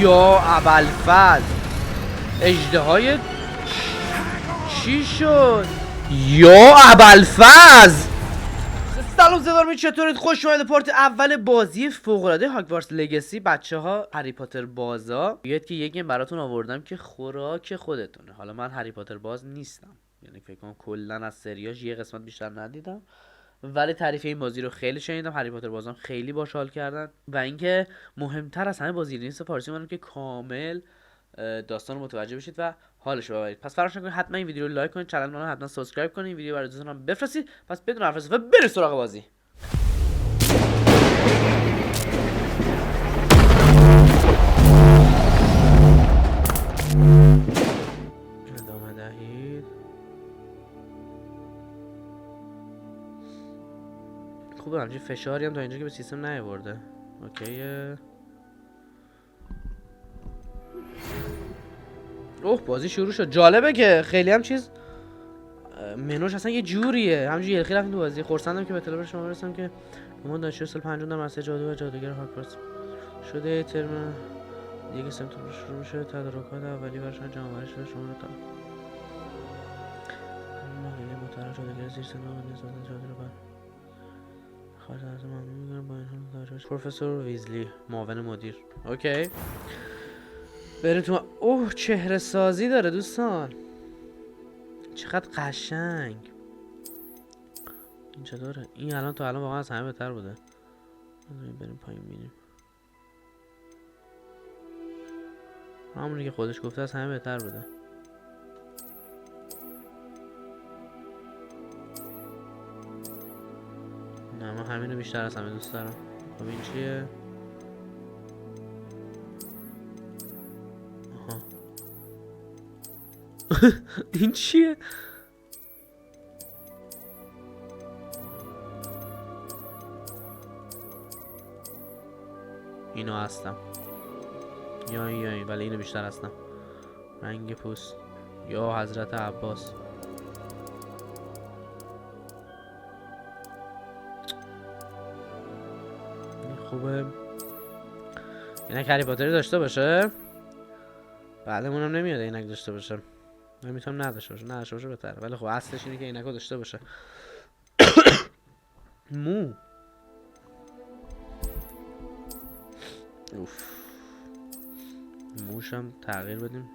یا ابوالفضل اژدهای چی شد؟ یا ابوالفضل. سلام زدارمی، چطورید؟ خوش اومدید پارت اول بازی فوق‌العاده هاگوارتزلگسی. بچه‌ها هری پاتر بازا بیاید که یک گیم براتون آوردم که خوراک خودتونه. حالا من هری پاتر باز نیستم، یعنی فکر کنم کلا از سریاش یه قسمت بیشتر ندیدم، ولی تعریف این بازی رو خیلی شنیدم. هری پاتر بازم خیلی باحال حال کردن و اینکه مهمتر از همه بازیرنویس فارسی منم که کامل داستان رو متوجه بشید و حالش رو ببرید. پس فراموش نکنید حتما این ویدیو رو لایک کنید، کانال منو حتما سابسکرایب کنید، ویدیو برای دوستانم بفرستید. پس بدون حرف زیاد بریم سراغ بازی. ادامه دهید. خوبه همچین فشاری هم تا اینجا که به سیستم نیاورده. اوکیه. اوه بازی شروع شد. جالبه که خیلی هم چیز منوش اصلا یه جوریه، همینجوری یلخی رفتیم تو بازی. خرسندم که به اطلاع شما برسم که ما دانشجو سال 50 در مدرسه جادو و جادوگر هاگوارتس شده. ترم دیگه سمتون شروع شده. تدارکات اولی برشان جمع شده. شما رو تا خیلی مطالعه جادوگر زیر سن و نسبت جادو رو بر خارج از ممنون میگم. با این حال داشت پروفسور ویزلی معاون مدیر. اوکی بریم تو. اوه چهره سازی داره دوستان، چقدر قشنگ. این چطوره؟ این الان تا الان واقعا از همه بهتر بوده. بریم پایین ببینیم. همونی که خودش گفته از همه بهتر بوده. نه من همینو بیشتر از همه دوست دارم. خب این چیه؟ آها این چیه؟ اینو هستم یا این ولی اینو بیشتر هستم. رنگ پوست یا حضرت عباس. این خوبه. اینک هری پاتری داشته باشه بعدمون هم نمیاد اینک داشته باشه. نمیتونم نداشته باشه بهتره، ولی خب اصلش اینه که اینکو داشته باشه. مو اوف موشم تغییر بدیم.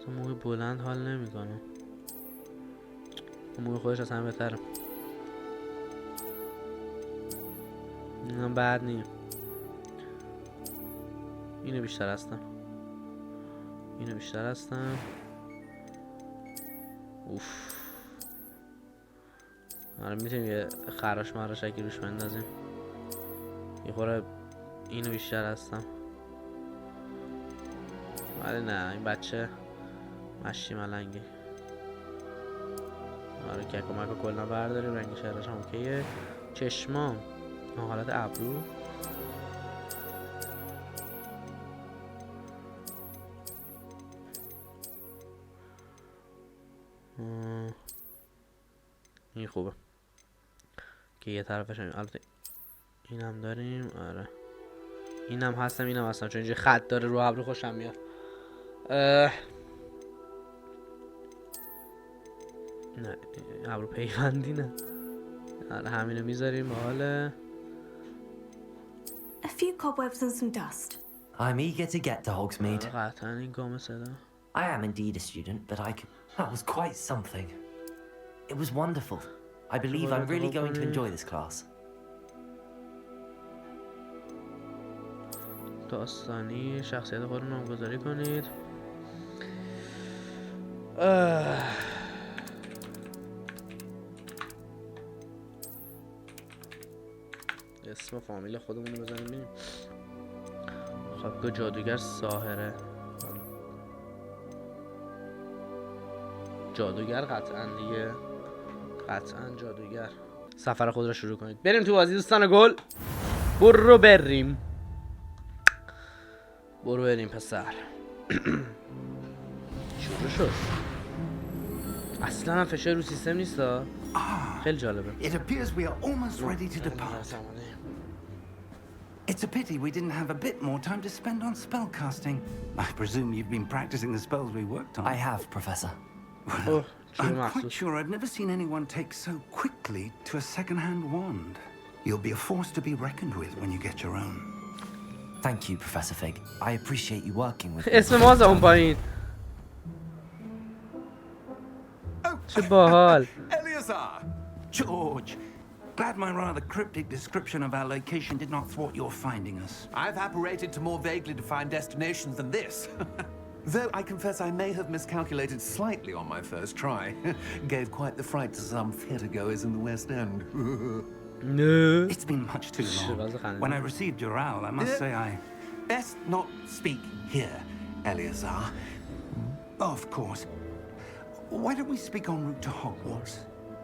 موی بلند حال نمیکنه. موی خودش از همه بهتره. اینم بد نیم. اینو بیشتر هستم. اوف آره میتونیم یه خراش مراشکی روش بندازیم. یه خورده اینو بیشتر هستم، ولی نه این بچه مشی ملنگی. آره ککو مکو کلنا برداریم. رنگ شهرش هم اوکیه. چشمام حالت ابرو این خوبه که یه طرفش هم البته اینم داریم. آره اینم هستم چون اینجا خط داره رو ابرو خوشم میاد. نه ابرو پیوندی نه. آره همینو میذاریم باحاله. A few cobwebs and some dust. I'm eager to get to Hogsmeade. قطعا این گام صدا. I am indeed a student, but that was quite something. It was wonderful. I believe I'm really going to enjoy this class. داستانی شخصیت خودتون نامگذاری کنید. اسم و فامیل خودمون رو بزنیم ببینیم. خوابگاه جادوگر ساحره. جادوگر قطعا دیگه، قطعا جادوگر. سفر خود را شروع کنید. بریم تو بازی دوستان گل. برو بریم پسر. شروع شد. اصلا هم فشار رو سیستم نیستا. خیلی جالبه. It appears we are almost ready to depart. It's a pity we didn't have a bit more time to spend on spellcasting. I presume you've been practicing the spells we worked on. I have, Professor. Well, I'm quite sure I've never seen anyone take so quickly to a second-hand wand. You'll be a force to be reckoned with when you get your own. Thank you, Professor Fig. I appreciate you working with me. اسم ماست اون پایین. چه باحال. Eleazar! George! Glad my rather cryptic description of our location did not thwart your finding us. I've apparated to more vaguely defined destinations than this. Though I confess I may have miscalculated slightly on my first try. Gave quite the fright to some theatregoers in the West End. No. It's been much too long. When I received your owl, I must say I... Best not speak here, Eleazar. Of course. Why don't we speak en route to Hogwarts?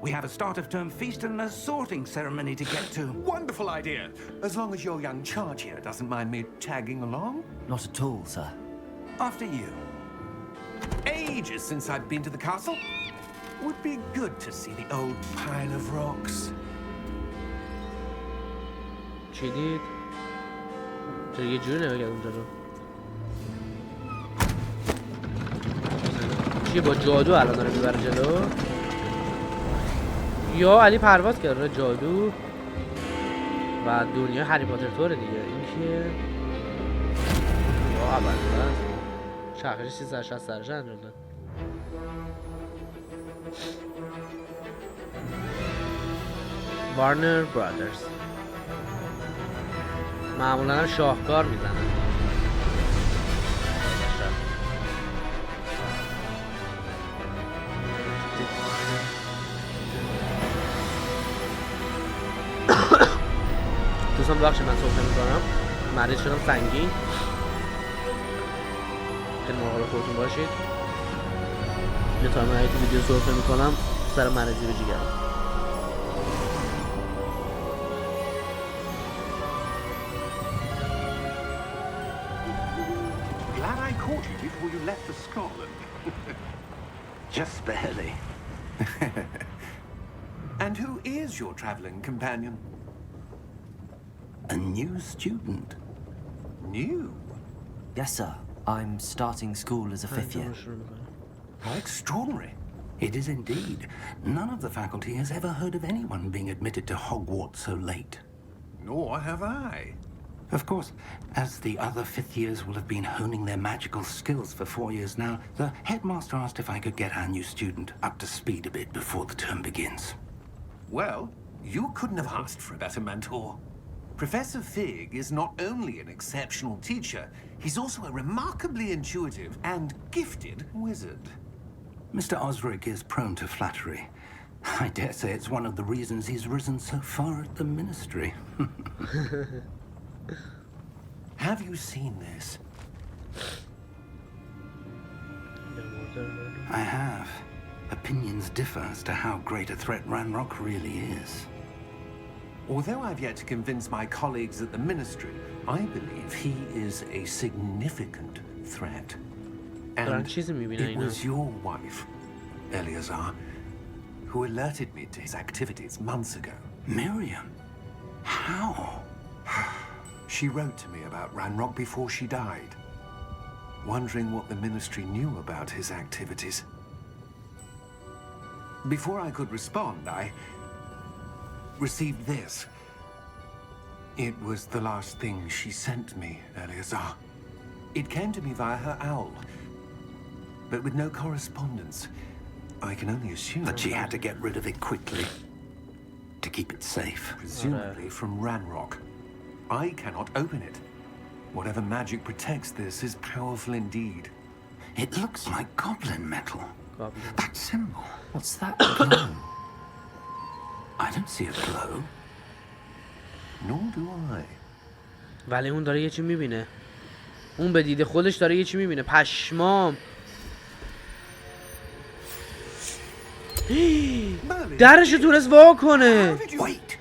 We have a start-of-term feast and a sorting ceremony to get to. Wonderful idea. As long as your young charge here doesn't mind me tagging along. Not at all, sir. After you. Ages since I've been to the castle. Would be good to see the old pile of rocks. چی دید؟ چرا یه جوری نگاه کرد اونجا رو؟ چیه با جادو الان داره میبره جلو؟ یا علی پرواز کرده جادو و دنیا هری پاتر طوره دیگه. این کیه؟ یا اول چرخش 360 درجه انجام داد. وارنر برادرز معمولا هم شاهکار میزنن. دوستان ببخشید من صحبت میکنم، مریض شدم سنگین. خیلی مراقب خودتون باشید. یه تایم هایی تو ویدیو صحبت میکنم سر مریضی به جیگرم. Glad I caught you before you left for Scotland. Just barely. And who is your traveling companion? A new student. New? Yes, sir. I'm starting school as a fifth year. How extraordinary. It is indeed. None of the faculty has ever heard of anyone being admitted to Hogwarts so late. Nor have I. Of course, as the other fifth years will have been honing their magical skills for 4 years now, the headmaster asked if I could get our new student up to speed a bit before the term begins. Well, you couldn't have asked for a better mentor. Professor Fig is not only an exceptional teacher, he's also a remarkably intuitive and gifted wizard. Mr. Osric is prone to flattery. I dare say it's one of the reasons he's risen so far at the ministry. Have you seen this? I have. Opinions differ as to how great a threat Ranrock really is. Although I've yet to convince my colleagues at the ministry, I believe he is a significant threat. And it was your wife, Eleazar, who alerted me to his activities months ago. Miriam? How? She wrote to me about Ranrock before she died, wondering what the ministry knew about his activities. Before I could respond, I received this. It was the last thing she sent me, Eleazar. It came to me via her owl, but with no correspondence. I can only assume that she had to get rid of it quickly to keep it safe. Presumably from Ranrock. I cannot open it. Whatever magic protects this is powerful indeed. It looks like goblin metal. That symbol. What's that glow? I don't see a glow. Nor do I. ولی اون داره یه چی میبینه. اون به دید خودش داره یه چی میبینه. پشمام. درشو تونست وا کنه. Wait.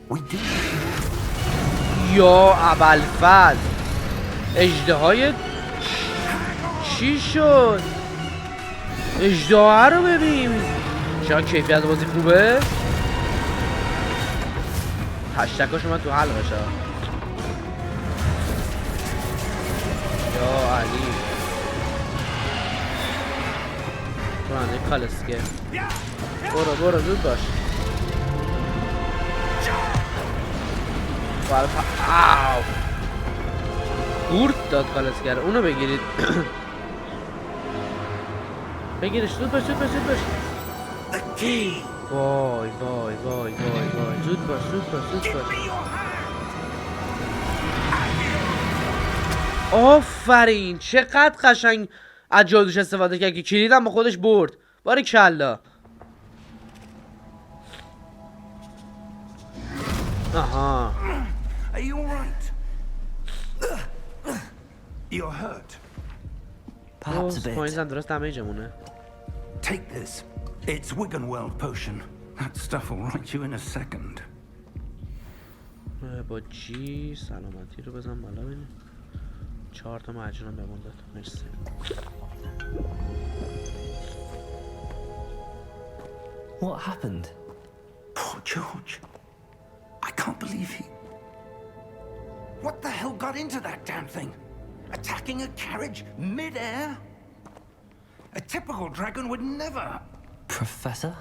We do. یا ابوالفضل اژدهای چی شد؟ اژدها رو ببین چقدر کیفیت بازی خوبه. هشتکاشو من تو حلقش ها. یا علی راننده کالسکه. برو زود باش. آو گورد داد کالسکه. اونو بگیرید. بگیرش. زود باش. وای زود باش. آفرین چقدر قشنگ از جادوش استفاده کرد که کلیدم با خودش برد. باریکلا. آها. Are you all right? You're hurt. Perhaps a bit. پوینتم درست دمیجمونه. Take this. It's Wiggenweld potion. That stuff will right you in a second. با جی سلامتی رو بزن بالا ببینیم. 4 تا مجنون بمون داد. مرسی. What happened? Poor George. I can't believe he... What the hell got into that damn thing? Attacking a carriage mid-air? A typical dragon would never... Professor?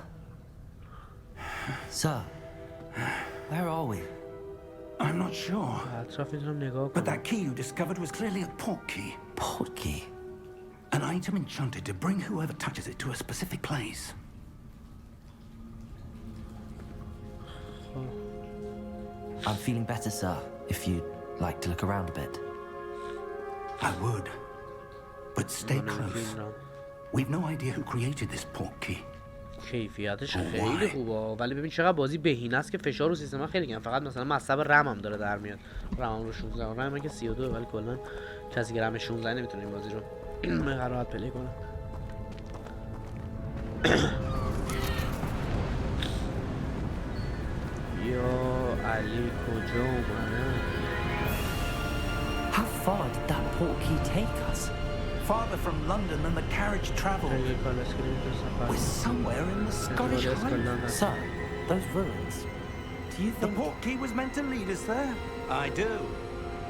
Sir, where are we? I'm not sure. اطراف میتونم نگاه But کنم. that key you discovered was clearly a port key. Port key? An item enchanted to bring whoever touches it to a specific place. I'm feeling better, sir. If you'd like to look around a bit. I would. But stay close. We've no idea who created this port key. کیفیتش خیلی خوبه ولی ببین چقدر بازی بهینه است که فشار رو سیستم خیلی کم. فقط مثلا مصرف رم هم داره در میاد. رم رو 16 رم من که 32 ولی کلا کسی که رم 16 نمیتونه این بازی رو به راحت پلی کنه. یا علی کجا اومده؟ How far did that port key take us? Farther from London than the carriage traveled. We're somewhere in the Scottish Highlands. Sir, those ruins. Do you The think... port key was meant to lead us there? I do.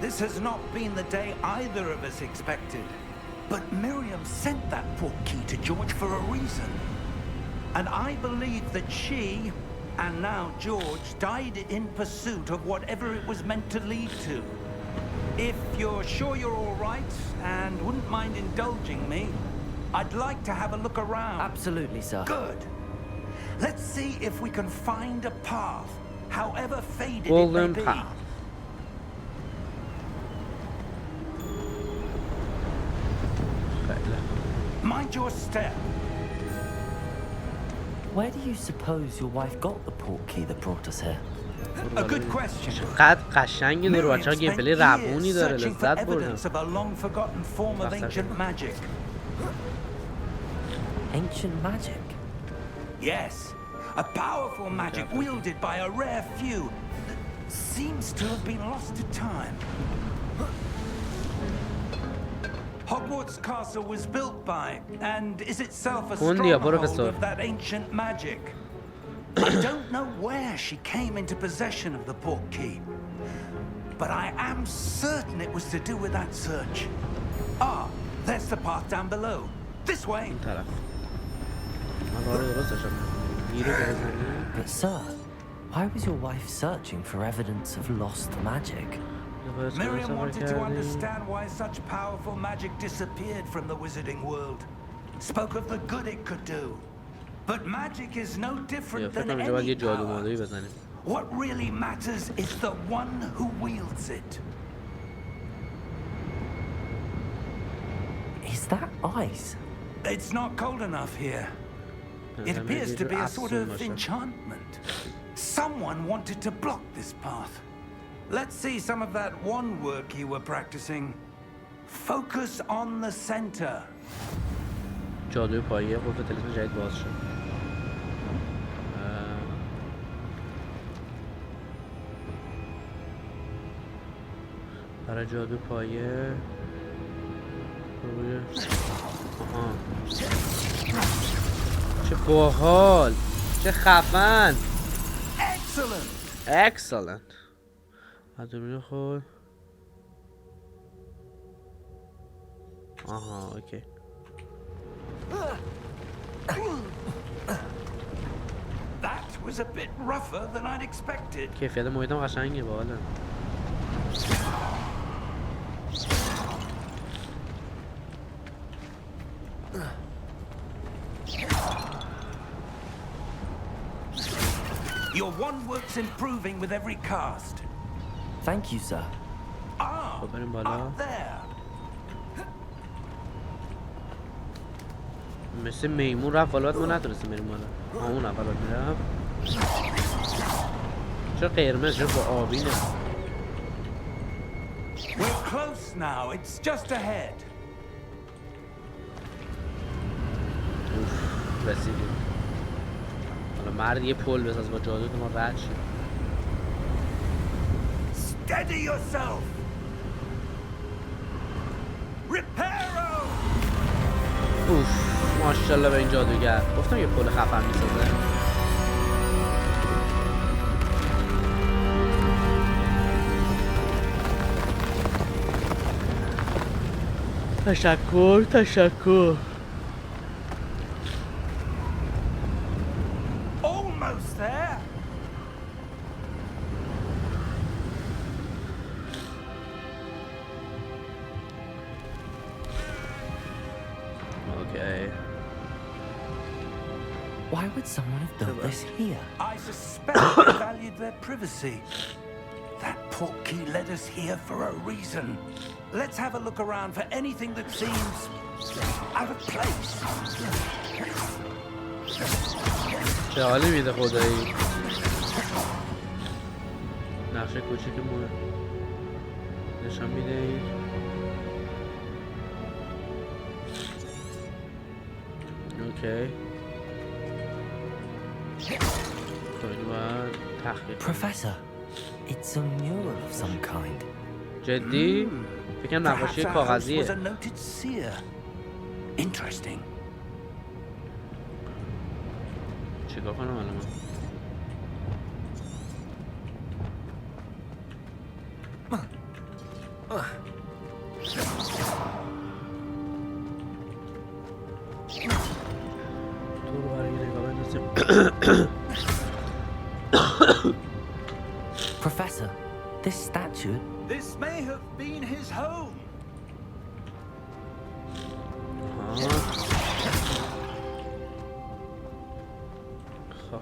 This has not been the day either of us expected. But Miriam sent that port key to George for a reason. And I believe that she, and now George, died in pursuit of whatever it was meant to lead to. If you're sure you're all right and wouldn't mind indulging me, I'd like to have a look around. Absolutely, sir. Good. Let's see if we can find a path, however faded Golden it may be. path. Mind your step. Where do you suppose your wife got the port key that brought us here? A good question. چقدر قشنگی داره Miriam بچه‌ها گیم spent پلی years روونی داره searching for لذت بردم. evidence of a long-forgotten form of ancient magic. Ancient magic? Yes, a powerful magic wielded by a rare few that seems to have been lost to time. Hogwarts Castle was built by, and is itself a stronghold of that ancient magic. I don't know where she came into possession of the port key, but I am certain it was to do with that search. Ah, there's the path down below. This way. But sir, why was your wife searching for evidence of lost magic? Miriam wanted to understand why such powerful magic disappeared from the wizarding world. Spoke of the good it could do. But magic is no different than any power. What really matters is the one who wields it. Is that ice? It's not cold enough here. It appears to be a sort of enchantment. Someone wanted to block this path. Let's see some of that one work you were practicing. Focus on the center. جادوی پایه قفل تلسم جدید باز شد. برای جادو پایه روی آها چه باحال چه خفن اکسلنت ادومی خود آها اوکی That was a bit rougher than I'd expected. کیفیت محیطم قشنگه باحاله Your wand work's improving with every cast. Thank you, sir. Ah, بریم بالا up there. مثل میمون رفت بالا ما نتونستیم بریم بالا اون اول میرفت چرا قرمز چرا با آبینه We're close now. It's just ahead. رسیدیم حالا مرد یه پل بساز با جادو که ما رد شیم Steady yourself. Reparo. اوف ماشاءالله به این جادوگر گفتم یه پل خفن میسازه تشکر تشکر Almost there. Okay. Why would someone have built this here? I suspect they valued their privacy. That portkey led us here for a reason. Let's have a look around for anything that seems out of place. چه حالی میده خدایی نقشه کوچیکمون نشان میده این اوکی خیلی باید تحقیق Professor, it's a mural of some kind. جدی؟ فکرم نقاشی Perhaps our host کاغذیه was a noted seer. Interesting. چیکار کنم الان من؟ تو رو برای یه نگاه بندازیم Professor, this statue. This may have been his home. خب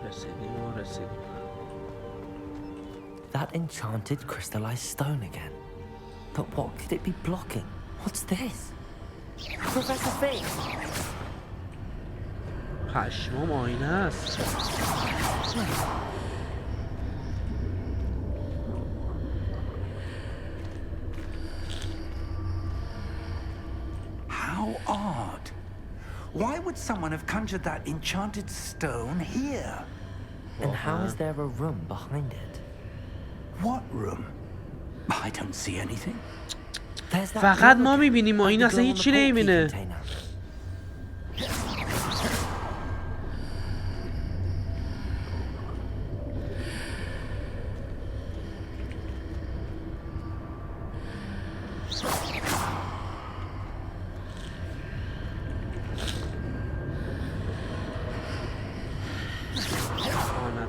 رسیدیم That enchanted crystallized stone again. But what could it be blocking? What's this? Professor Fig! پشمام آینه است How odd. Why would someone have conjured that enchanted stone here? And how is there a room behind it? What room? I don't see anything. There's that فقط glow ما again, میبینیم like این the اصلا glow on the هیچی portkey نمیبینه container.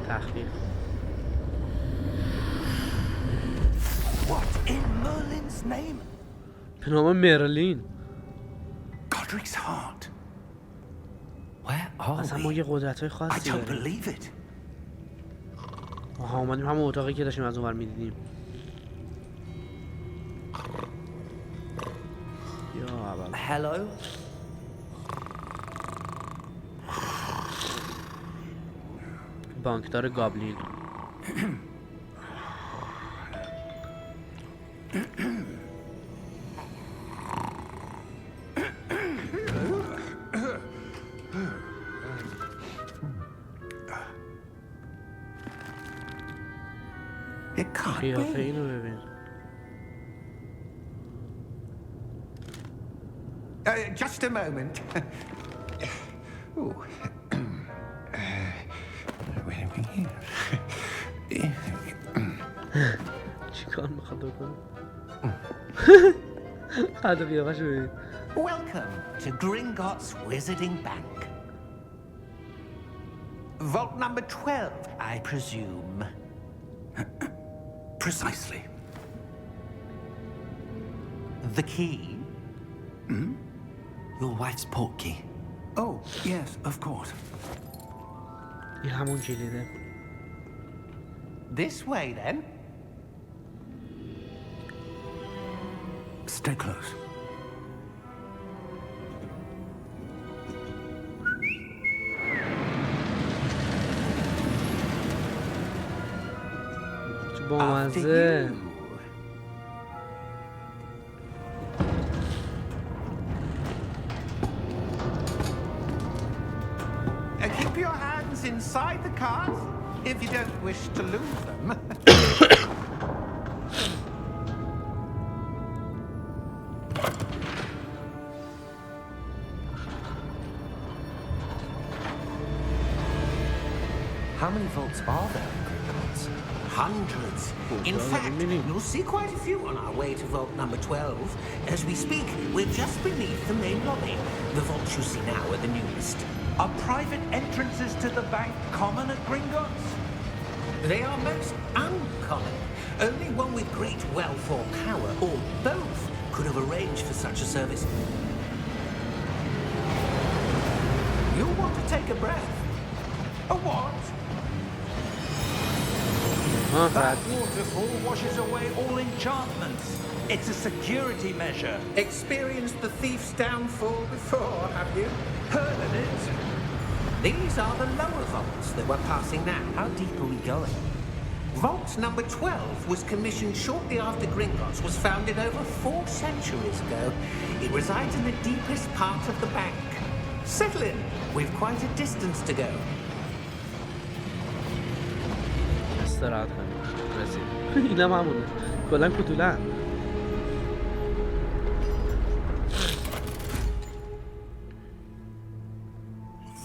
تحقیق What in Merlin's name? به نام مرلین Godric's heart. Where are اصلا ما we? یه قدرت‌های I خاصی don't داریم believe it. آها اومدیم همون اتاقی که داشتیم از اونور میدیدیم یا اول Hello? بانکدار گابلین It can't قیافه be. اینو ببین. Just a moment. Ooh. چیکار میخواد بکنه؟ حتی قیافه‌شو ببین. Welcome to Gringotts Wizarding Bank. Vault number 12, I presume. Precisely. The key? Your wife's portkey. Oh, yes, of course. این همون کلیده. This way, then. Stay close. چه بامزه. Keep your hands inside the cars if you don't wish to lose them. How many vaults are there in Gringotts? Hundreds. In fact, you'll see quite a few on our way to vault number 12. As we speak, we're just beneath the main lobby. The vaults you see now are the newest. Are private entrances to the bank common at Gringotts? They are most uncommon. Only one with great wealth or power, or both, could have arranged for such a service. You'll want to take a breath. A what? That waterfall washes away all enchantments. It's a security measure. Experienced the thief's downfall before, have you? Heard of it? These are the lower vaults that we're passing now. How deep are we going? Vault number 12 was commissioned shortly after Gringotts was founded over 4 centuries ago. It resides in the deepest part of the bank. Settle in. We've quite a distance to go. استراحت کنیم. رسید. اینم همونه. کلا کتولن.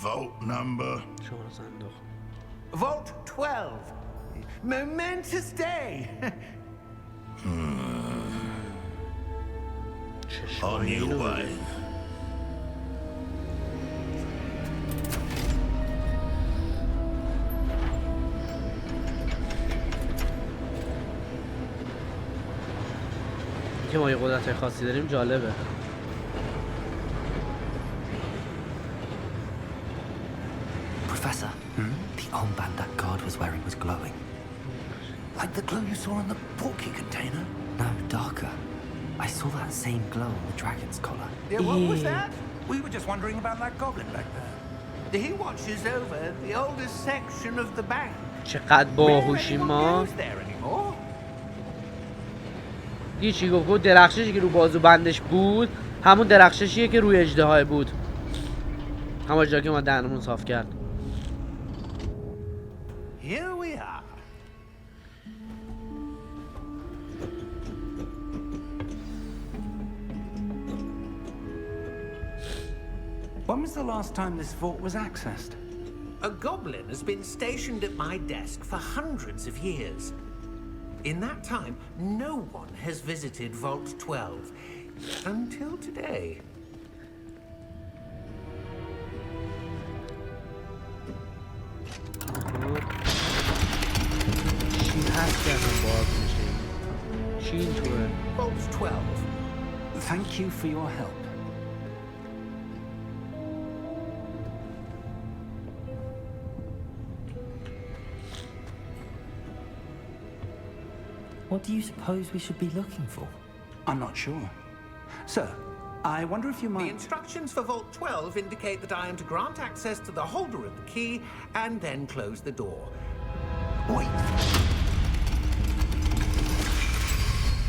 Vault number. شماره صندوق. Vault 12. Momentous day. On your way. که ما یه قدرت خاصی داریم جالبه. Professor, the armband that guard was wearing was glowing. Like the glow you saw in the portkey container? No, darker. I saw that same glow on the dragon's collar. Yeah, what was that? We were just wondering about that goblin back there. He watches over the oldest section of the bank. چقدر باهوشیم ما. دیگه چی گفت درخششی که رو بازو بندش بود همون درخششیه که روی اژدهای بود. همون اژدها که ما دهنمون صاف کرد. Here we are. When was the last time this vault was accessed? A goblin has been stationed at my desk for hundreds of years. In that time, no one has visited Vault 12 until today. چی هست که اصلا باز میشه؟ چی اینطوره؟ Vault 12. Thank you for your help. What do you suppose we should be looking for? I'm not sure. Sir, I wonder if you might... The instructions for Vault 12 indicate that I am to grant access to the holder of the key and then close the door. Wait.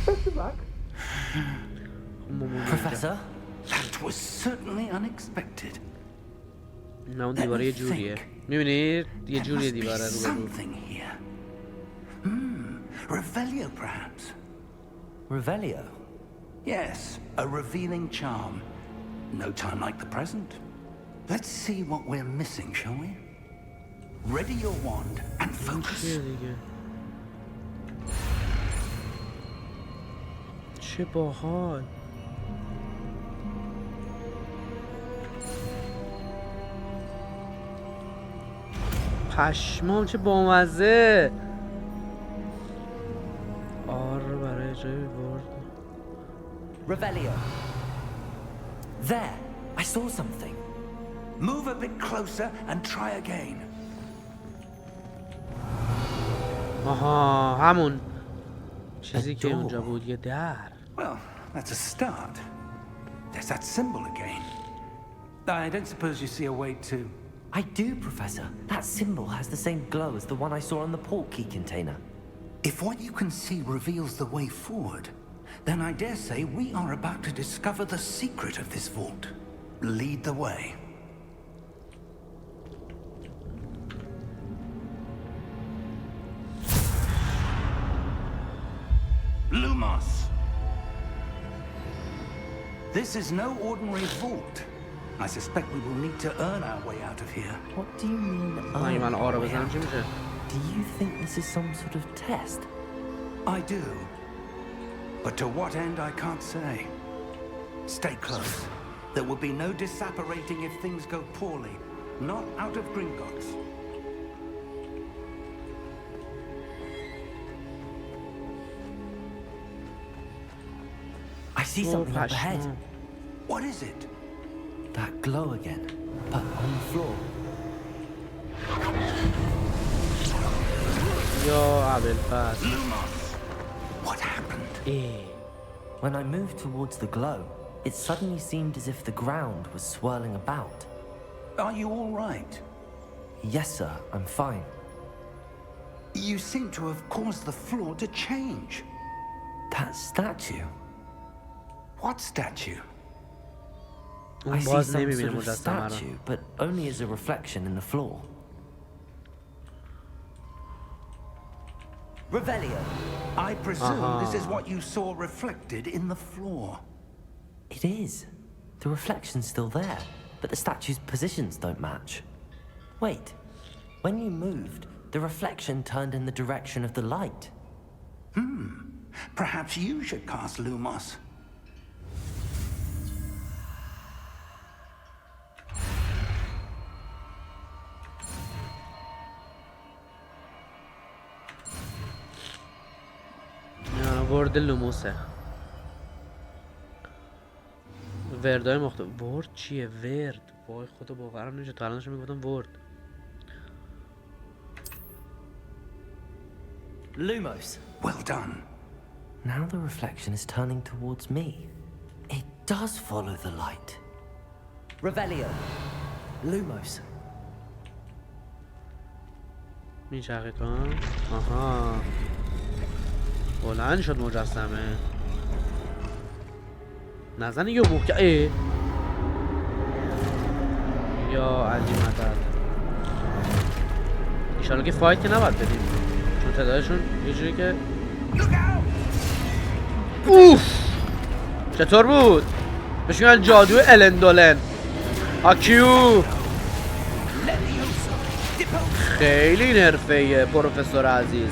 Best of luck. Professor? That was certainly unexpected. نه اون دیواره یه جوریه. میبینید؟ یه جوریه دیواره رو. Something here. Revelio, perhaps? Revelio? Yes, a revealing charm. No time like the present. Let's see what we're missing, shall we? Ready your wand and focus. چه باحال. پشمام چه بامزه. آره برای اجرای ورد. Revelio. There, I saw something. Move a bit closer and try again. آها همون چیزی که اونجا بود یه در. Well, that's a start. There's that symbol again. I don't suppose you see a way to... I do, Professor. That symbol has the same glow as the one I saw on the port key container. If what you can see reveals the way forward, then I dare say we are about to discover the secret of this vault. Lead the way. Lumos! This is no ordinary vault. I suspect we will need to earn our way out of here. What do you mean, من آره way بزنم out? چی میشه؟ Do you think this is some sort of test? I do. But to what end, I can't say. Stay close. There will be no disapparating if things go poorly. Not out of Gringotts. I see something up ahead. What is it? That glow again, but on the floor. یا ابوالفضل. Lumos! What happened? When I moved towards the glow, it suddenly seemed as if the ground was swirling about. Are you all right? Yes, sir, I'm fine. You seem to have caused the floor to change. That statue. What statue? I see some sort of statue, but only as a reflection in the floor. Revelio. I presume this is what you saw reflected in the floor. It is. The reflection's still there, but the statue's positions don't match. Wait. When you moved, the reflection turned in the direction of the light. Perhaps you should cast Lumos. ورد لوموسه. وردای مختلف. ورد چیه؟ ورد. وای خدا باورم نمیشه. تا الانش میگفتم ورد. Lumos. Well done. Now the reflection is turning towards me. It does follow the light. Revelio. Lumos. میچرخی کن. آها. بلند شد مجسمه. نزن یه محکم. یا علی مدد. ایشالا که فایت که نباید بدیم چون تعدادشون یه جوری که اوف چطور بود؟ بهش میگن جادو الندولن. آکیو خیلی نرفه‌ایه پروفسور عزیز.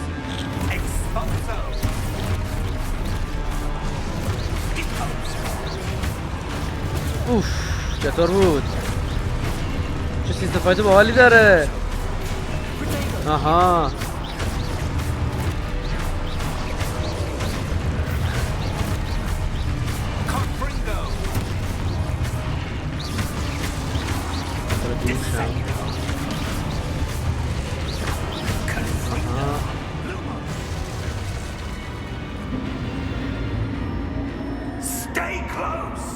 اوف چطور بود؟ چه سیستم فایت باحالی داره. آها Stay close.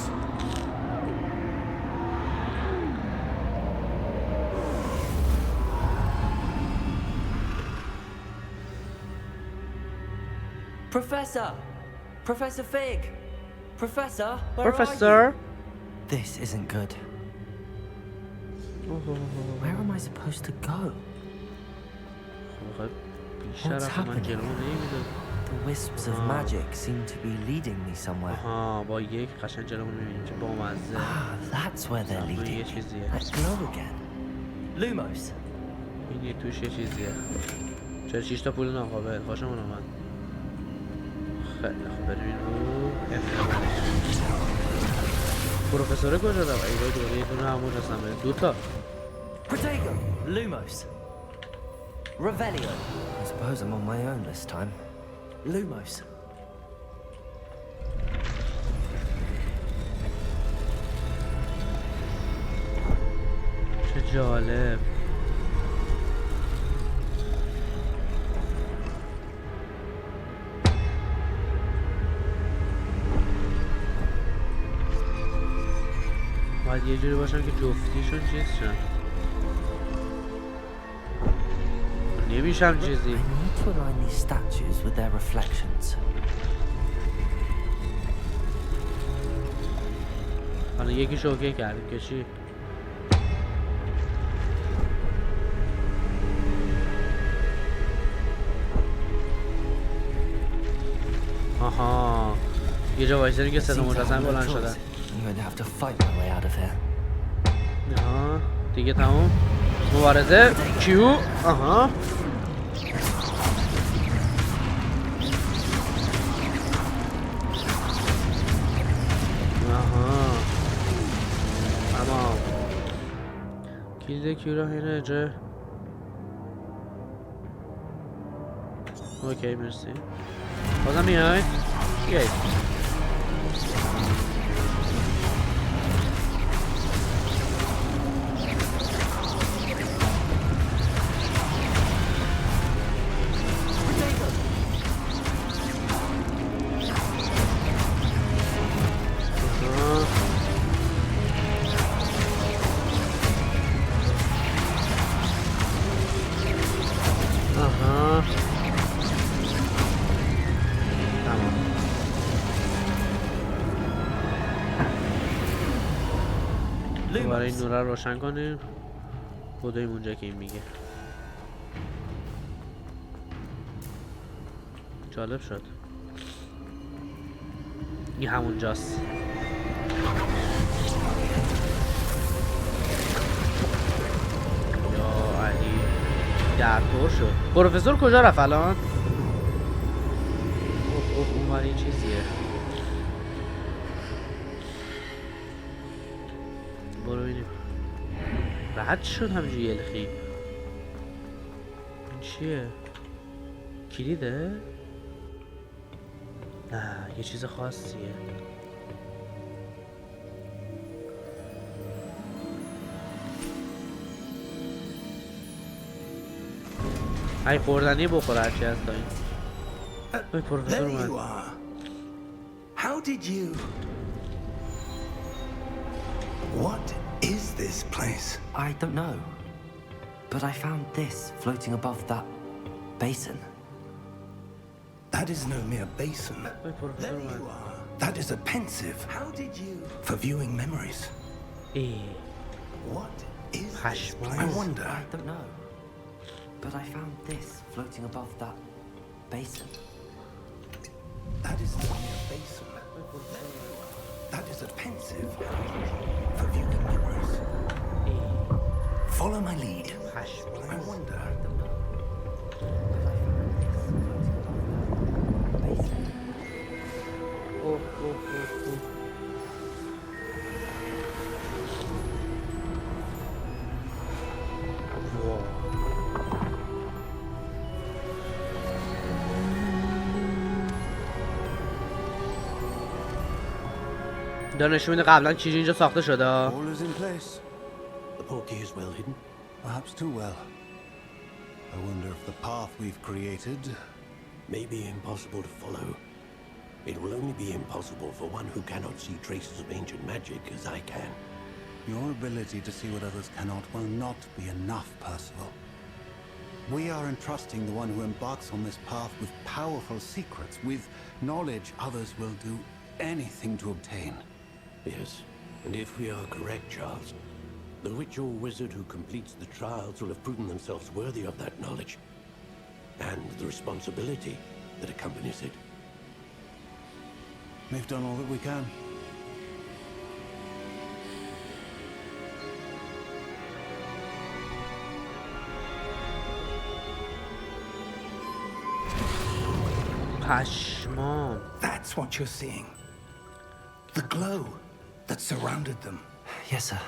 Professor! Professor Fig! Professor! Professor. This isn't good. Where am I supposed to go? بیشتر من جلومو نمیدونم. wisps of magic seem to be leading me somewhere. با یک قشنگ جلومون می‌بینیم که با مزه. That's where they're leading. Let's glow again. Lumos. این یه توش یه چیزیه. 46 تا پول ناقابل. خوشمون اومد. خیلی خوب بریم این رو پروفسوره کجا دارم؟ ایوای دوره یه دونه همون هستم بریم 2 تا Protego, Lumos. Revelio. I suppose I'm on my own this time. Lumos. چه جالب. باید یه جوری باشن که جفتیشون چیز شن. نمیشم چیزی. I need to align these statues with their reflections. حالا یکیش اوکی کردیم که چی؟ آها یه جا وایسانی که صدا مجسمه بلند شده. I'm going to have to fight my way out of here. آها دیگه تموم مبارزه کیو. آها تمام. کلید کیو رو اینه جا. اوکی مرسی. بازم میای؟ بیایید. دوباره این نوره رو روشن کنیم. بودیم اونجا که این میگه. جالب شد. این همونجاست. یا علی درطور شد. پروفسور کجا رفت الان؟ اون بر این چیزیه. برو بینیم. رد شد همینجوری یلخی. این چیه؟ کلیده؟ نه یه چیز خاصیه. ای خوردنی بخور هرچی هست تا این. پروفسور اومد. How did you... What is this place? I don't know, but I found this floating above that basin. That is no mere basin. There you are. That is a pensive. How did you... For viewing memories. What is this place? I wonder. I don't know, but I found this floating above that basin. That is no mere basin. That is a pensive for viewing memories. Follow my lead. I wonder. نشون میده قبلا چیزی اینجا ساخته شده. All is in place. The portkey is well hidden. Perhaps too well. I wonder if the path we've created may be impossible to follow. It will only be impossible for one who cannot see traces of ancient magic as I can. Your ability to see what others cannot will not be enough, Percival. We are entrusting the one who embarks on this path with powerful secrets, with knowledge others will do anything to obtain. Yes, and if we are correct, Charles, the witch or wizard who completes the trials will have proven themselves worthy of that knowledge. And the responsibility that accompanies it. We've done all that we can. پشمام. That's what you're seeing. The glow that surrounded them. Yes, sir.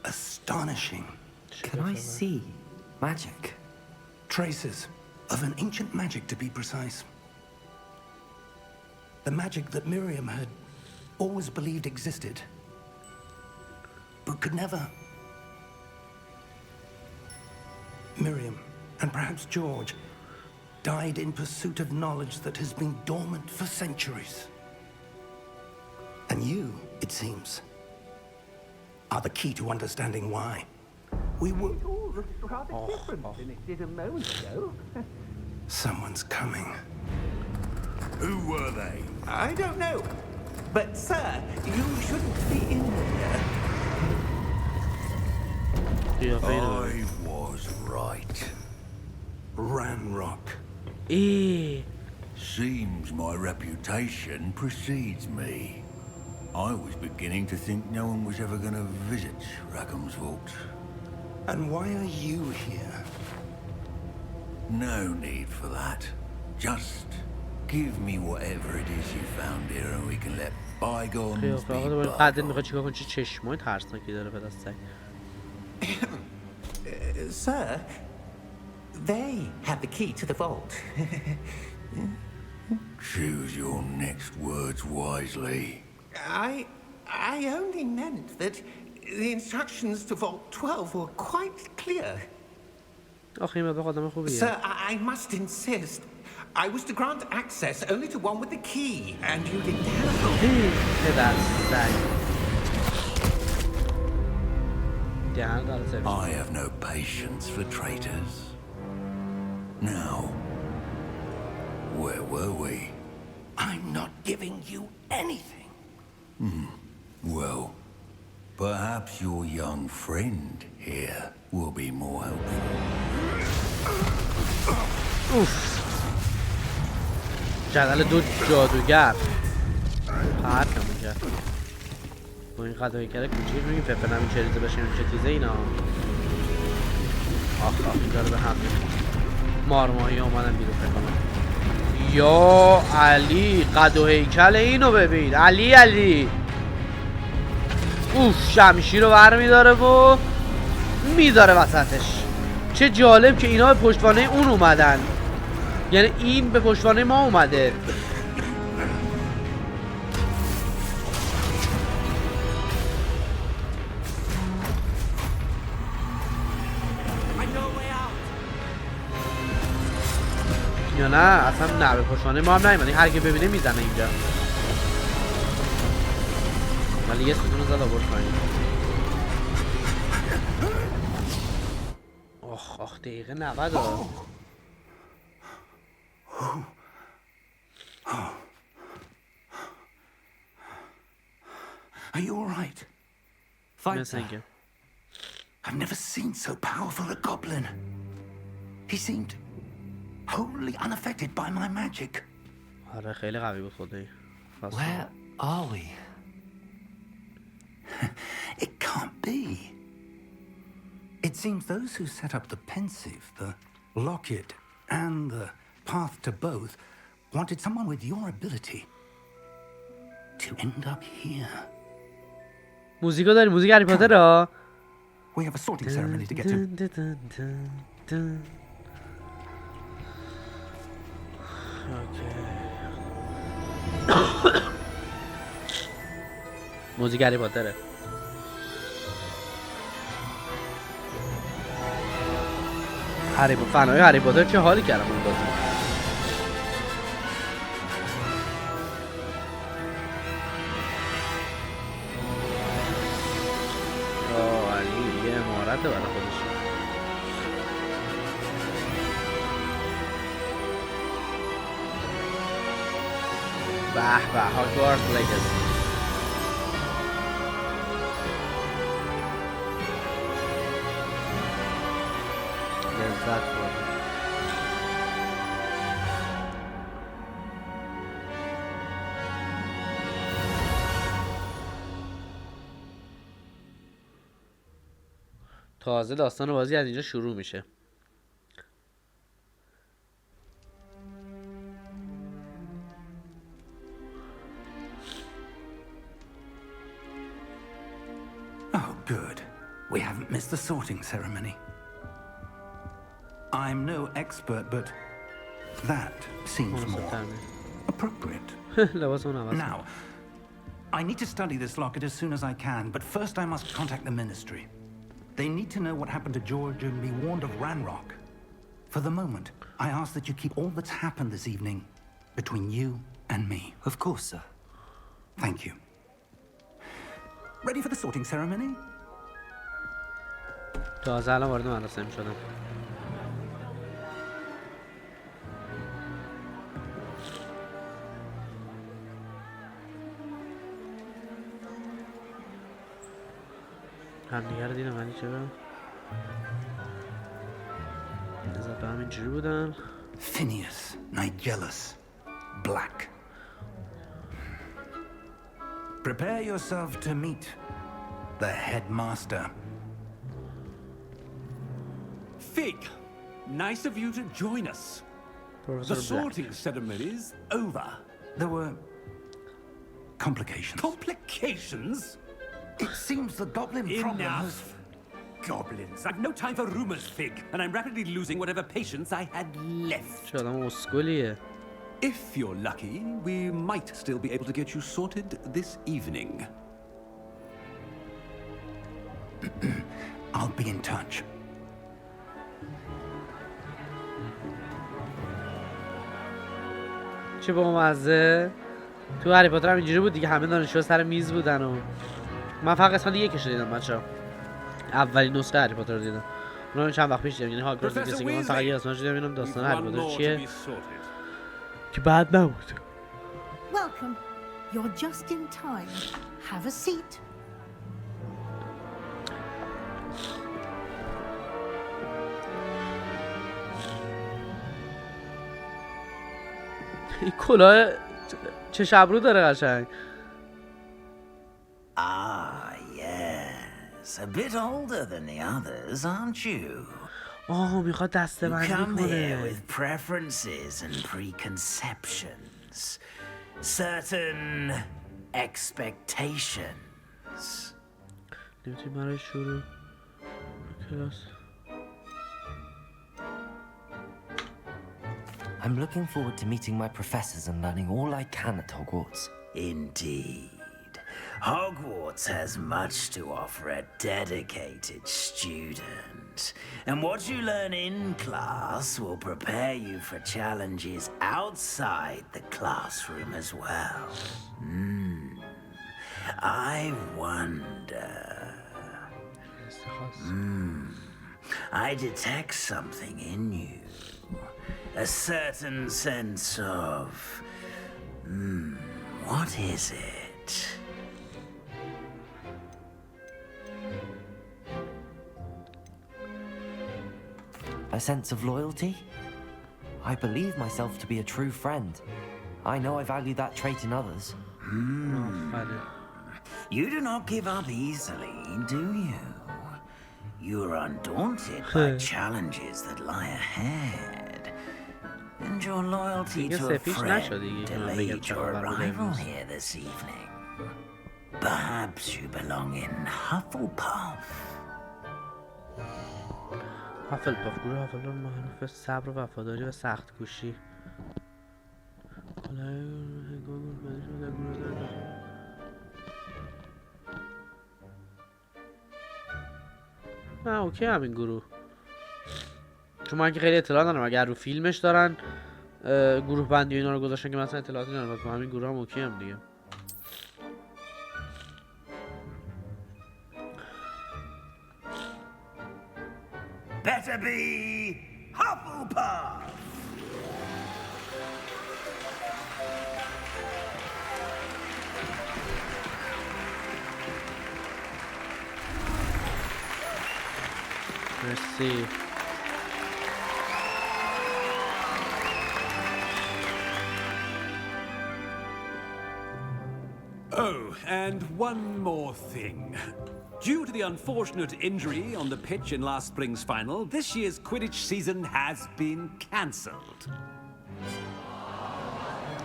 Astonishing. Can I see magic? Traces of an ancient magic, to be precise. The magic that Miriam had always believed existed, but could never. Miriam, and perhaps George, died in pursuit of knowledge that has been dormant for centuries. And you, it seems, are the key to understanding why. We were all rather different than it did a moment ago. Someone's coming. Who were they? I don't know. But, sir, you shouldn't be in here. I was right. Ranrock. Seems my reputation precedes me. I was beginning to think no one was ever going to visit Rackham's Vault. And why are you here? No need for that. Just give me whatever it is you found here and we can let bygones be bygones. میخواد چیکار کنه؟ چه چشمای ترسناکی داره به دست. Sir, they have the key to the vault. Choose your next words wisely. I only meant that the instructions to Vault 12 were quite clear. آخه این آدم خوبیه. Sir, I must insist. I was to grant access only to one with the key, and you didn't I have no patience for traitors. Now, where were we? I'm not giving you anything. Well, perhaps your young friend here will be more helpful. Oof. جدل دو جادوگر پرت نمون کرد با این قدایی کرده کوچیک روی ففر نمی چریزه بشه چه تیزه اینا. آخ این داره به هم مارماهی اومدن بیرون فکر کنم. یا علی قد و هیکل اینو ببین. علی اوف شمشیر رو برمیداره و میذاره وسطش. چه جالب که اینا به پشتوانه اون اومدن، یعنی این به پشتوانه ما اومده. یا نه اصلا نه به پشتوانه ما هم نیومده. هر کی ببینه میزنه اینجا. ولی یه ستون رو زد آورد پایین. آخ دقیقه 90 Are you all right? Fine, Yes, thank you. I've never seen so powerful a goblin. He seemed wholly unaffected by my magic. آره خیلی قوی بود خدایی. Where are we? It can't be. It seems those who set up the pensive, the locket, and the path to both wanted someone with your ability to end up here. موزیکو داری؟ موزیک هری پاتر ها؟ We have a sorting ceremony to get to. موزیک هری پاتره. فنای هری پاتر چه حالی کردم اون بازی. علی یه امارته برای خودش. به به هاگوارتزلگسی. لذت برد. تازه داستان بازی از اینجا شروع میشه. Oh, good. We haven't missed the sorting ceremony. I'm no expert, but that seems more appropriate. Now, I need to study this locket as soon as I can, but first I must contact the ministry. They need to know what happened to George and be warned of Ranrock. For the moment, I ask that you keep all that's happened this evening between you and me. Of course, sir. Thank you. Ready for the sorting ceremony? تازه الان وارد مراسم شدم. هم دیگه رو دیدم ولی چرا نظر به همینجوری بودن. Phineas, Nigellus, Black. Prepare yourself to meet the headmaster. Fig, nice of you to join us. Professor The sorting ceremony's over. There were complications. Complications? It seems the goblin problem has... Enough. Goblins. I've no time for rumors, Fig, and I'm rapidly losing whatever patience I had left. چه آدم اسکولیه. If you're lucky, we might still be able to get you sorted this evening. I'll be in touch. چه بامزه. تو هری پاتر هم اینجوری بود دیگه، همه دانشجوها سر میز بودن و من فقط قسمت یکش رو دیدم بچه‌ها. اولین نسخه هری پاتر رو دیدم. اونم چند وقت پیش دیدم، یعنی هاگوارتزلگسی که من فقط یه قسمتش دیدم. اینم داستان هری پاتر چیه که بعد نبود. Welcome. You're just in time. Have a seat. این کلاه چه ابرو داره قشنگ. Ah, yes. A bit older than the others, aren't you? میخواد دسته You بندی come here کنه. with preferences and preconceptions. Certain expectations. نمیتونی برای شروع کلاس. I'm looking forward to meeting my professors and learning all I can at Hogwarts. Indeed. Hogwarts has much to offer a dedicated student. And what you learn in class will prepare you for challenges outside the classroom as well. I wonder... I detect something in you. A certain sense of... what is it? A sense of loyalty? I believe myself to be a true friend. I know I value that trait in others. You do not give up easily, do you? You're undaunted by challenges that lie ahead. And your loyalty to a friend delayed your arrival here this evening. Perhaps you belong in Hufflepuff. هافلپاف گروه هافلپاف معروف به صبر و وفاداری و سخت کوشی. نه اوکی همین گروه، چون من که خیلی اطلاع ندارم. اگر رو فیلمش دارن گروه بندی و اینا رو گذاشتن که مثلا اطلاعاتی ندارم، همین گروه هم اوکی هم دیگه. Better be Hufflepuff! مرسی. Oh, and one more thing. Due to the unfortunate injury on the pitch in last spring's final, this year's Quidditch season has been cancelled.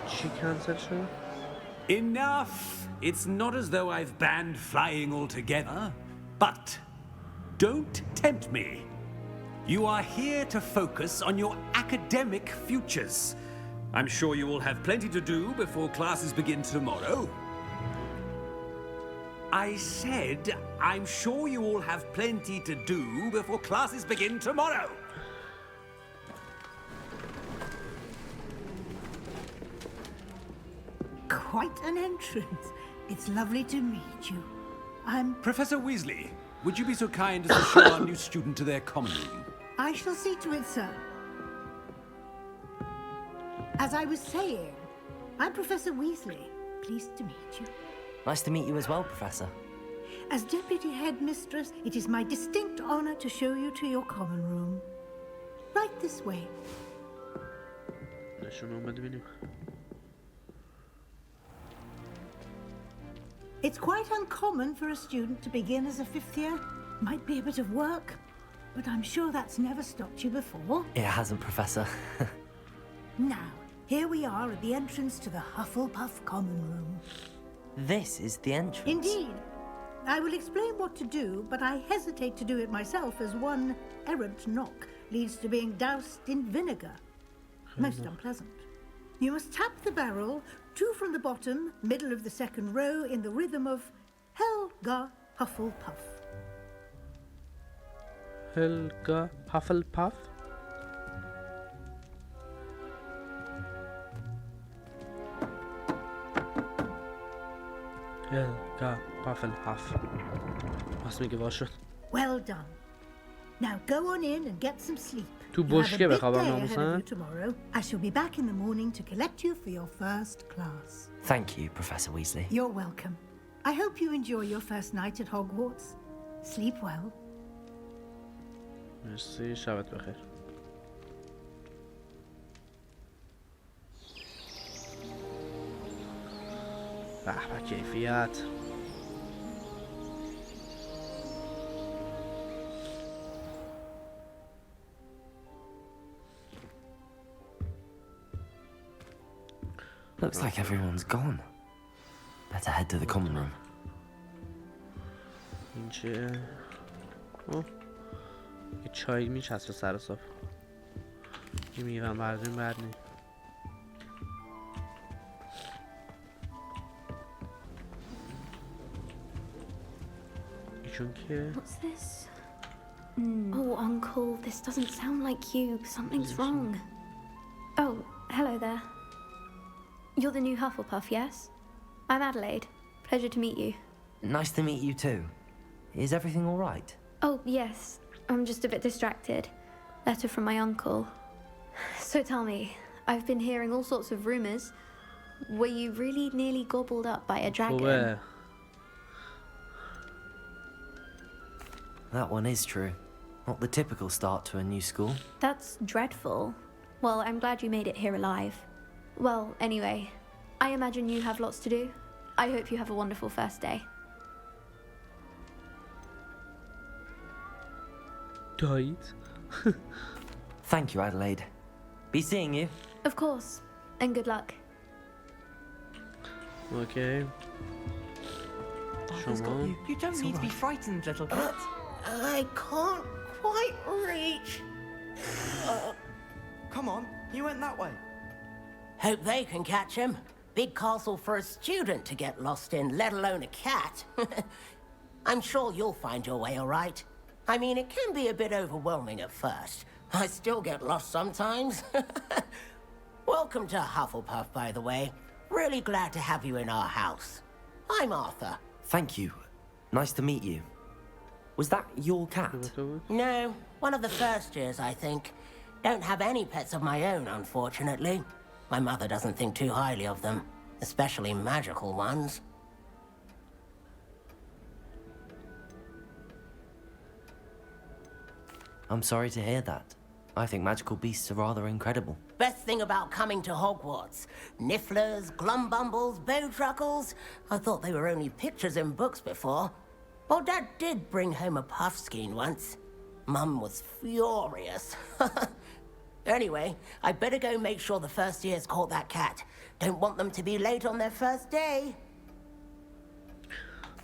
She cancelled, sure? Enough! It's not as though I've banned flying altogether, but don't tempt me. You are here to focus on your academic futures. I'm sure you will have plenty to do before classes begin tomorrow. I said, I'm sure you all have plenty to do before classes begin tomorrow. Quite an entrance. It's lovely to meet you. I'm... Professor Weasley, would you be so kind as to show our new student to their common room? I shall see to it, sir. As I was saying, I'm Professor Weasley. Pleased to meet you. Nice to meet you as well, Professor. As Deputy Headmistress, it is my distinct honor to show you to your common room. Right this way. It's quite uncommon for a student to begin as a fifth year. Might be a bit of work, but I'm sure that's never stopped you before. It hasn't, Professor. Now, here we are at the entrance to the Hufflepuff common room. This is the entrance? Indeed. I will explain what to do, but I hesitate to do it myself as one errant knock leads to being doused in vinegar. Most unpleasant. You must tap the barrel, 2 from the bottom, middle of the second row, in the rhythm of Helga Hufflepuff. Helga Hufflepuff? Helga Hufflepuff. Must make it Well done. Now go on in and get some sleep. تو You have a بشکه big بخوابم day ahead of you ناموسن. tomorrow. I shall be back in the morning to collect you for your first class. Thank you, Professor Weasley. You're welcome. I hope you enjoy your first night at Hogwarts. Sleep well. مرسی شبت بخیر. به به کیفیت. Looks like everyone's gone. Better head to the common room. این چه؟ اوه. یه چای میچست رو سر صبح. یه میوه‌م برداریم بعد نیم. ایشون که؟ What's this? Oh, Uncle, this doesn't sound like you. Something's wrong. Oh, hello there. You're the new Hufflepuff, yes? I'm Adelaide. Pleasure to meet you. Nice to meet you too. Is everything all right? Oh, yes. I'm just a bit distracted. Letter from my uncle. So tell me, I've been hearing all sorts of rumors. Were you really nearly gobbled up by a dragon? That one is true. Not the typical start to a new school. That's dreadful. Well, I'm glad you made it here alive. Well, anyway, I imagine you have lots to do. I hope you have a wonderful first day. Died. Thank you, Adelaide. Be seeing you. Of course, and good luck. Okay. You don't need to be frightened, little cat. I can't quite reach. Come on, you went that way. Hope they can catch him. Big castle for a student to get lost in, let alone a cat. I'm sure you'll find your way all right. I mean, it can be a bit overwhelming at first. I still get lost sometimes. Welcome to Hufflepuff, by the way. Really glad to have you in our house. I'm Arthur. Thank you. Nice to meet you. Was that your cat? No, one of the first years, I think. Don't have any pets of my own, unfortunately. My mother doesn't think too highly of them, especially magical ones. I'm sorry to hear that. I think magical beasts are rather incredible. Best thing about coming to Hogwarts. Nifflers, glumbumbles, bowtruckles. I thought they were only pictures in books before. Well, Dad did bring home a puffskein once. Mum was furious. Anyway, I'd better go make sure the first years caught that cat. Don't want them to be late on their first day.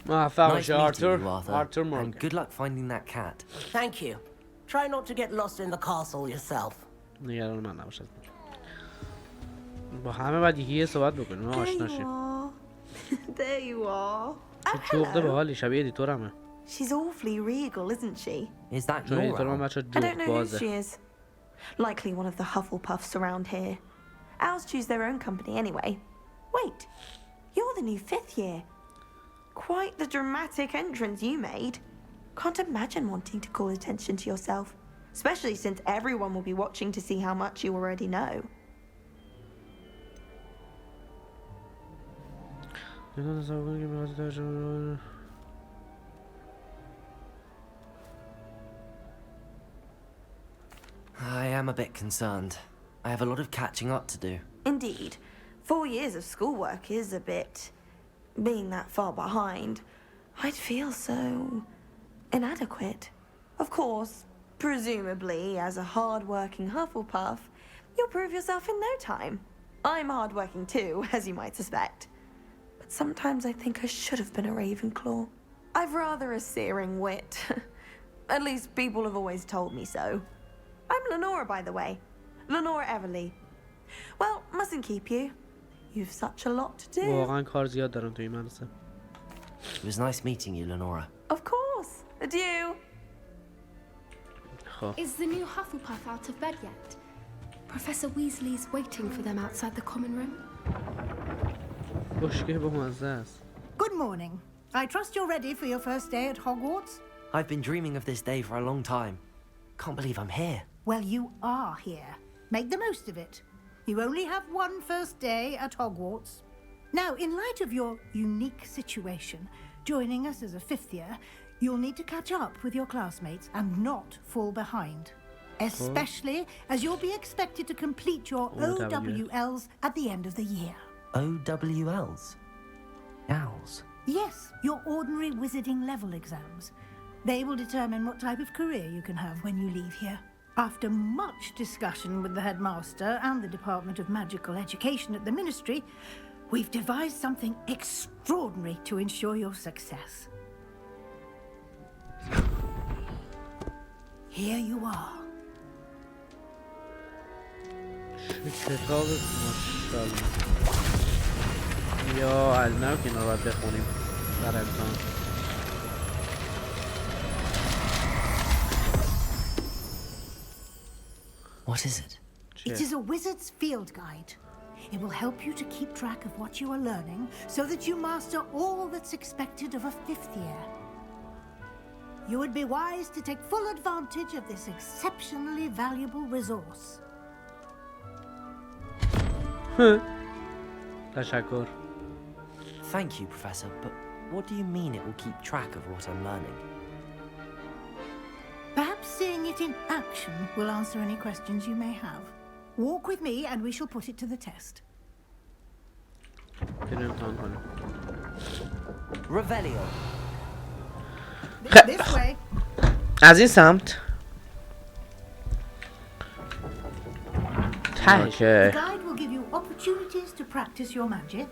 Nice meeting you, Arthur. And good luck finding that cat. Thank you. Try not to get lost in the castle yourself. نگران من نباش. با همه باید یکی صحبت بکنیم آشنا شیم. There you are. جوغده به حالی شبیه ادیتورمه. She's awfully regal, isn't she? Is that چون ادیتور من بچه I don't جوغ know who بازه. she is. Likely one of the Hufflepuffs around here. Owls choose their own company anyway. Wait, you're the new 5th year. Quite the dramatic entrance you made. Can't imagine wanting to call attention to yourself, especially since everyone will be watching to see how much you already know. I am a bit concerned. I have a lot of catching up to do. Indeed. 4 years of schoolwork is a bit... being that far behind, I'd feel so... inadequate. Of course, presumably, as a hard-working Hufflepuff, you'll prove yourself in no time. I'm hard-working too, as you might suspect. But sometimes I think I should have been a Ravenclaw. I've rather a searing wit. At least people have always told me so. I'm Lenora, by the way. Lenora Everly. Well, mustn't keep you. You've such a lot to do. واقعا کار زیاد دارم توی مدرسه. It was nice meeting you, Lenora. Of course. Adieu. Is the new Hufflepuff out of bed yet? Professor Weasley's waiting for them outside the common room. Good morning. I trust you're ready for your first day at Hogwarts? I've been dreaming of this day for a long time. Can't believe I'm here. Well, you are here. Make the most of it. You only have one first day at Hogwarts. Now, in light of your unique situation, joining us as a 5th year, you'll need to catch up with your classmates and not fall behind. Especially as you'll be expected to complete your OWLs at the end of the year. OWLs? Owls? Yes, your ordinary wizarding level exams. They will determine what type of career you can have when you leave here. After much discussion with the headmaster and the Department of Magical Education at the Ministry, we've devised something extraordinary to ensure your success. Here you are. یا علمه که اینا رو باید بخونیم در امتحان. What is it? It is a wizard's field guide. It will help you to keep track of what you are learning so that you master all that's expected of a 5th year. You would be wise to take full advantage of this exceptionally valuable resource. تشکر. Thank you, Professor, but what do you mean it will keep track of what I'm learning? Perhaps seeing it in action will answer any questions you may have. Walk with me and we shall put it to the test. Revelio. This way. از این سمت. The guide will give you opportunities to practice your magic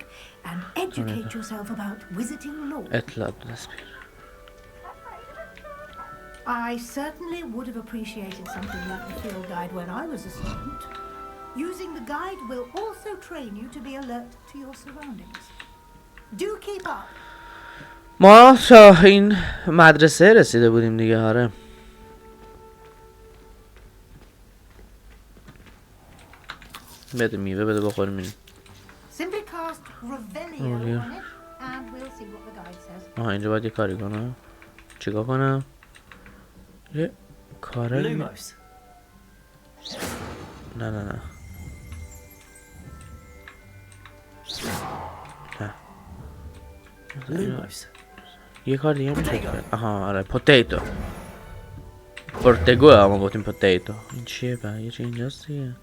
and educate yourself about wizarding lore. اطلاع دست بگیر. I certainly would have appreciated something like the field guide when I was a student. Using the guide will also train you to be alert to your surroundings. Do keep up. ما تا این مدرسه رسیده بودیم دیگه. آره. بده میوه بده بخوریم میریم. Simply cast Revelio on it and we'll see what the guide says. اینجا باید یه کاری کنم. چیکار کنم؟ یه کاره نه یه کار دیگه میشه. آها آره پوتیتو پورتگو ما گفتیم پوتیتو. این چیه با یه چی اینجاست دیگه.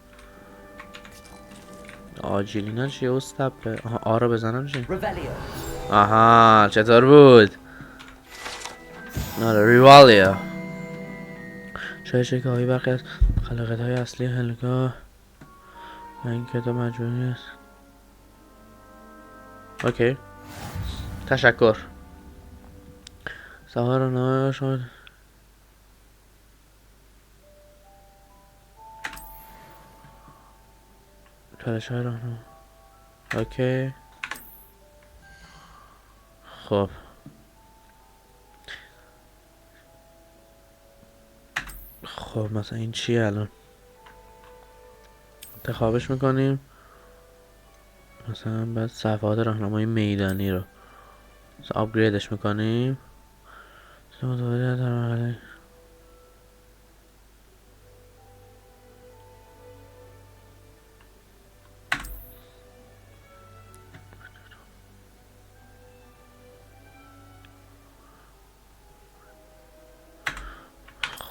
آجیلینا چیه استپه؟ آها آ رو بزنم چی؟ آها چطور بود؟ آره ریوالیا. شاید شکاهی برخی از خلاقیت های اصلی هلگا و این کتاب مجموعی است. اوکی تشکر. سوار نامه شد. چالش های راهنما. اوکی خب خب مثلا این چیه الان؟ انتخابش میکنیم مثلا بعد صفحات راهنمای میدانی رو مثلا آپگریدش میکنیم.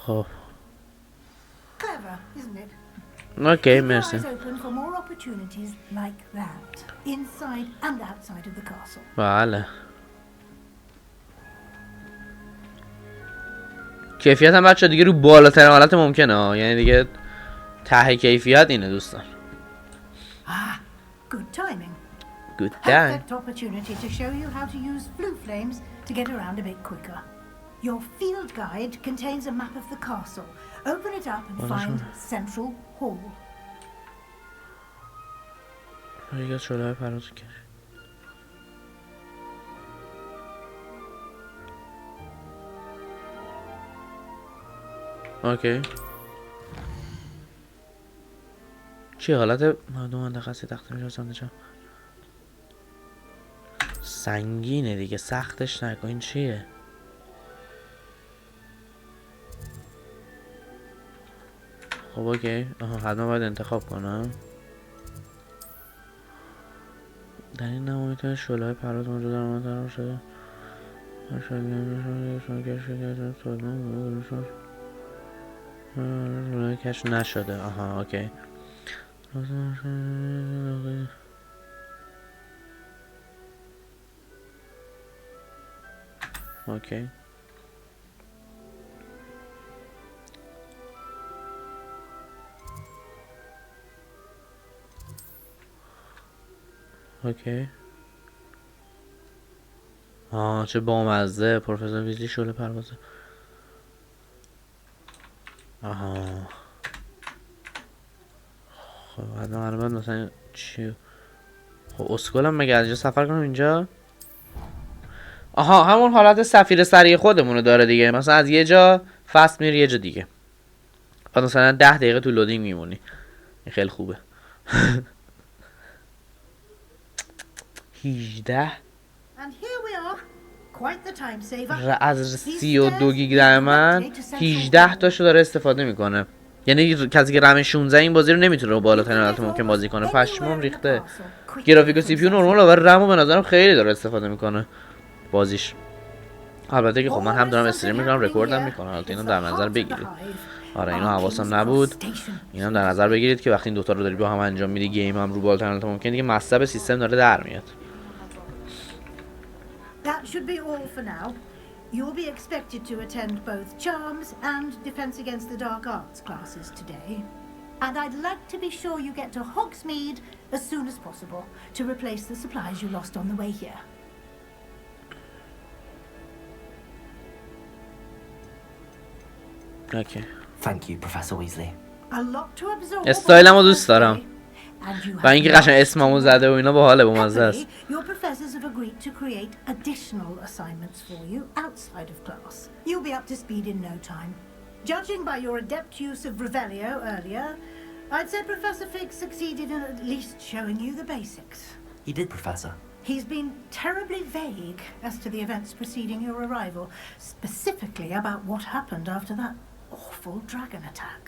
خب Clever, isn't it? اوکی Keep your مرسی. eyes open for more opportunities like that, inside and outside of the castle. بله کیفیت هم بچه دیگه رو بالاترین حالت ممکنه ها. یعنی دیگه ته کیفیت اینه دوستان. Ah, good timing. Good time. Perfect opportunity to show you how to use blue flames to get around a bit quicker. Your field guide contains a map of the castle. Open it up and find Central Hall. دیگه شلوه پرواز کرد. اوکی چی حالت مردم منطقه تخته میشه سمت سنگینه دیگه سختش نکن. این چیه؟ خب اوکی آها حتما باید انتخاب کنم. در این نمایت شعله پرواز موجود در منطقه شده کشف نشده. آها اوکی اوکی اوکی چه بامزه. پروفسور ویزلی شعله پروازه. آها خب حتما الان مثلا چی؟ خب اسکولم مگه از اینجا سفر کنم اینجا؟ آها همون حالت سفیر سریع خودمونو داره دیگه. مثلا از یه جا فست میری یه جا دیگه. بعد مثلا 10 دقیقه تو لودینگ میمونی. این خیلی خوبه. 18 از 32 گیگ در من 18 تاشو داره استفاده میکنه. یعنی کسی که رم 16 این بازی رو نمیتونه بالاترین حالت ممکن بازی کنه. پشمام ریخته. گرافیک و سی پی یو نرمال ولی رمو به نظرم خیلی داره استفاده میکنه بازیش. البته که خب من هم دارم استریم میکنم رکوردم میکنم. البته اینو در نظر بگیرید. آره اینو حواسم نبود. اینم در نظر بگیرید که وقتی این دوتا رو داری با هم انجام میدی گیم هم رو بالاترین حالت ممکن دیگه مصرف سیستم داره در میاد. That should be all for now. You'll be expected to attend both Charms and Defense Against the Dark Arts classes today. And I'd like to be sure you get to Hogsmeade as soon as possible to replace the supplies you lost on the way here. Okay. Thank you, Professor Weasley. A lot to absorb. استایلمو دوست دارم. و اینکه قشنگ اسممو زده و اینا باحاله بامزه است. Your professors have agreed to create additional assignments for you outside of class. You'll be up to speed in no time. Judging by your adept use of Revelio earlier, I'd say Professor Fig succeeded in at least showing you the basics. He did, Professor. He's been terribly vague as to the events preceding your arrival, specifically about what happened after that awful dragon attack.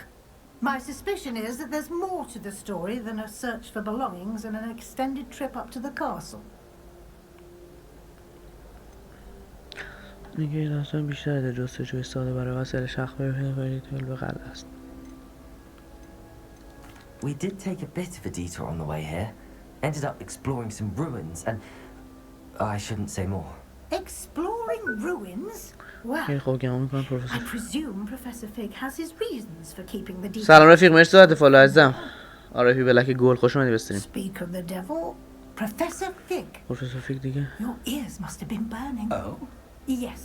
My suspicion is that there's more to the story than a search for belongings and an extended trip up to the castle. میگه این داستان بیشتر از جستجوی ساده برای وسیله شخصی به قلعه است. We did take a bit of a detour on the way here. ended up exploring some ruins and I shouldn't say more. Exploring ruins? Well, I presume Professor Fig has his reasons for keeping the details. سلام رفیق، مرسی بابت فالو عزیزم. آره بلک گل خوش اومدی بستریم. Speak of the devil, Professor Fig. پروفسور فیگ دیگه. Your ears must have been burning. Oh? Yes.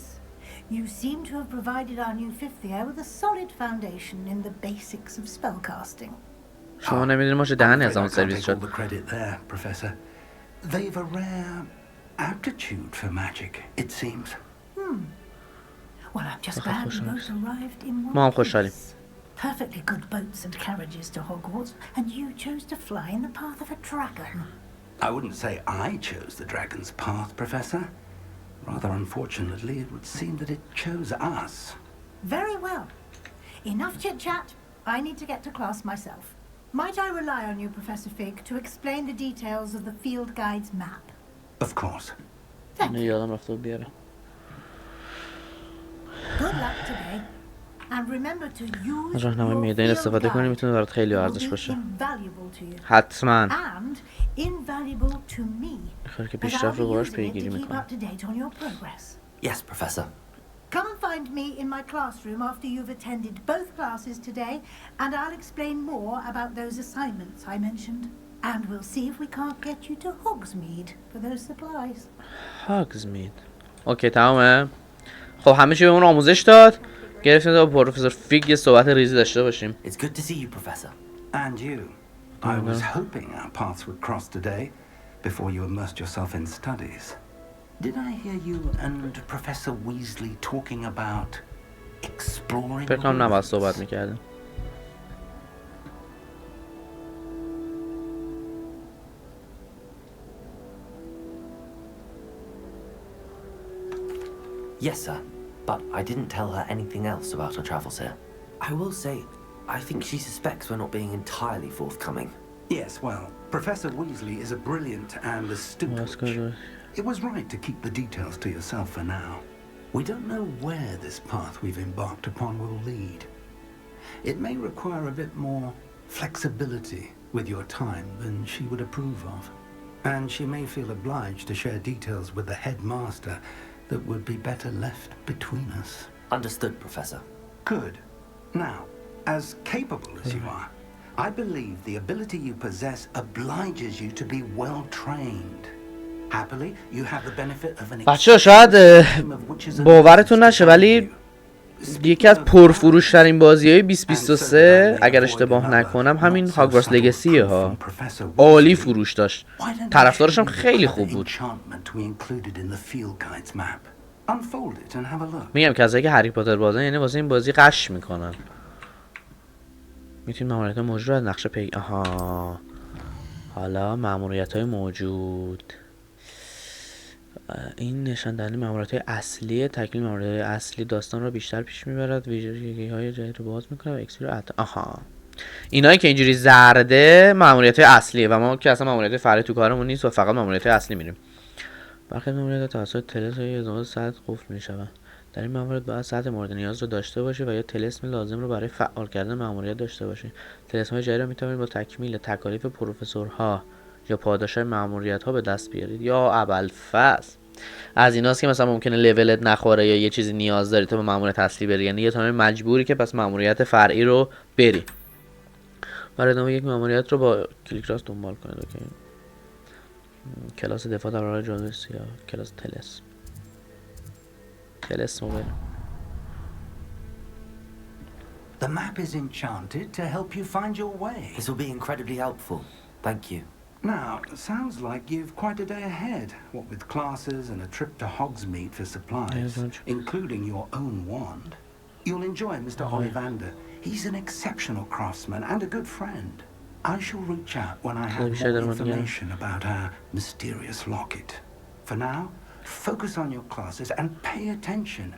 You seem to have provided our new fifth year with a solid foundation in the basics of spellcasting. شما نمیدونید ما چه دهنی از همون سرویس شد. Professor. They've a rare aptitude for magic, it seems. Well, I'm just glad you both arrived in one ما هم خوشحالیم. perfectly good boats and carriages to Hogwarts, and you chose to fly in the path of a dragon. I wouldn't say I chose the dragon's path, Professor. Rather unfortunately, it would seem that it chose us. Very well. Enough chit-chat. I need to get to class myself. Might I rely on you, Professor Fig, to explain the details of the field guide's map? Of course. Thank you. یادم رفته بیاره. Good luck today. And remember to use از راهنمای میدانی استفاده کنی، میتونه برات خیلی ارزش باشه. invaluable to you. حتما. And invaluable to me. بخاطر که پیشرفت رو باهاش پیگیری Keep میکنه. up to date on your progress. Yes, Professor. Come and find me in my classroom after you've attended both classes today, and I'll explain more about those assignments I mentioned. And we'll see if we can't get you to Hogsmeade for those supplies. Hogsmeade. اوکی تمامه. خب همه چی بهمون آموزش داد. گرفتیم تا با پروفسور فیگ یه صحبت ریزی داشته باشیم. It's good to see you, Professor. And you. I was hoping our paths would cross today before you immersed yourself in studies. Did I hear you and Professor Weasley talking about exploring? فکر کنم نباید صحبت میکردیم. Yes, sir. But I didn't tell her anything else about our travels here. I will say, I think she suspects we're not being entirely forthcoming. Yes, well, Professor Weasley is a brilliant and astute witch. It was right to keep the details to yourself for now. We don't know where this path we've embarked upon will lead. It may require a bit more flexibility with your time than she would approve of. And she may feel obliged to share details with the headmaster that would be better left between us. Understood, Professor. Good. Now, as capable as you are, I believe the ability you possess obliges you to be well trained. Happily, you have the benefit of an بچه‌ها شاید باورتون نشه ولی یکی از پرفروش‌ترین بازی‌های 2023 اگر اشتباه نکنم همین هاگوارتزلگسیه ها. عالی فروش داشت. طرفدارش هم خیلی خوب بود. میگم کسایی که هری پاتر بازن یعنی واسه این بازی قش میکنن. میتونیم ماموریت موجود رو از نقشه پیگیری. آها. حالا ماموریت‌های موجود. این نشان دهنده ماموریت‌های اصلی تکمیل ماموریت‌های اصلی داستان رو بیشتر پیش میبرد. ویژگی‌های جدید رو باز میکنه و اکسپیر آها. اینایی که اینجوری زرده ماموریت‌های اصلیه و ما که اصلا ماموریت فرعی تو کارمون نیست و فقط ماموریت‌های اصلی میریم. برخی ماموریت‌ها توسط طلسم یا اضافه سطح قفل میشوند. در این ماموریت باید سطح مورد نیاز رو داشته باشی و یا طلسم لازم رو برای فعال کردن ماموریت داشته باشی. طلسم‌های جدید رو میتونید با تکمیل تکالیف پروفسورها یا پاداشای ماموریت‌ها به دست بیارید. یا ابوالفضل از ایناست که مثلا ممکنه لولت نخوره یا یه چیزی نیاز داری تو به ماموریت اصلی بری، یعنی یه تمام مجبوری که پس ماموریت فرعی رو بری. برای ادامه یک ماموریت رو با کلیک راست دنبال کنید. اوکی. کلاس دفاع در برابر جادوی سیاه، کلاس طلسم رو بریم. The map is enchanted to help you find your way. This will be incredibly helpful. Thank you. Now, sounds like you've quite a day ahead, what with classes and a trip to Hogsmeade for supplies, including your own wand. You'll enjoy Mr. Ollivander. He's an exceptional craftsman and a good friend. I shall reach out when I have more information about our mysterious locket. For now, focus on your classes and pay attention.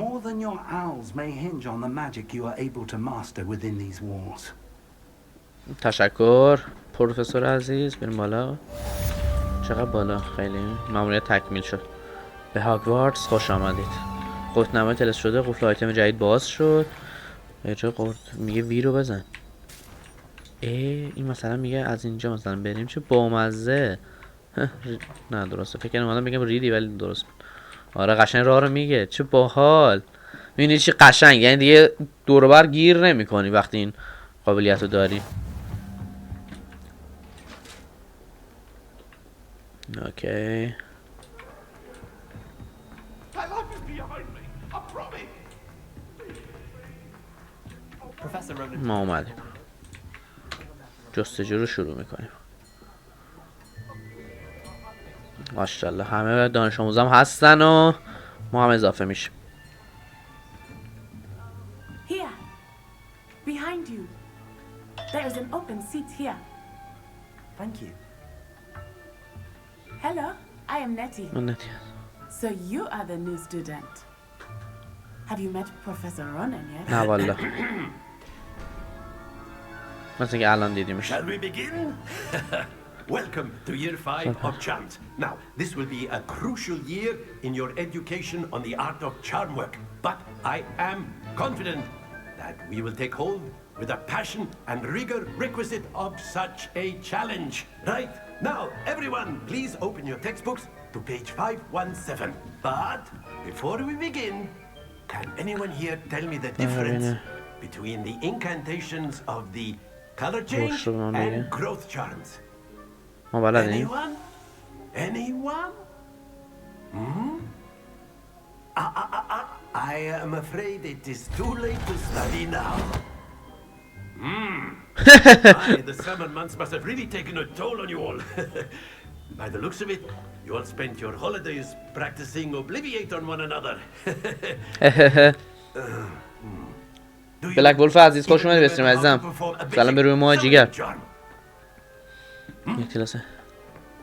More than your owls may hinge on the magic you are able to master within these walls. تشکر پروفسور عزیز. بریم بالا. چقدر بالا؟ خیلی. ماموریت تکمیل شد. به هاگوارتس خوش آمدید. قفل‌نامه طلسم شده. قفل آیتم جدید باز شد. یه جا میگه وی رو بزن. این مثلا میگه از اینجا مثلا بریم چه بامزه. نه درسته فکر کنم بگم ریدی ولی درست بود. آره قشنگ راه رو میگه چه باحال. میبینی چی قشنگ، یعنی دیگه دور و بر گیر نمیکنی وقتی این قابلیت رو داری. اوکی ما اومدیم جستجو رو شروع میکنیم. ماشاءالله همه دانش آموز هم هستن و ما هم اضافه میشیم. Here, behind you. There is an open seat here. Thank you. Hello, I am Nettie. Nettie. So you are the new student. Have you met Professor Ronan yet? نه والا. مثلا که الان دیدیمش. Shall we begin? Welcome to year 5 of charms. Now, this will be a crucial year in your education on the art of charm work. But I am confident that we will take hold with the passion and rigor requisite of such a challenge. Right, now, everyone, please open your textbooks to page 517. But before we begin, can anyone here tell me the difference between the incantations of the color change and growth charms? Anyone? Anyone? I am afraid it is too late to study now. The summer months must have really taken a toll on you all. By the looks of it, you all spent your holidays practicing Obliviate on one another. بلک ولف عزیز خوش اومدی بستریم عزیزم. سلام به روی ما جیگر. یک کلاسه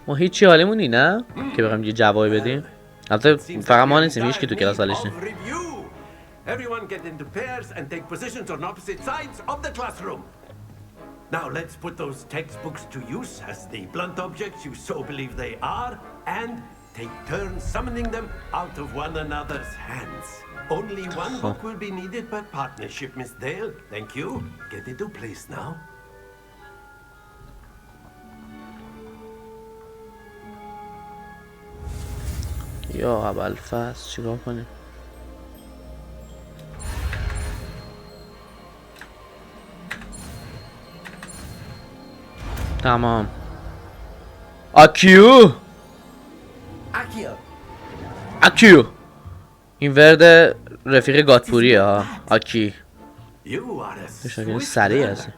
ما هیچی حالیمونی نه که بخوایم یه جوابی بدیم. البته فقط ما نیستیم، هیچ کی تو کلاس حالش نیست. Everyone get into pairs and take positions on opposite sides of the classroom. Now let's put those textbooks to use as the blunt objects you so believe they are, and take turns summoning them out of one another's hands. Only one book will be needed per partnership, Miss Dale. Thank you. Get into place now. یا ابوالفضل چیکار کنیم؟ تمام. آکیو آکیو این ورد رفیق گاتپوریه ها. آکی شکلی سریع هست.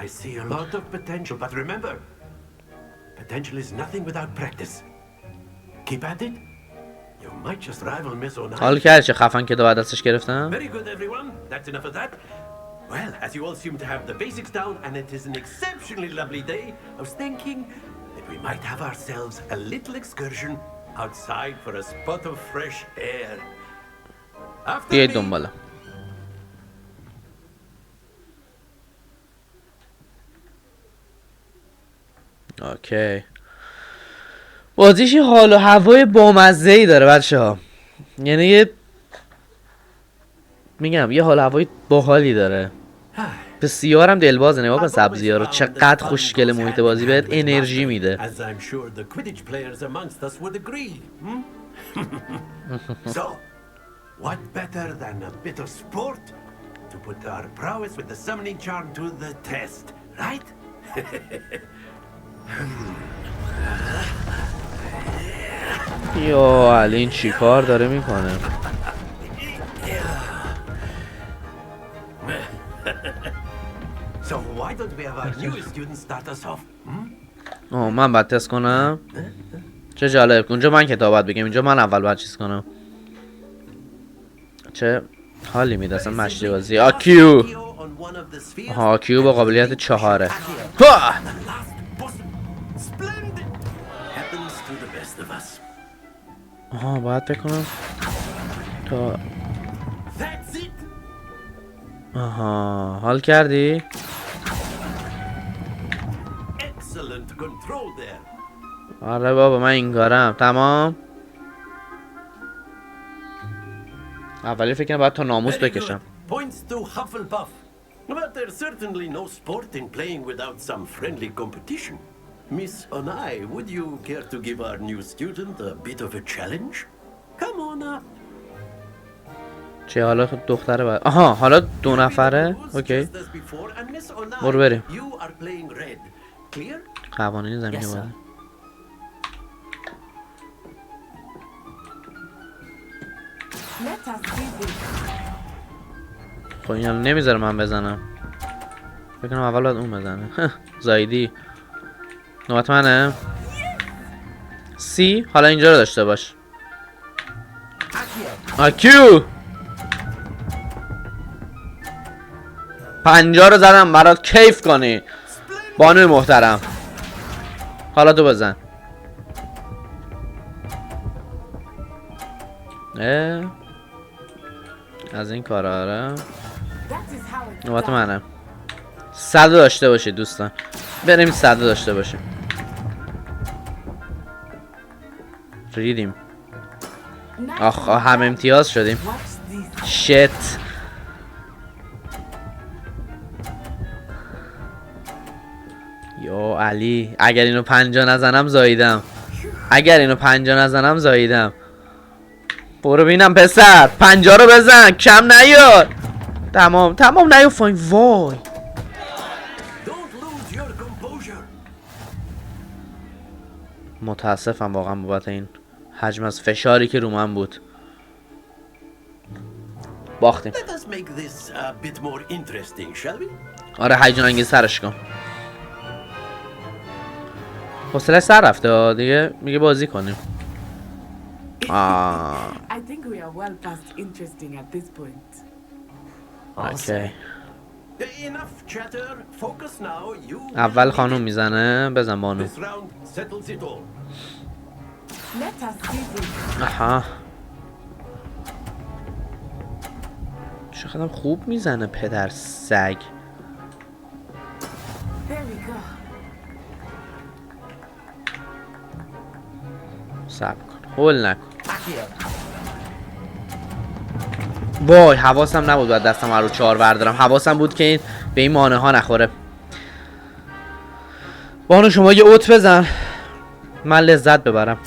I see a lot of potential, but remember, potential is nothing without practice. Keep at it. You might just rival Miss O'Neill. حال کردی چه خفن که دو دستش گرفتم؟ Very good, everyone. That's enough of that. Well, as you all seem to have the basics down, and it is an exceptionally lovely day, I was thinking that we might have ourselves a little excursion outside for a spot of fresh air. بیایید دنبالا. اوکی. بازیش حال و هوای بامزه‌ای داره بچه‌ها. یعنی میگم یه حال و هوای باحالی داره. بسیارم دلبازه. نگاه کن سبزی‌ها رو چقدر خوشگله. محیط بازی بهت انرژی میده. So, what better than a bit of sport to put our prowess with the summoning charm to the test, right? یا علی این چی کار داره میکنه؟ So why don't we have our newest student start us off? من باید تست کنم؟ چه جالب. اونجا من کتاب باید بگم، اینجا من اول باید چیز کنم. چه حالی میده اصلا مشتی بازی. آکیو آکیو با قابلیت 4. آها باید بکنم تا آها حال کردی؟ آره بابا من این کارم. تمام. اولی فکر کنم باید تا ناموس بکشم. But there's certainly no sport in playing without some friendly competition. Miss Onai, would you care to give our new student a bit of a challenge? Come on up. چه حالا دختره باید آها حالا 2 نفره اوکی برو بریم قوانین زمینی باید خب این هم نمیذاره من بزنم فکر کنم اول باید اون بزنه زایدی نوبت منه سی حالا اینجا رو داشته باش آکیو 50 رو زدم برات کیف کنی بانوی محترم حالا تو بزن از این کارا آره نوبت منم 100 داشته باشید دوستان بریم 100 داشته باشیم ریدیم آخ هم امتیاز شدیم شت یا علی اگر اینو 50 نزنم زاییدم برو بینم پسر 50 رو بزن کم نیار تمام نیار فاین وای متاسفم واقعا بابت این حجم از فشاری که رو من بود باختیم آره هیجان انگیز سرش کن حوصله سر رفته دیگه میگه بازی کنیم اوکی اول خانوم میزنه بزن بانو آها چقدر خوب میزنه پدر سگ صبر کن هول نکن وای حواسم نبود باید دستم رو 4 بردارم حواسم بود که این به این مانه ها نخوره بانو شما یه اوت بزن من لذت ببرم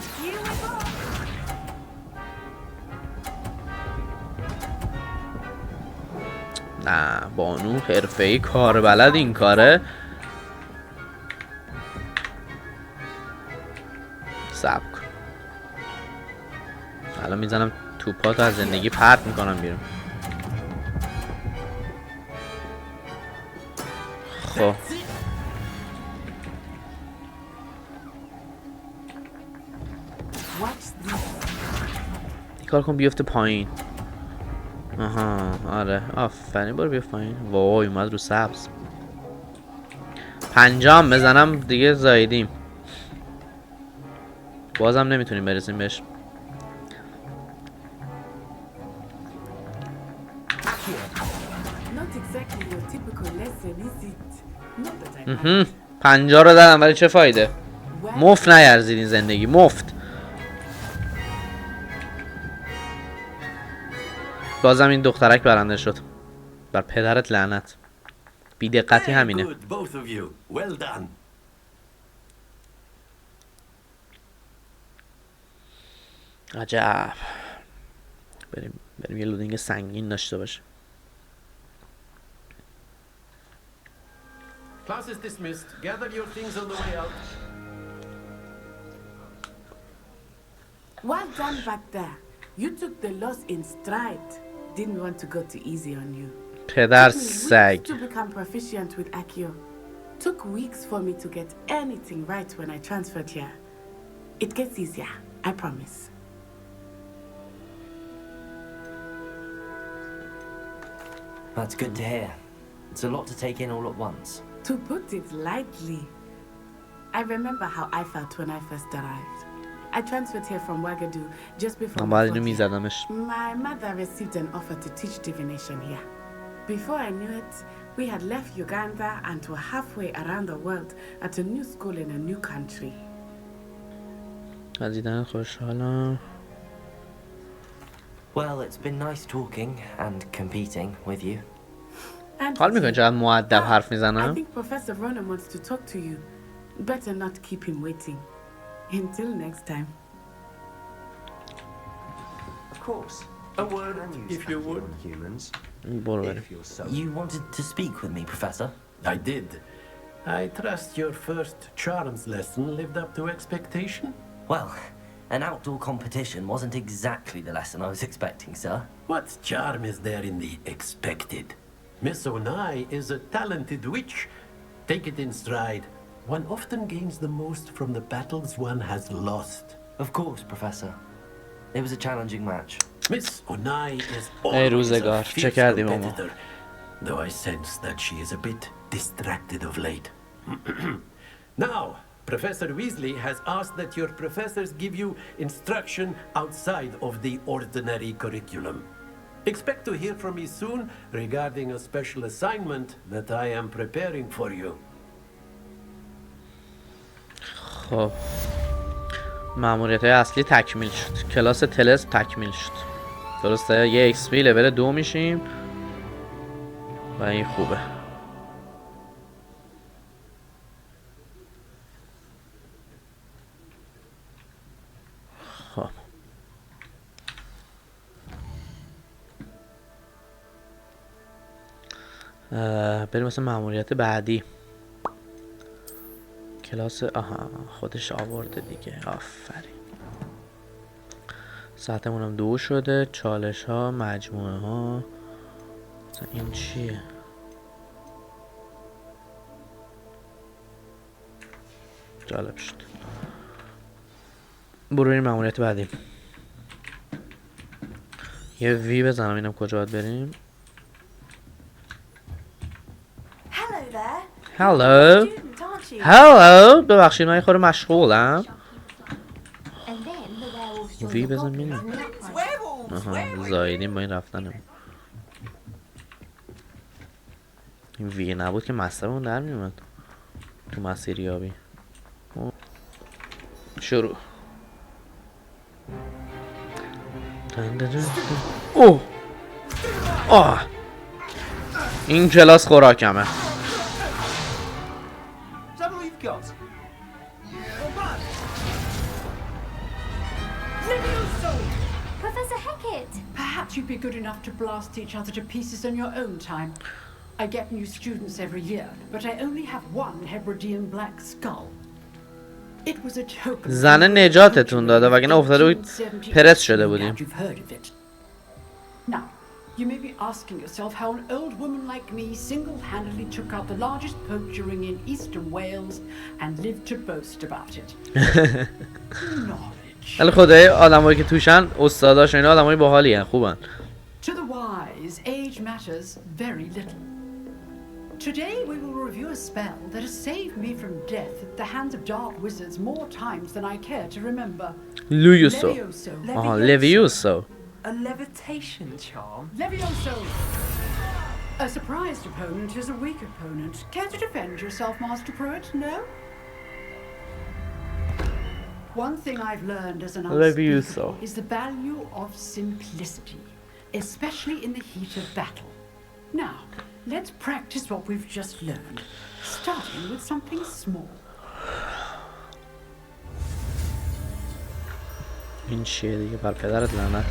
نه بانو حرفه‌ای کار بلد این کاره صبر کن الان میزنم توپاتو از زندگی پرت میکنم بیرون خب کار کن بیفته پایین آها آره آفرین برو بیفت پایین وای اومد رو سبز 50 بزنم دیگه زایدیم بازم نمیتونیم برسیم بهش 50 رو دادم ولی چه فایده مفت نیارزید این زندگی مفت بازم این دخترک برنده شد بر پدرت لعنت بی دقتی همینه عجب بریم یه لودینگ سنگین داشته باشه Class is dismissed. Gather your things on the way out. Well done back there. You took the loss in stride. Didn't want to go too easy on you. پدر سگ. To become proficient with Accio. Took weeks for me to get anything right when I transferred here. It gets easier, I promise. That's good to hear. It's a lot to take in all at once. To put it lightly, I remember how I felt when I first arrived. I transferred here from Ouagadougou just before my mother received an offer to teach divination here. Before I knew it, we had left Uganda and were halfway around the world at a new school in a new country. Well, it's been nice talking and competing with you. حال میکنی چقدر مؤدب حرف میزنم؟ I think Professor Ronan wants to talk to you. Better not keep him waiting. Until next time. Of course. A word if you would. Humans. You wanted to speak with me, Professor? I did. I trust your first charms lesson lived up to expectation? Well, an outdoor competition wasn't exactly the lesson I was expecting, sir. What charm is there in the expected? Miss Onai is a talented witch. Take it in stride. One often gains the most from the battles one has lost. Of course, Professor. It was a challenging match. Miss Onai is always a fierce competitor, though I sense that she is a bit distracted of late. Now, Professor Weasley has asked that your professors give you instruction outside of the ordinary curriculum. Expect to hear from me soon regarding a special assignment that I am preparing for you. خب مأموریت‌های اصلی تکمیل شد. کلاس تلسم تکمیل شد. درسته؟ یه XP لول 2 میشیم و این خوبه. خب بریم مثلا مأموریت بعدی. کلاس خودش آورده دیگه. آفرین. ساعتمون هم 2 شده. چالش ها، مجموعه ها. مثلا این چیه؟ جالب شد. برو بریم مأموریت بعدی. یه وی بزنم اینم کجا باید بریم. هلو هلو ببخشید من یه خورده مشغولم. وی بزن ببینم. زایدیم با این رفتنم. این وی نبود که مصرفمون در میومد تو مسیریابی. شروع. اوه آه این کلاس خوراکمه. Professor Hecat! Perhaps you'd be good enough to blast each other to pieces on your own time. I get new students every year, but I only have one Hebridean black skull. It was a token. زن نجاتتون داده وگرنه افتاده بود پرس شده بودیم. Now, you may be asking yourself how an old woman like me single-handedly took out the largest poachering in eastern Wales and lived to boast about it. ولی خدای آدمایی که توشن استاداش اینا آدمای باحالی ان خوبن. To the wise, age matters very little. Today we will review a spell that has saved me from death at the hands of dark wizards more times than I care to remember. Levioso. A levitation charm? Levioso! A surprised opponent is a weak opponent. Care to defend yourself, Master Pruitt? No? One thing I've learned as an unspeakable is the value of simplicity, especially in the heat of battle. Now, let's practice what we've just learned, starting with something small. این چیه دیگه بر پدرت لعنت.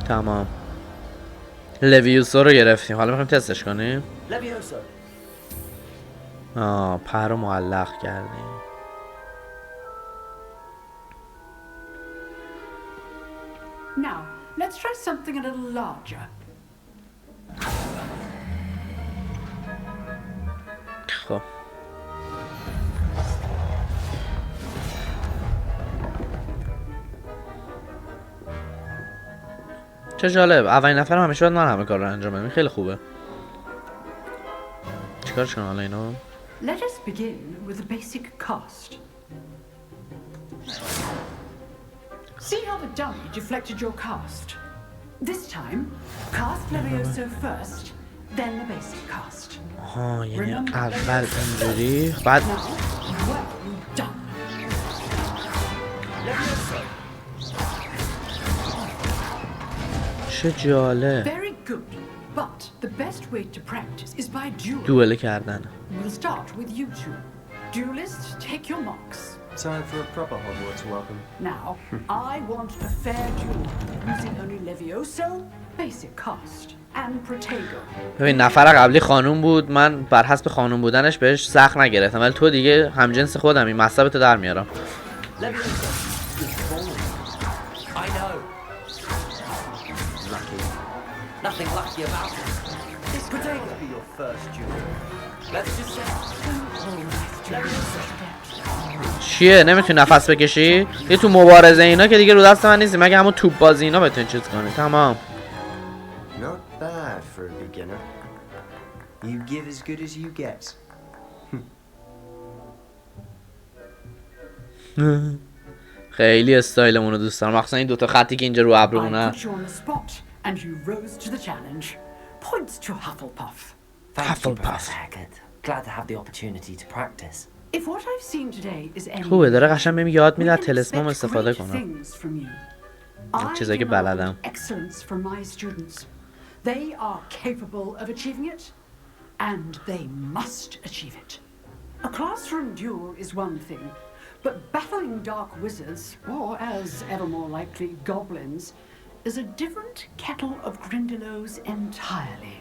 تمام. لویوسو رو گرفتیم. حالا میخوایم تستش کنیم. لویوسو. پر رو معلق کردیم. Now, let's try something a little larger. خب. چه جالب. اولین نفر همیشه باید من همه کار رو انجام بدم. خیلی خوبه. چیکارش کنم حالا اینو؟ Let us begin with the basic cast. See how the dummy deflected your cast? This time, cast Levioso first, then the basic cast. یعنی اول اینجوری بعد Well done. چه جالب. Very good. But the best way to practice is by duel. دوئل کردن. We'll start with you two. Duelists, take your marks. Time for a proper Hogwarts welcome. Now, I want a fair duel using only Levioso, basic cast, and Protego. ببین نفر قبلی خانوم بود، من بر حسب خانوم بودنش بهش سخت نگرفتم، ولی تو دیگه همجنس خودم این مصابتو در میارم. Nothing lucky about it. This could be your first duel. Let's just say. چیه نمیتونی نفس بکشی؟ یه تو مبارزه اینا که دیگه رو دست من نیستی، مگه همون توپ بازی اینا بتونی چیز کنی. تمام. Not bad for a beginner. You give as good as you get. خیلی استایلمون رو دوست دارم، مخصوصا این دوتا خطی که اینجا رو ابرومونه. And you rose to the challenge. Points to Hufflepuff. Thank you, Professor Hagrid. Glad to have the opportunity to practice. If what I've seen today is any خوبه داره قشنگ بهم یاد میده تلسمام استفاده کنم. چیزایی که بلدم. Excellence from my students. They are capable of achieving it, and they must achieve it. A classroom duel is one thing, but battling dark wizards, or as ever more likely goblins, is a different kettle of Grindylows entirely.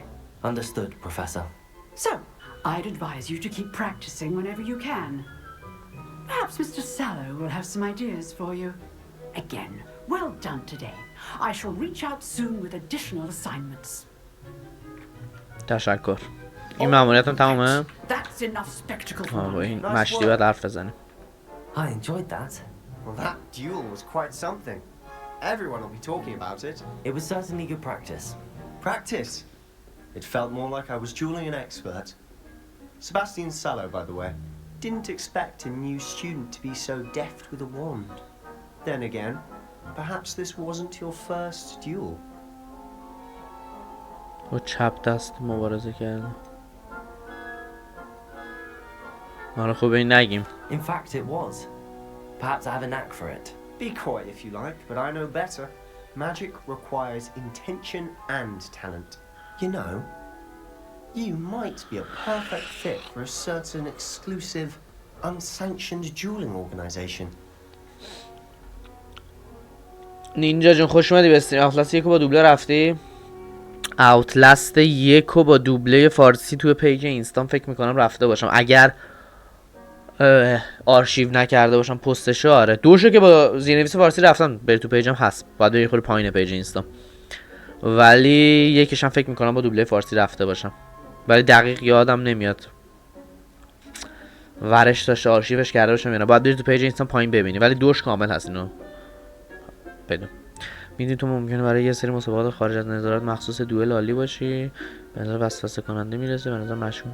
Understood, Professor. So, I'd advise you to keep practicing whenever you can. Perhaps Mr. Sallow will have some ideas for you. Again, well done today. I shall reach out soon with additional assignments. تشکر. این ماموریتم تمامه؟ That's enough spectacle for با این مشتی باید حرف بزنیم. I enjoyed that. Well, that duel was quite something. Everyone will be talking about it. It was certainly good practice. Practice? It felt more like I was dueling an expert. Sebastian Sallow, by the way, didn't expect a new student to be so deft with a wand. Then again, perhaps this wasn't your first duel. با چپ دست مبارزه کردم. آره خوبه این نگیم. In fact, it was. Perhaps I have a knack for it. Be coy if you like, but I know better. Magic requires intention and talent. You know, you might be a perfect fit for a certain exclusive, unsanctioned dueling organization. نینجا جون خوش اومدی به استریم. اوتلاست 1 با دوبله رفتی؟ اوتلاست 1 با دوبله فارسی توی پیج اینستام فکر میکنم رفته باشم، اگر آرشیو نکرده باشم پستش. آره دوشو که با زیرنویس فارسی رفتم، بری تو پیجم هست، باید بری خود پایین پیج اینستام، ولی یکیش هم فکر میکنم با دوبله فارسی رفته باشم، ولی دقیق یادم نمیاد ورش داشته آرشیوش کرده باشم یا نه. باید بری تو پیج اینستام پایین ببینی، ولی دوش کامل هست اینو بدون. میدونی تو ممکنه برای یه سری مسابقات خارج از نظارت مخصوص دوئل عالی باشی، به نظر وسوسه کننده میرسه، به نظر مشهور.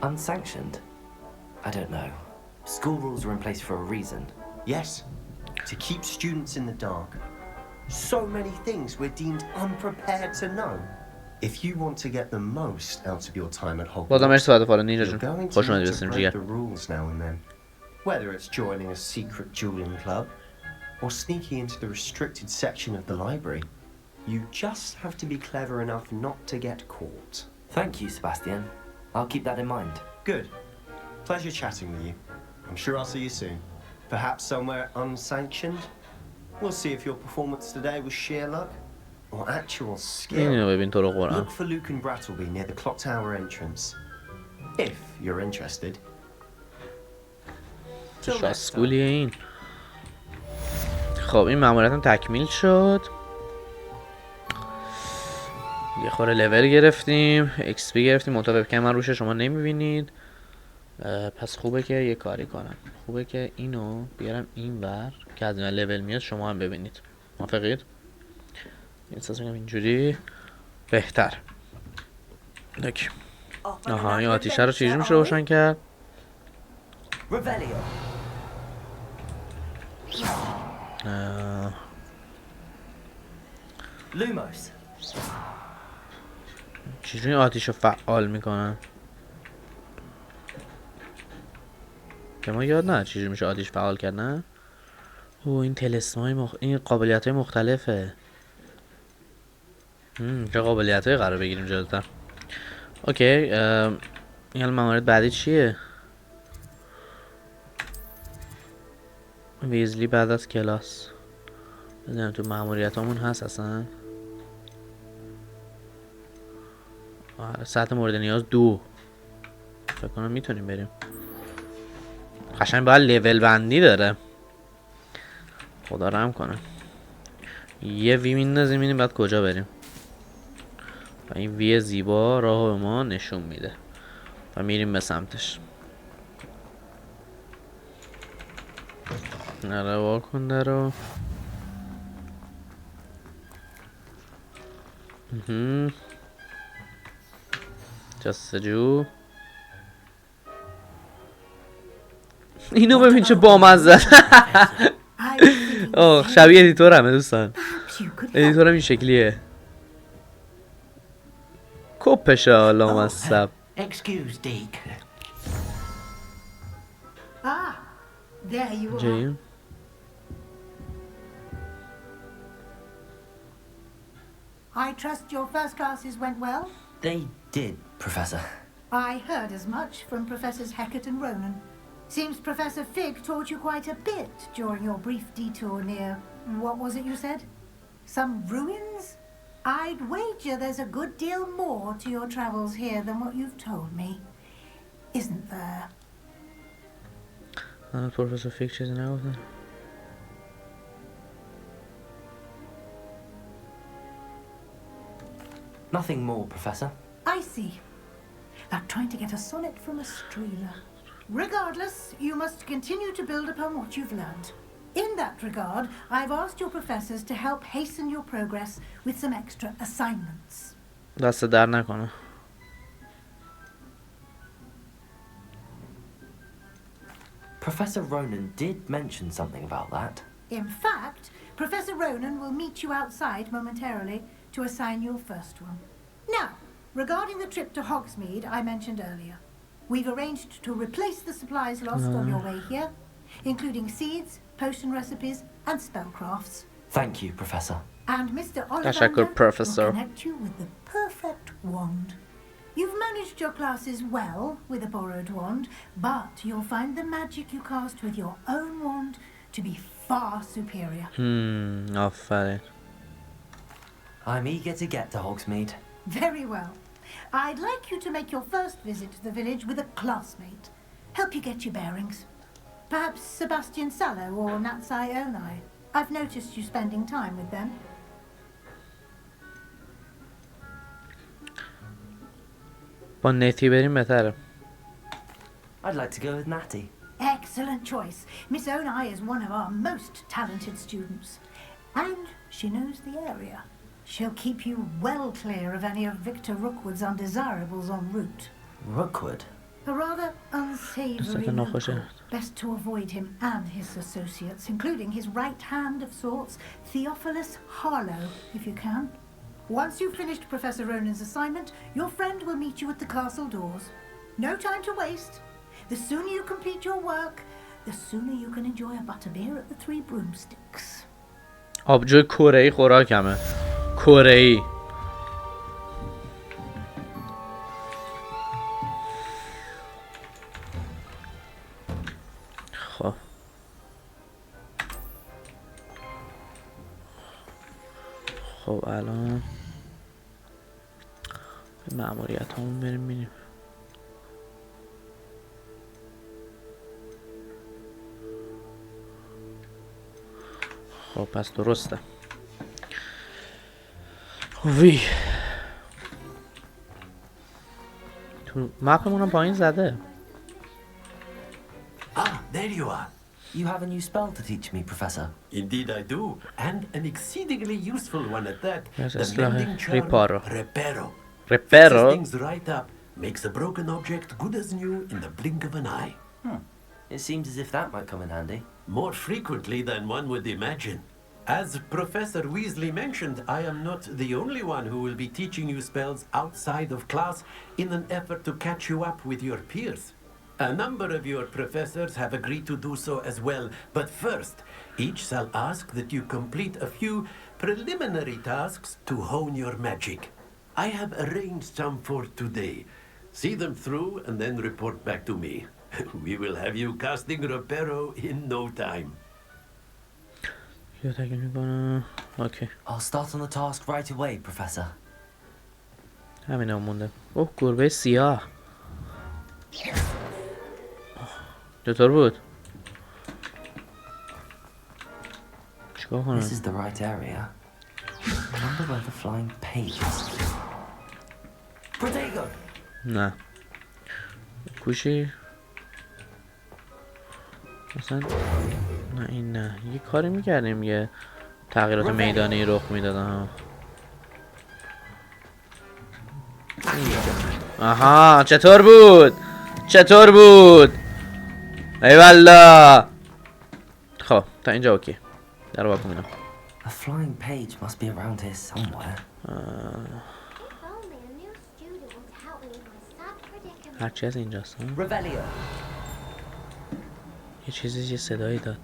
Unsanctioned? I don't know. School rules are in place for a reason. Yes, to keep students in the dark. So many things we're deemed unprepared to know. If you want to get the most out of your time at Hogwarts, you're going to need to break the rules now and then. Whether it's joining a secret dueling club, or sneaking into the restricted section of the library, you just have to be clever enough not to get caught. Thank you, Sebastian. I'll keep that in mind. Good. Pleasure chatting with you. I'm sure I'll see you soon. Perhaps somewhere unsanctioned? We'll see if your performance today was sheer luck or actual skill. Look for Luke and Brattleby near the clock tower entrance. If you're interested. شاسکولیه این. خب این ماموریتم تکمیل شد. یه خورده لول گرفتیم، XP گرفتیم، منتها وبکم من روشه شما نمیبینید، پس خوبه که یه کاری کنم، خوبه که اینو بیارم این ور که از این لول میاد شما هم ببینید. موافقید؟ احساس میکنم اینجوری بهتر. اوکی. آها این آتیشه رو چجوری میشه روشن کرد؟ لوموس چجوری آتیش رو فعال میکنن؟ به ما یاد نه چجوری میشه آتیش فعال کرد نه؟ این طلسم‌های این قابلیت‌های مختلفه. چه قابلیت‌هایی قرار بگیریم جلوتر. اوکی. این موارد بعدی چیه؟ ویزلی بعد از کلاس. بزنیم تو مأموریتامون هست اصلا. سطح مورد نیاز 2. فکر کنم میتونیم بریم. قشنگ باید لول بندی داره. خدا رحم کنه. یه وی میندازیم اینیم بعد کجا بریم. و این وی زیبا راه به ما نشون میده و میریم به سمتش. نره واکن درو. جستجو. اینو ببین چه بامزه. شبیه ادیتور همه دوستان. ادیتور هم این شکلیه. کپشه حالا مصب. There you are. I trust your first classes went well? They did, Professor. I heard as much from Professors Hecat and Ronan. Seems Professor Fig taught you quite a bit during your brief detour near... what was it you said? Some ruins? I'd wager there's a good deal more to your travels here than what you've told me. Isn't there? Professor Fig چیزی نگفتن. Nothing more, Professor. I see. Like trying to get a sonnet from a streeler. Regardless, you must continue to build upon what you've learned. In that regard, I've asked your professors to help hasten your progress with some extra assignments. دست در نکنه. Professor Ronan did mention something about that. In fact, Professor Ronan will meet you outside momentarily to assign your first one. Now, regarding the trip to Hogsmeade I mentioned earlier, we've arranged to replace the supplies lost on your way here, including seeds, potion recipes, and spellcrafts. Thank you, Professor. And Mr. Ollivander Professor will connect you with the perfect wand. You've managed your classes well with a borrowed wand, but you'll find the magic you cast with your own wand to be far superior. آفرین. I'm eager to get to Hogsmeade. Very well. I'd like you to make your first visit to the village with a classmate. Help you get your bearings. Perhaps Sebastian Sallow or Natsai Onai. I've noticed you spending time with them. با نتی بریم بهتره. I'd like to go with Natty. Excellent choice. Miss Onai is one of our most talented students. And she knows the area. She'll keep you well clear of any of Victor Rookwood's undesirables en route. Rookwood? A rather unsavory local. Best to avoid him and his associates, including his right hand of sorts, Theophilus Harlow, if you can. Once you've finished Professor Ronan's assignment, your friend will meet you at the castle doors. No time to waste. The sooner you complete your work, the sooner you can enjoy a butterbeer at the Three Broomsticks. آبجو کره‌ای خوراکمه. کره‌ای. خب. خب الان به مأموریت همون بریم میریم. خب پس درسته. وی تو مپمون هم پایین زده. There you are. You have a new spell to teach me, Professor. Indeed I do, and an exceedingly useful one at that. Yes, the mending charm Reparo. Reparo. Reparo? Fixes things right up, makes a broken object good as new in the blink of an eye. It seems as if that might come in handy. More frequently than one would imagine. As Professor Weasley mentioned, I am not the only one who will be teaching you spells outside of class in an effort to catch you up with your peers. A number of your professors have agreed to do so as well, but first, each shall ask that you complete a few preliminary tasks to hone your magic. I have arranged some for today. See them through and then report back to me. We will have you casting Reparo in no time. Okay. I'll start on the task right away, Professor. همین هم مونده. اوه گربه سیاه. چطور بود؟ چیکار کنم؟ This is the right area. I wonder where the flying page is. Protego. نه. کوشی؟ مثلا نه این نه. یه کاری میکردیم یه تغییرات میدانی رخ میدادن. آها چطور بود؟ چطور بود؟ ای والله. خب تا اینجا اوکی. در واقع میرم. A flying page must be around here somewhere. هرچی از اینجاست. یه چیزی یه صدایی داد.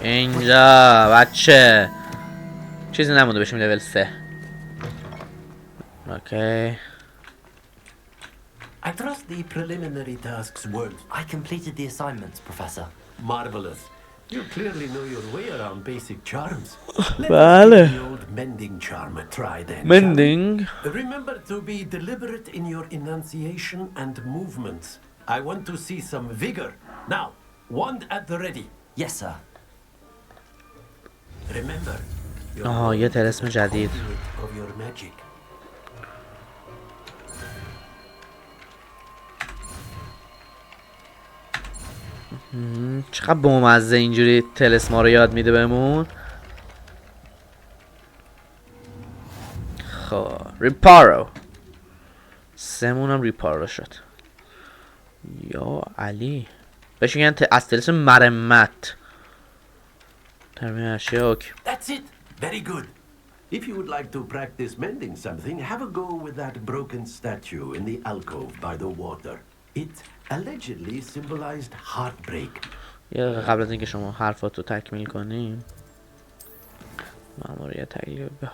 اینجا بچه چیزی نمونده بشیم لول 3. اوکی. I trust the preliminary tasks weren't. I completed the assignments, Professor. Marvelous. You clearly know your way around basic charms. Vale. Let's give the old mending charm a try then. Mending. Remember to be deliberate in your enunciation and movements. I want to see some vigor. Now, wand at the ready. Yes, sir. Remember. یه طلسم جدید. Of your magic. چقدر بامزه اینجوری طلسما رو یاد میده بهمون. خب ریپارو 3 هم ریپارو شد. یا علی بهش میگن از طلسم مرمت. ترمیم اشیا اوکی. That's it. Very good. If you would like to practice mending something, have a go with that broken statue in the alcove by the water. It allegedly symbolized heartbreak. یه قبل از اینکه شما حرفاتو تکمیل کنیم ماموریت تکلیف به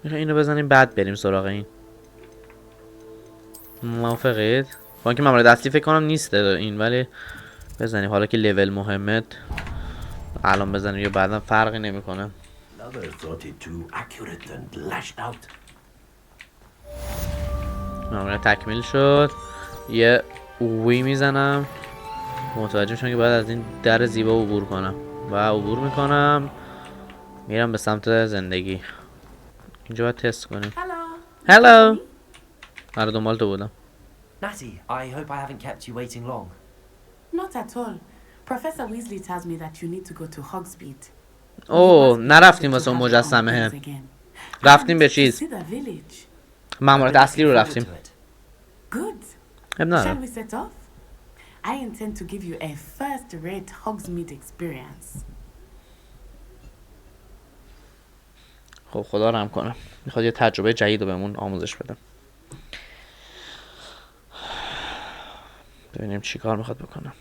میخوای اینو بزنیم بعد بریم سراغ این. موافقید؟ با اینکه ماموریت اصلی فکر کنم نیست این، ولی بزنیم حالا که لول مهمت الان بزنیم یا بعدا فرقی نمیکنه. ماموریت تکمیل شد. یه اوی میزنم متوجه میشم که باید از این در زیبا عبور کنم و عبور میکنم میرم به سمت زندگی. اینجا باید تست کنیم. هلو. آره دنبال تو بودم. Natty, I hope I haven't kept you waiting long. Not at all. Professor Weasley tells me that you need to go to Hogsmeade. اوه نرفتیم واسه اون مجسمه. رفتیم به چیز ماموریت اصلی رو رفتیم. Good. Shall we set off? I intend to give you a first-rate Hogsmeade experience. خب خدا رحم کنه. میخواد یه تجربه جدید رو بهمون آموزش بده. ببینیم چی کار میخواد بکنه.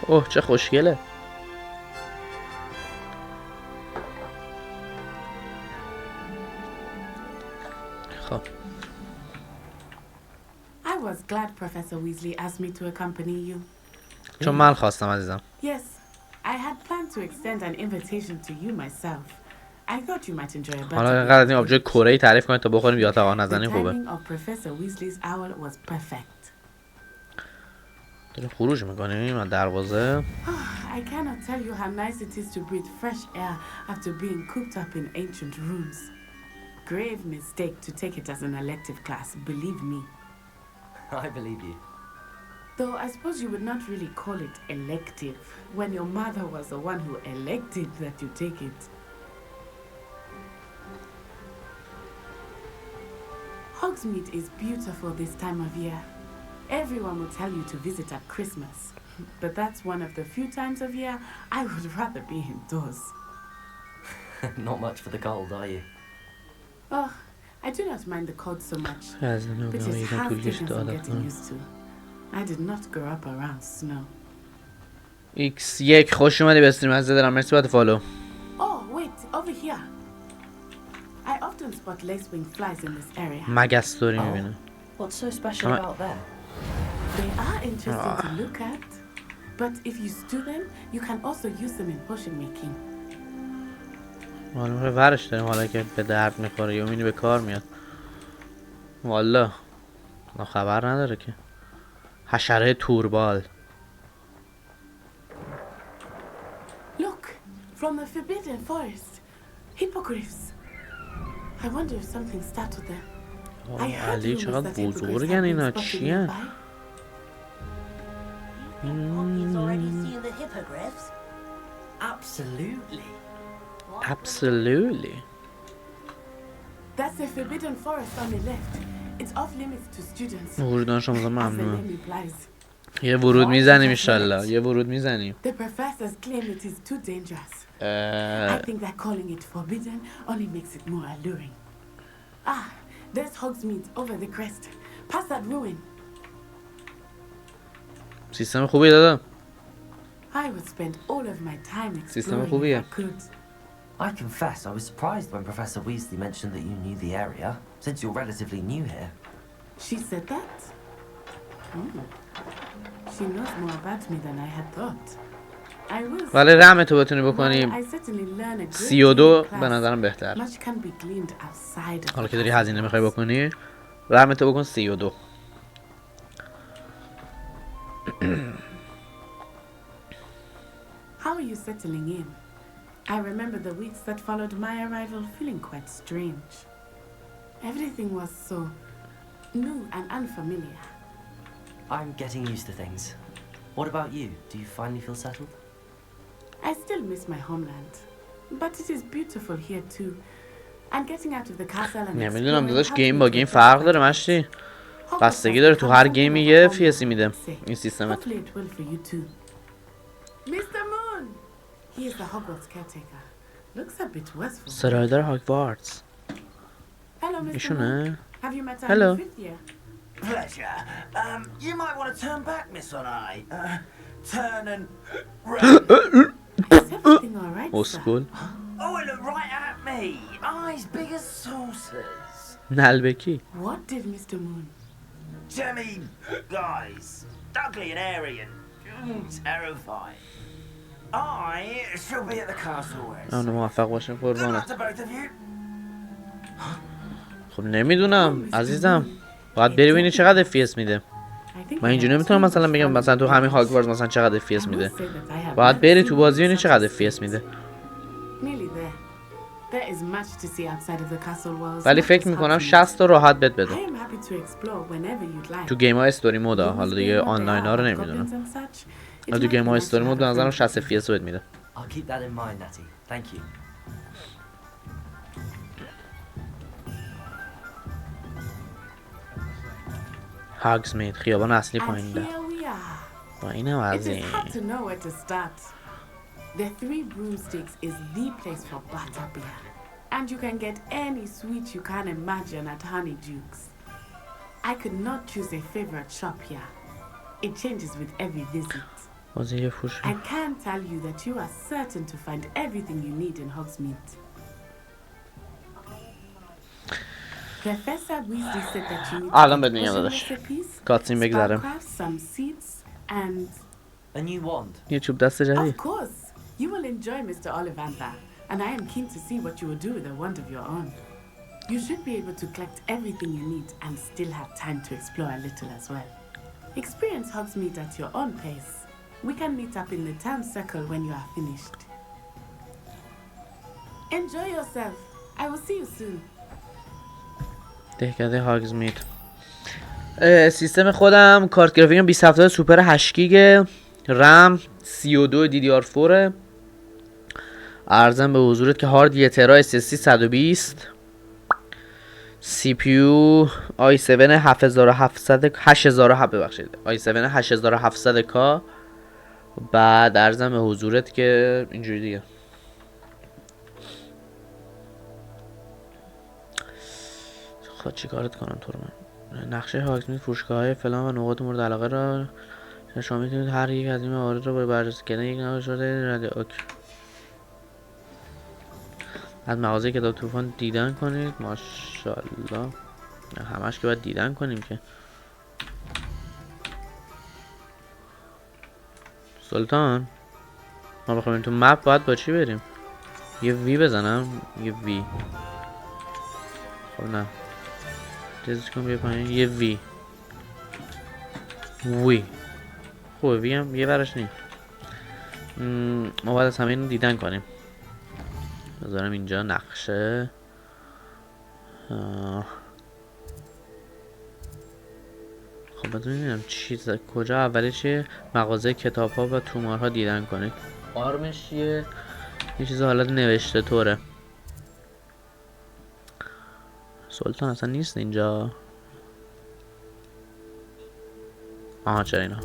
اوه چه خوشگله. خب I was glad Professor Weasley asked me to accompany you. چون من خواستم عزیزم. Yes, I had planned to extend an invitation to you myself. I thought you might enjoy a better. حالا اینقدر از این آبجوی کره‌ای تعریف کنید تا بخوریم یا تا نزنیم خوبه. The timing of Professor Weasley's owl was perfect. داریم خروج میکنیم از دروازه. I cannot tell you how nice it is to breathe fresh air after being cooped up in ancient rooms. Grave mistake to take it as an elective class, believe me. I believe you. Though I suppose you would not really call it elective when your mother was the one who elected that you take it. Hogsmeade is beautiful this time of year. Everyone will tell you to visit at Christmas. But that's one of the few times of year I would rather be indoors. Not much for the cold, are you? Oh, I do not mind the cold so much. But it has taken some getting used to. I did not grow up around snow. X1 خوش اومدی به استریم عزیز دلم. مرسی بابت فالو. Oh, wait, over here. I often spot lace-wing flies in this area. مگستوری میبینه. What's so special about them? They are interesting to look at, but if you stew them, you can also use them in potion making. حالا ورش داریم حالا که به درد میخوره یا میبینی به کار میاد. والا خبر نداره که. حشره توربال. Look, from the forbidden forest, hippogriffs. I wonder if something startled them. علی چقدر بزرگن اینا چیه؟ Absolutely. That's the forbidden forest on the left. It's off limits to students. ورود دانشگاه ممنوع. یه ورود میزنیم انشالله. یه ورود میزنیم. The professors claim it is too dangerous. I think that calling it forbidden only makes it more alluring. Ah, there's Hogsmeade over the crest. Past that ruin. سیستم خوبی دادم. I would spend all of my time سیستم exploring خوبیه. if I could. I confess I was surprised when Professor Weasley mentioned that you knew the area, since you're relatively new here. She said that? She knows more about me than I had thought. ولی رحم تو بتونی بکنی 32 به نظرم بهتر. حالا که داری هزینه میخوای بکنی رحم تو بکن 32. How are you settling in? I remember the weeks that followed my arrival feeling quite strange. Everything was so new and unfamiliar. I'm getting used to things. What about you? Do you finally feel settled? I still miss my homeland, but it is beautiful here too. And getting out of the castle and نمیدونم داداش گیم با گیم فرق داره مشتی. بستگی داره تو هر گیمی یه فیسی میده این سیستمت. Mr. Moon! He is the Hogwarts caretaker. Looks a bit worse for سرایدار هاگوارتس. Hello, Mr. ایشونه؟ Have you met Hello. our fifth year? Pleasure. You might want to turn back, Miss Onai. Turn and Is everything all right, sir? school. Oh, it looked right at me. Eyes big as saucers. نلبکی. What did Mr. Moon? Jemmy guys, ugly and airy and terrifying. I shall be at the castle west. آن موفق باشین قربانه. Good luck to both of you. خب نمیدونم عزیزم. باید بری ببینی چقدر FPS میده. من اینجوری نمیتونم مثلا بگم مثلا تو همین هاگوارتس مثلا چقدر FPS میده. باید بری تو بازی ببینی چقدر FPS میده. ولی فکر میکنم 60 تا راحت بهت بده. تو گیم ها استوری مود ها. حالا دیگه آنلاین ها رو نمیدونم. تو گیم ها استوری مود به نظرم 60 FPS بهت میده. I'll keep that in mind, Natty. Thank you. هاگزمید خیابان اصلی پایین ده. با اینم از این. The Three Broomsticks is the place for butterbeer. And you can get any sweet you can imagine at Honeydukes. I could not choose a favorite shop here. It changes with every visit. I can tell you that you are certain to find everything you need in Hogsmeade. Professor Weasley said that you need some recipes, spellcraft, some seeds, and a new wand. YouTube دست جدید. Of course, you will enjoy Mr. Ollivander, and I am keen to see what you will do with a wand of your own. You should be able to collect everything you need and still have time to explore a little as well. Experience Hogsmeade at your own pace. We can meet up in the town circle when you are finished. Enjoy yourself. I will see you soon. دهکده هاگزمید. سیستم خودم کارت گرافیکم 2070 سوپر 8 گیگ رم 32 DDR4 ارزم به حضورت که هارد 1 ترا SSD 120 CPU i7 8007 ببخشید i7 8700K. بعد ارزم به حضورت که اینجوری دیگه خب چی کارت کنم تو رو من؟ نقشه هاگوارتس فروشگاه‌های فلان و نقاط مورد علاقه را شما میتونید هر یک از این موارد رو بررسی کنید. یک نقشه شده رادیو اوکی. از مغازه کتاب طوفان دیدن کنید. ماشاءالله همش که باید دیدن کنیم که. سلطان ما بخوایم تو مپ باید با چی بریم؟ یه وی بزنم؟ یه وی خب نه تیزش کنم بیا پایین. یه وی خوبه وی هم یه برش نیم. ما باید از همه اینو دیدن کنیم. بذارم اینجا نقشه. خب ببینم چیز کجا اولی چیه؟ مغازه کتاب ها و تومارها دیدن کنید. آرمش یه چیز حالت نوشته طوره. سلطان اصلا نیست اینجا. آها چرا اینا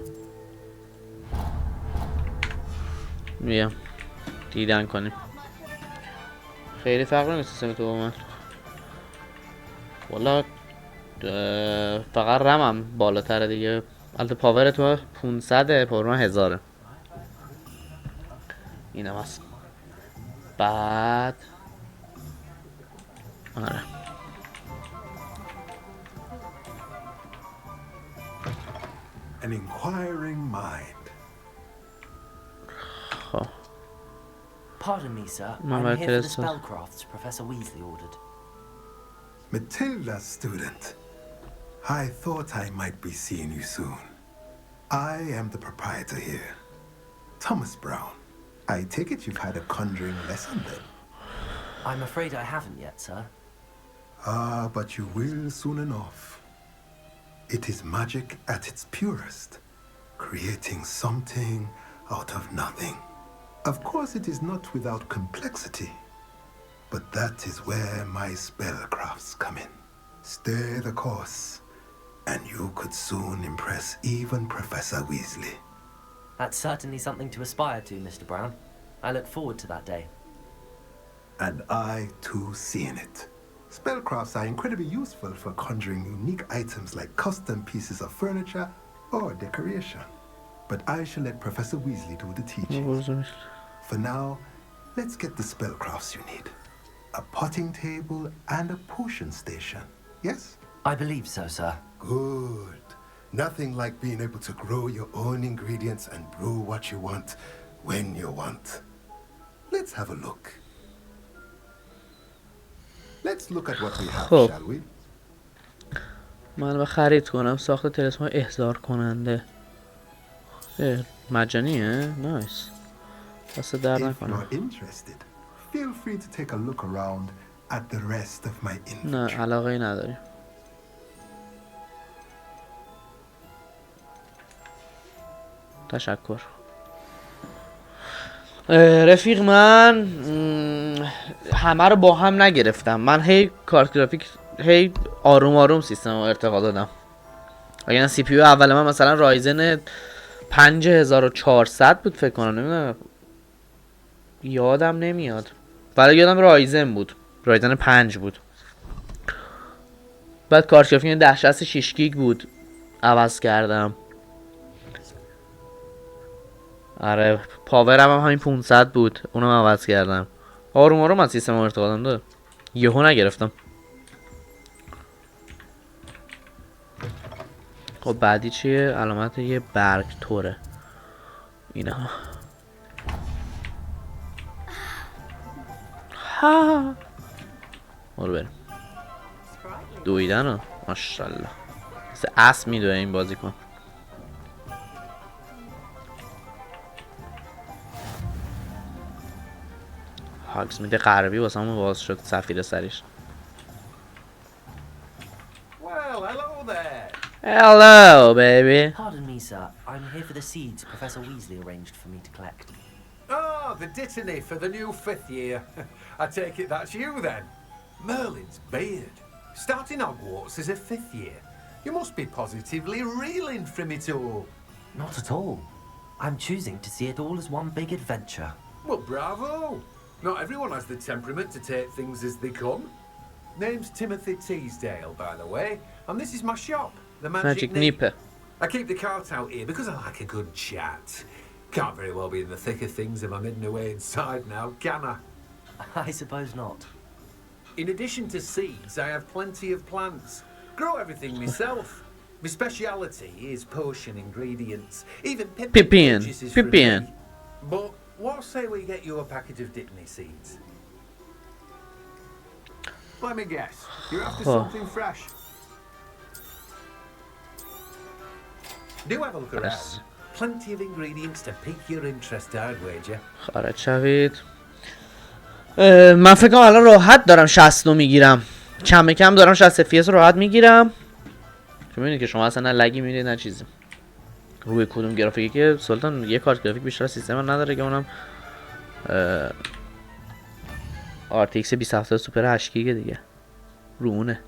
بیا دیدن کنیم. خیلی فرق نمیکنه سیستم تو با من. والا فقط رمم بالاتره دیگه. البته پاور تو 500 پاور من 1000. اینم هست. بعد آره An inquiring mind. Oh. Pardon me, sir. I'm here for the spellcrafts Professor Weasley ordered. Matilda, student. I thought I might be seeing you soon. I am the proprietor here, Thomas Brown. I take it you've had a conjuring lesson then? I'm afraid I haven't yet, sir. Ah, but you will soon enough. It is magic at its purest, creating something out of nothing. Of course, it is not without complexity, but that is where my spellcrafts come in. Stay the course, and you could soon impress even Professor Weasley. That's certainly something to aspire to, Mr. Brown. I look forward to that day. And I, too, see in it. Spellcrafts are incredibly useful for conjuring unique items like custom pieces of furniture or decoration. But I shall let Professor Weasley do the teaching. For now, let's get the spellcrafts you need. A potting table and a potion station, yes? I believe so, sir. Good. Nothing like being able to grow your own ingredients and brew what you want when you want. Let's have a look. Let's look at what we have, shall we? من به خرید کنم ساخت تلسکوپ احضار کننده. مجانیه؟ نایس. دست در نکنم. Feel free to take a look around at the rest of my inventory. نه علاقه نداری. تشکر. رفیق من همه رو با هم نگرفتم. من هی کارت گرافیک هی آروم آروم سیستم رو ارتقا دادم. اگر سی پی یو اول من مثلا رایزن 5400 بود فکر کنم، نمیدونم یادم نمیاد، ولی یادم رایزن بود، رایزن 5 بود. بعد کارت گرافیک 1066 گیگ بود، عوض کردم. آره پاورم هم همین 500 بود، اونم عوض کردم. آروم آروم از سیستم ارتقا دادم داره، یهو نگرفتم. خب بعدی چیه؟ علامت یه برگ توره اینا. ها برو بریم دویدن ها، ماشالله مثل اسب میدوه این بازی کن. هاگز میده غربی واسه همون باز شد سفیر سریش. Hello, baby. Pardon me, sir. I'm here for the seeds Professor Weasley arranged for me to collect. Oh, the dittany for the new 5th year. I take it that's you then. Merlin's beard. Starting Hogwarts as a 5th year. You must be positively reeling from it all. Not at all. I'm choosing to see it all as one big adventure. Well, bravo. Not everyone has the temperament to take things as they come. Name's Timothy Teasdale, by the way, and this is my shop, the Magic Nipper. I keep the cart out here because I like a good chat. Can't very well be in the thick of things if I'm hidden away inside now, can I? I suppose not. In addition to seeds, I have plenty of plants. Grow everything myself. My speciality is potion ingredients. Even Pippin. But what say we get you a packet of Dittany seeds? Let me guess. You're after something fresh. Do have a look around. Plenty of ingredients to pique your interest, I'd wager. خارج شوید. من فکر کنم الان راحت دارم 60 رو میگیرم. کم کم دارم 60 FPS راحت میگیرم. چون میبینید که شما اصلا نه لگی میبینید نه چیزی. روی کدوم گرافیکی که سلطان یه کارت گرافیک بیشتر از سیستم نداره که اونم RTX 2070 سوپر 8 گیگ دیگه. رونه.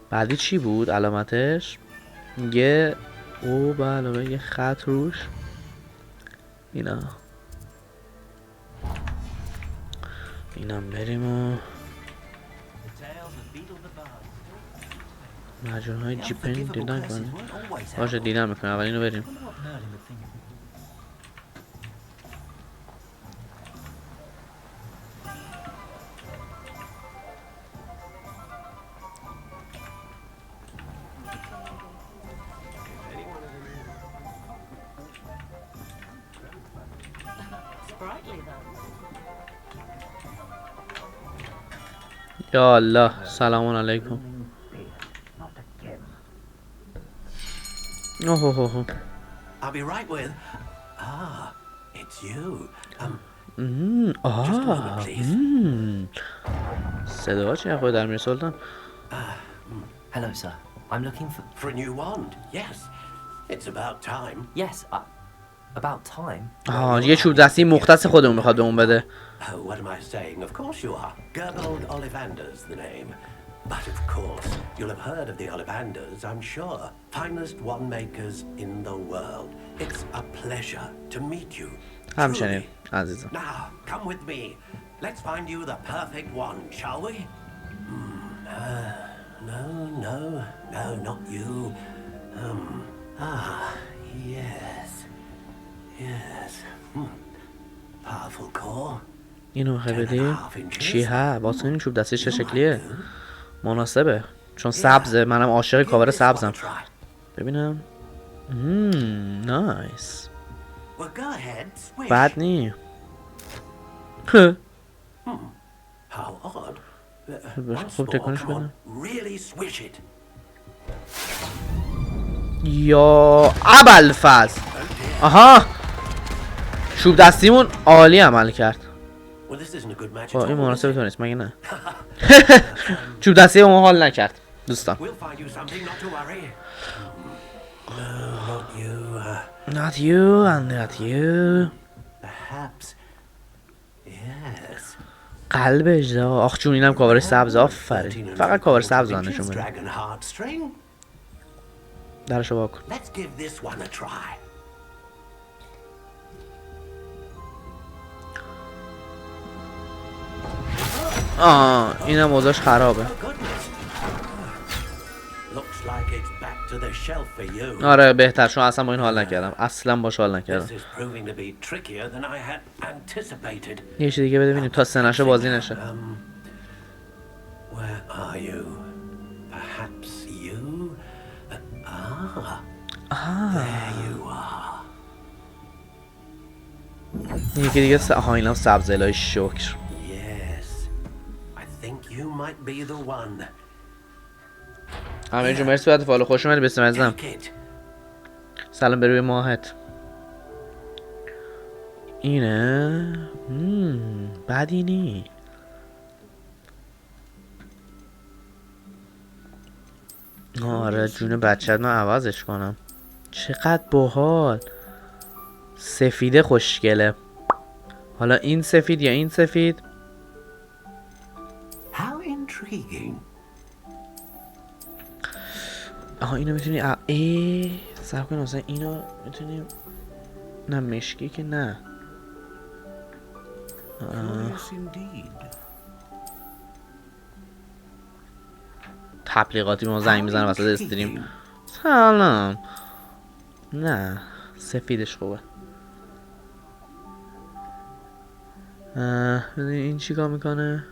بعدی چی بود علامتش؟ یه او به علاوه یه خط روش اینم بریم و مجموعه های جیپن دیدن کنیم. باشه دیدن میکنم. اول اینو بریم. یا الله سلام علیکم. اوه I'll be right with. Ah, it's you. صدا چه خود در میره سلطان؟ Hello, sir. I'm looking for a new wand. Yes, it's about time. Yes, about time. یه چوب دستی مختص خودمون میخواد بهمون بده. Oh, what am I saying? Of course you are. Gerbold Ollivander's the name. But of course, you'll have heard of the Ollivanders, I'm sure. Finest wand makers in the world. It's a pleasure to meet you. همچنین عزیزم. Now, come with me. Let's find you the perfect wand, shall we? No, not you. Yes. Powerful core. اینو بدی؟ چی ها؟ واسه این چوب دستی چه شکلیه؟ مناسبه چون سبزه. منم عاشق کاور سبزم. ببینم. نایس. بد نی. خوب تکونش بدم. یا ابوالفضل. آها چوب دستیمون عالی عمل کرد. با این مناسبه تو نیست مگه نه؟ چوب دستی اون حال نکرد دوستان. Not you and not you. قلبش آخ جون اینم کاورش سبز. آفرین فقط کاور سبز رو نشون بده. درشو واکن. اینم اوضاعش خرابه. آره بهتر چون اصلا با این حال نکردم. اصلا باش حال نکردم. یه چیز دیگه بده ببینیم تا سنشه بازی نشه. یکی دیگه اینم سبز الهی شکر. همه جو مرسی باید فالو خوش اومدی. بسیم عزیزم. سلام به روی ماهت. اینه بدی نی. آره جون بچت من عوضش کنم. چقدر باحال. سفیده خوشگله. حالا این سفید یا این سفید؟ How intriguing. آها اینو میتونی صرف کنیم مثلا اینو میتونیم نه مشکی که نه تبلیغاتی ما زنگ میزنه وسط استریم سلام نه سفیدش خوبه این چیکار میکنه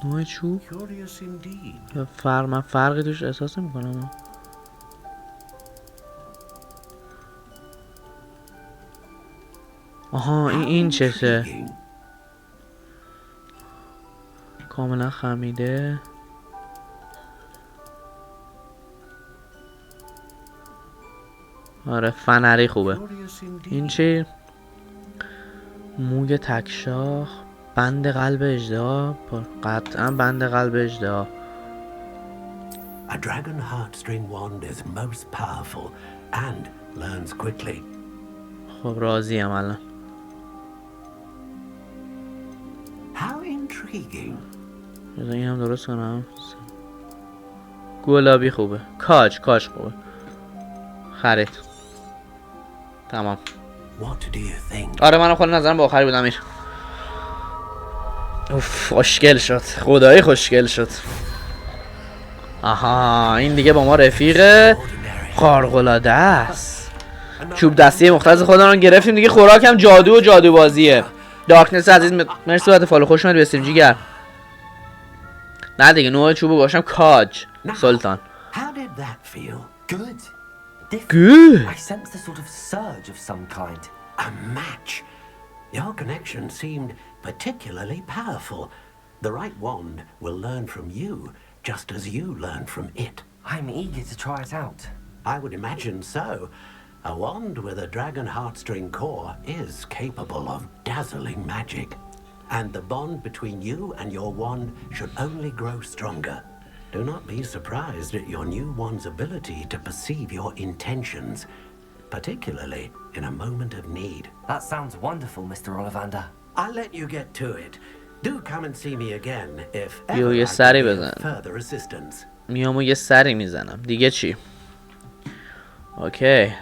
نوع چوب من فرقی توش احساس نمیکنم آها این چشه کاملا خمیده آره فنری خوبه این چی؟ موگ تکشاخ بند قلب اژدها قطعا بند قلب اژدها A dragon heartstring wand is most powerful and learns quickly. خب راضیم الان How intriguing. این هم درست کنم گلابی خوبه کاج خوبه خرید تمام آره منم خود نظرم با آخری بودم امیر اوف خوشگل شد خدایی خوشگل شد آها این دیگه با ما رفیق خارق‌العاده است چوب دستی مختص خودمون رو گرفتیم دیگه خوراکم جادو و جادو بازیه دارکنس عزیز مرسی بابت فالو خوش اومد به استریم جیگر نه دیگه نوع چوبو باشم کاج سلطان How did that feel? Good. Good. I sensed a sort of surge of some kind. A match. Your connection seemed particularly powerful. The right wand will learn from you, just as you learn from it. I'm eager to try it out. I would imagine so. A wand with a dragon heartstring core is capable of dazzling magic. And the bond between you and your wand should only grow stronger. Do not be surprised at your new wand's ability to perceive your intentions, particularly in a moment of need. That sounds wonderful, Mr. Ollivander. I'll let you get to it. Do come and see me again if ever یه I سری can be بزن of further assistance. میامو یه سری میزنم دیگه چی اوکی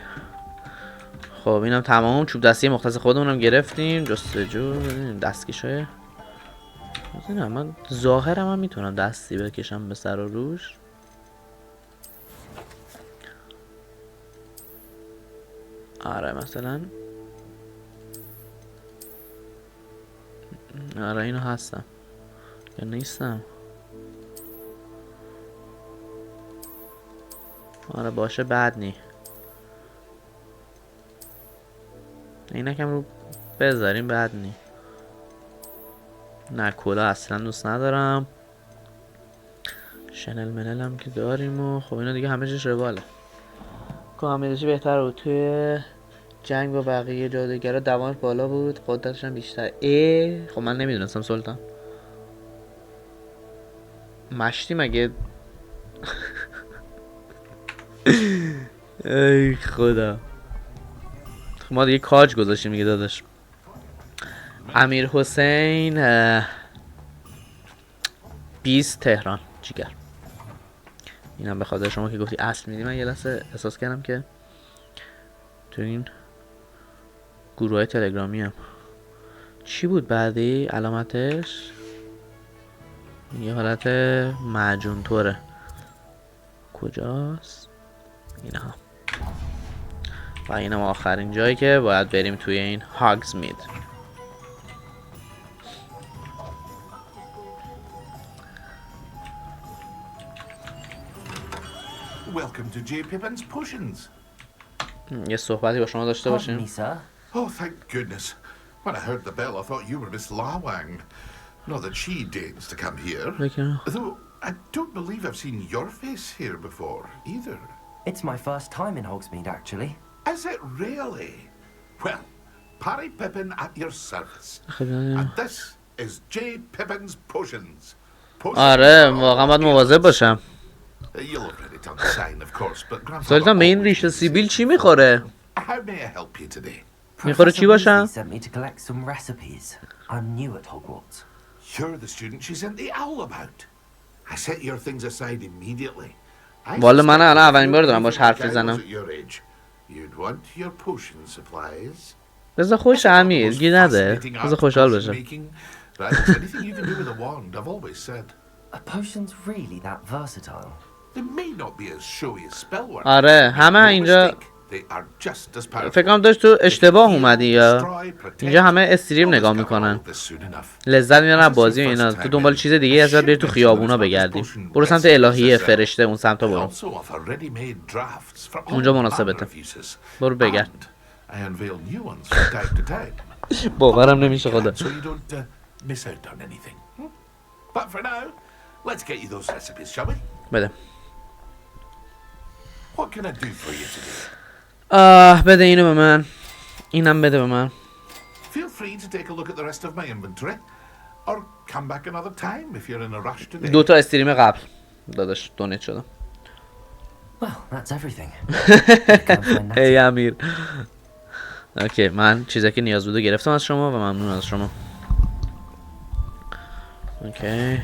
خب اینم تمام چوب دستی مختص خودمونم گرفتیم جستجو دستکشای من ظاهرم هم میتونم دستی بکشم به سر و روش آره مثلا آره اینو هستم یا نیستم آره باشه بد نی اینکم رو بذاریم بد نی نه کلا اصلا دوست ندارم شنل منل هم که داریم و خب اینا دیگه همه چیش رواله کامیدشی بهتر بود توی جنگ با بقیه جادوگرا دوامش بالا بود قدرتش هم بیشتر خب من نمیدونستم سلطان مشتی مگه ای خدا ما دیگه کاج گذاشتیم دیگه داداش امیر حسین 20 تهران جیگر اینم به خاطر شما که گفتی اصل میدی من یه لحظه احساس کردم که تو این گروه های تلگرامی هم چی بود بعدی علامتش یه حالت معجون طوره کجاست اینها و اینم آخرین جایی که باید بریم توی این هاگزمید Welcome to J. Pippin's Potions. یه صحبتی با شما داشته باشیم. Oh, thank goodness. When I heard the bell, I thought you were Miss Lawang. Not that she deigns to come here. Though I don't believe I've seen your face here before, either. It's my first time in Hogsmeade, actually. Is it really? Well, Parry Pippin at your service. And this is J. Pippin's Potions. آره واقعا باید مواظب باشم. سلطان به این ریشه سیبیل چی میخوره؟ میخوره چی باشم؟ You're the student she sent the owl about. I set your things aside immediately. والا من الان اولین بار دارم باش حرف میزنم. You'd want your potion supplies. بذار خوش امیر گی نده. بذار خوشحال بشه. But anything you can do with a wand, I've always said. A potion's really that versatile. They may not be as showy as spellwork. آره همه اینجا فکر کنم داشت تو اشتباه اومدی یا اینجا همه استریم نگاه میکنن لذت میبرن بازی و اینا. تو دنبال چیز دیگه از بری تو خیابونا بگردیم. برو سمت الهیه فرشته اون سمتا برو. اونجا مناسبته. برو بگرد. باورم نمیشه خدا. بده. بده اینو به من. اینم بده به من. دو تا استریم قبل داداش دونیت شدم. ای امیر. اوکی من چیزی که نیاز بوده گرفتم از شما و ممنون از شما. اوکی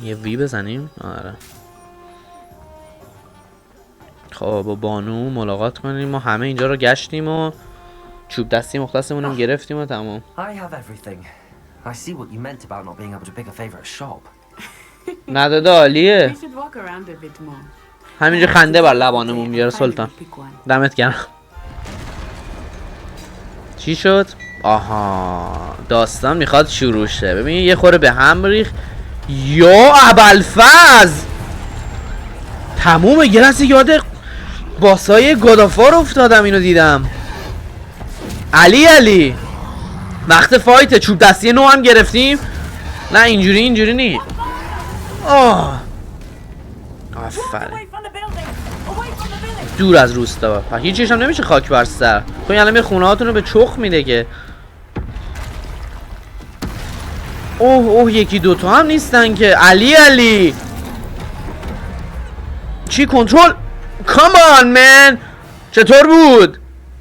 یه وی بزنیم. آره خب با بانو ملاقات کنیم. ما همه اینجا رو گشتیم و چوب دستی مختصمون هم گرفتیم و تمام. نداده عالیه. همینجا خنده بر لبانمون بیاره سلطان. دمت گرم. چی شد؟ آها داستان میخواد شروع شه. ببین یه خوره به هم ریخ. یا ابوالفضل تموم گرسی یاد باسای گادافار افتادم. اینو دیدم. علی وقت فایت چوب دستی نو هم گرفتیم. نه اینجوری نی. آه آفرین. دور از روستا هیچیش هم نمیشه خاک بر سر. خب الان خونه هاتون رو به چخ میده که. اوه یکی دوتا هم نیستن که. علی چی کنترل؟ کامان من. چطور بود؟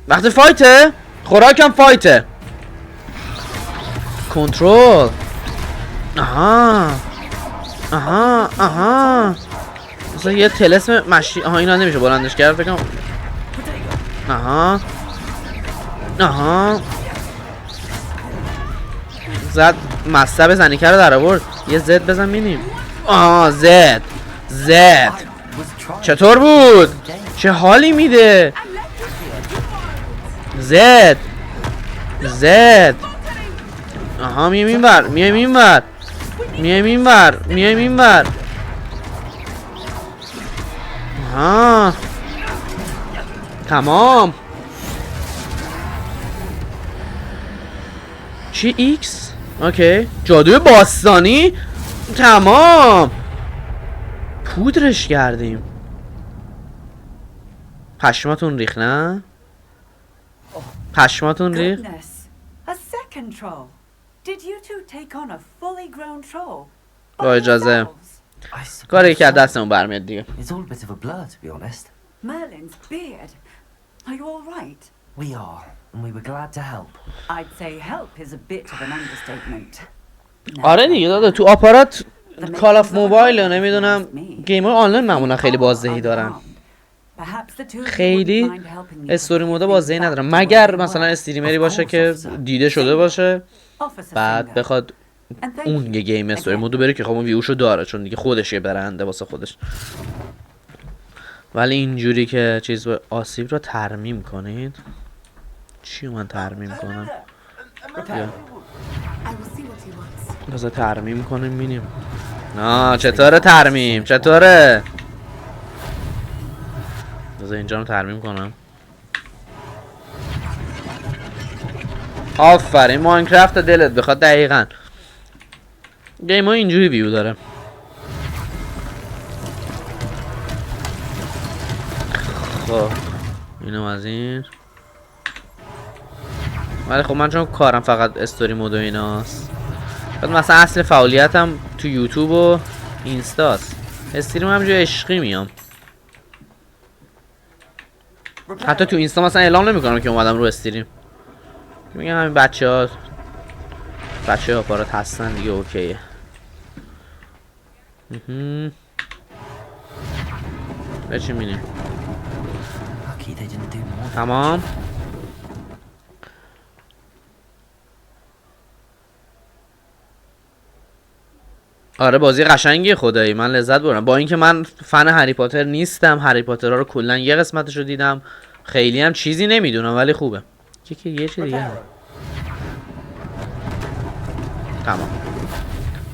وقت فایته؟ خوراکم فایته. کنترل. آها مثلا یه تلسم مشی. آها اینا نمیشه بلندش کرد فکر کنم. آها زد مصب زنیکه رو در آورد. یه زد بزن ببینیم. زد چطور بود؟ چه حالی میده؟ زد آها میایم اینور. آها تمام. چی ایکس؟ اوکی جادوی باستانی. تمام پودرش کردیم. پشماتون ریخ نه؟ پشماتون ریخ. با اجازه کاری که دستمون برمیاد دیگه. We are, and we were glad to help. I'd say help is a bit of an understatement. آره دیگه داده تو آپارات کال آف موبایل و نمیدونم گیمر آنلاین معمولا خیلی بازدهی دارن. خیلی استوری مودا بازدهی ندارن مگر مثلا استریمری باشه که دیده شده باشه بعد بخواد اون یه گیم استوری مودو بره که خب اون ویوشو داره چون دیگه خودش یه برنده واسه خودش. ولی اینجوری که چیز آسیب رو ترمیم کنید. چی من ترمیم کنم؟ بذار ترمیم کنیم ببینیم. چطوره ترمیم؟ چطوره؟ بذار اینجا رو ترمیم کنم. آفرین ماینکرافت دلت بخواد دقیقاً. گیم ها اینجوری ویو داره. خب اینم از این. ولی خب من چون کارم فقط استوری مود و ایناست بعد مثلا اصل فعالیتم تو یوتوب و اینستاست استریم همینجا عشقی میام. حتی تو اینستا مثلا اعلام نمیکنم که اومدم رو استریم. میگم همین بچه‌ها پارات هستن دیگه اوکیه. به چی می‌ریم؟ تمام. آره بازی قشنگیه خدایی، من لذت بردم. با اینکه من فن هری پاتر نیستم، هری پاترها رو کلا یه قسمتش رو دیدم، خیلی هم چیزی نمیدونم ولی خوبه. یه چیز دیگه تمام.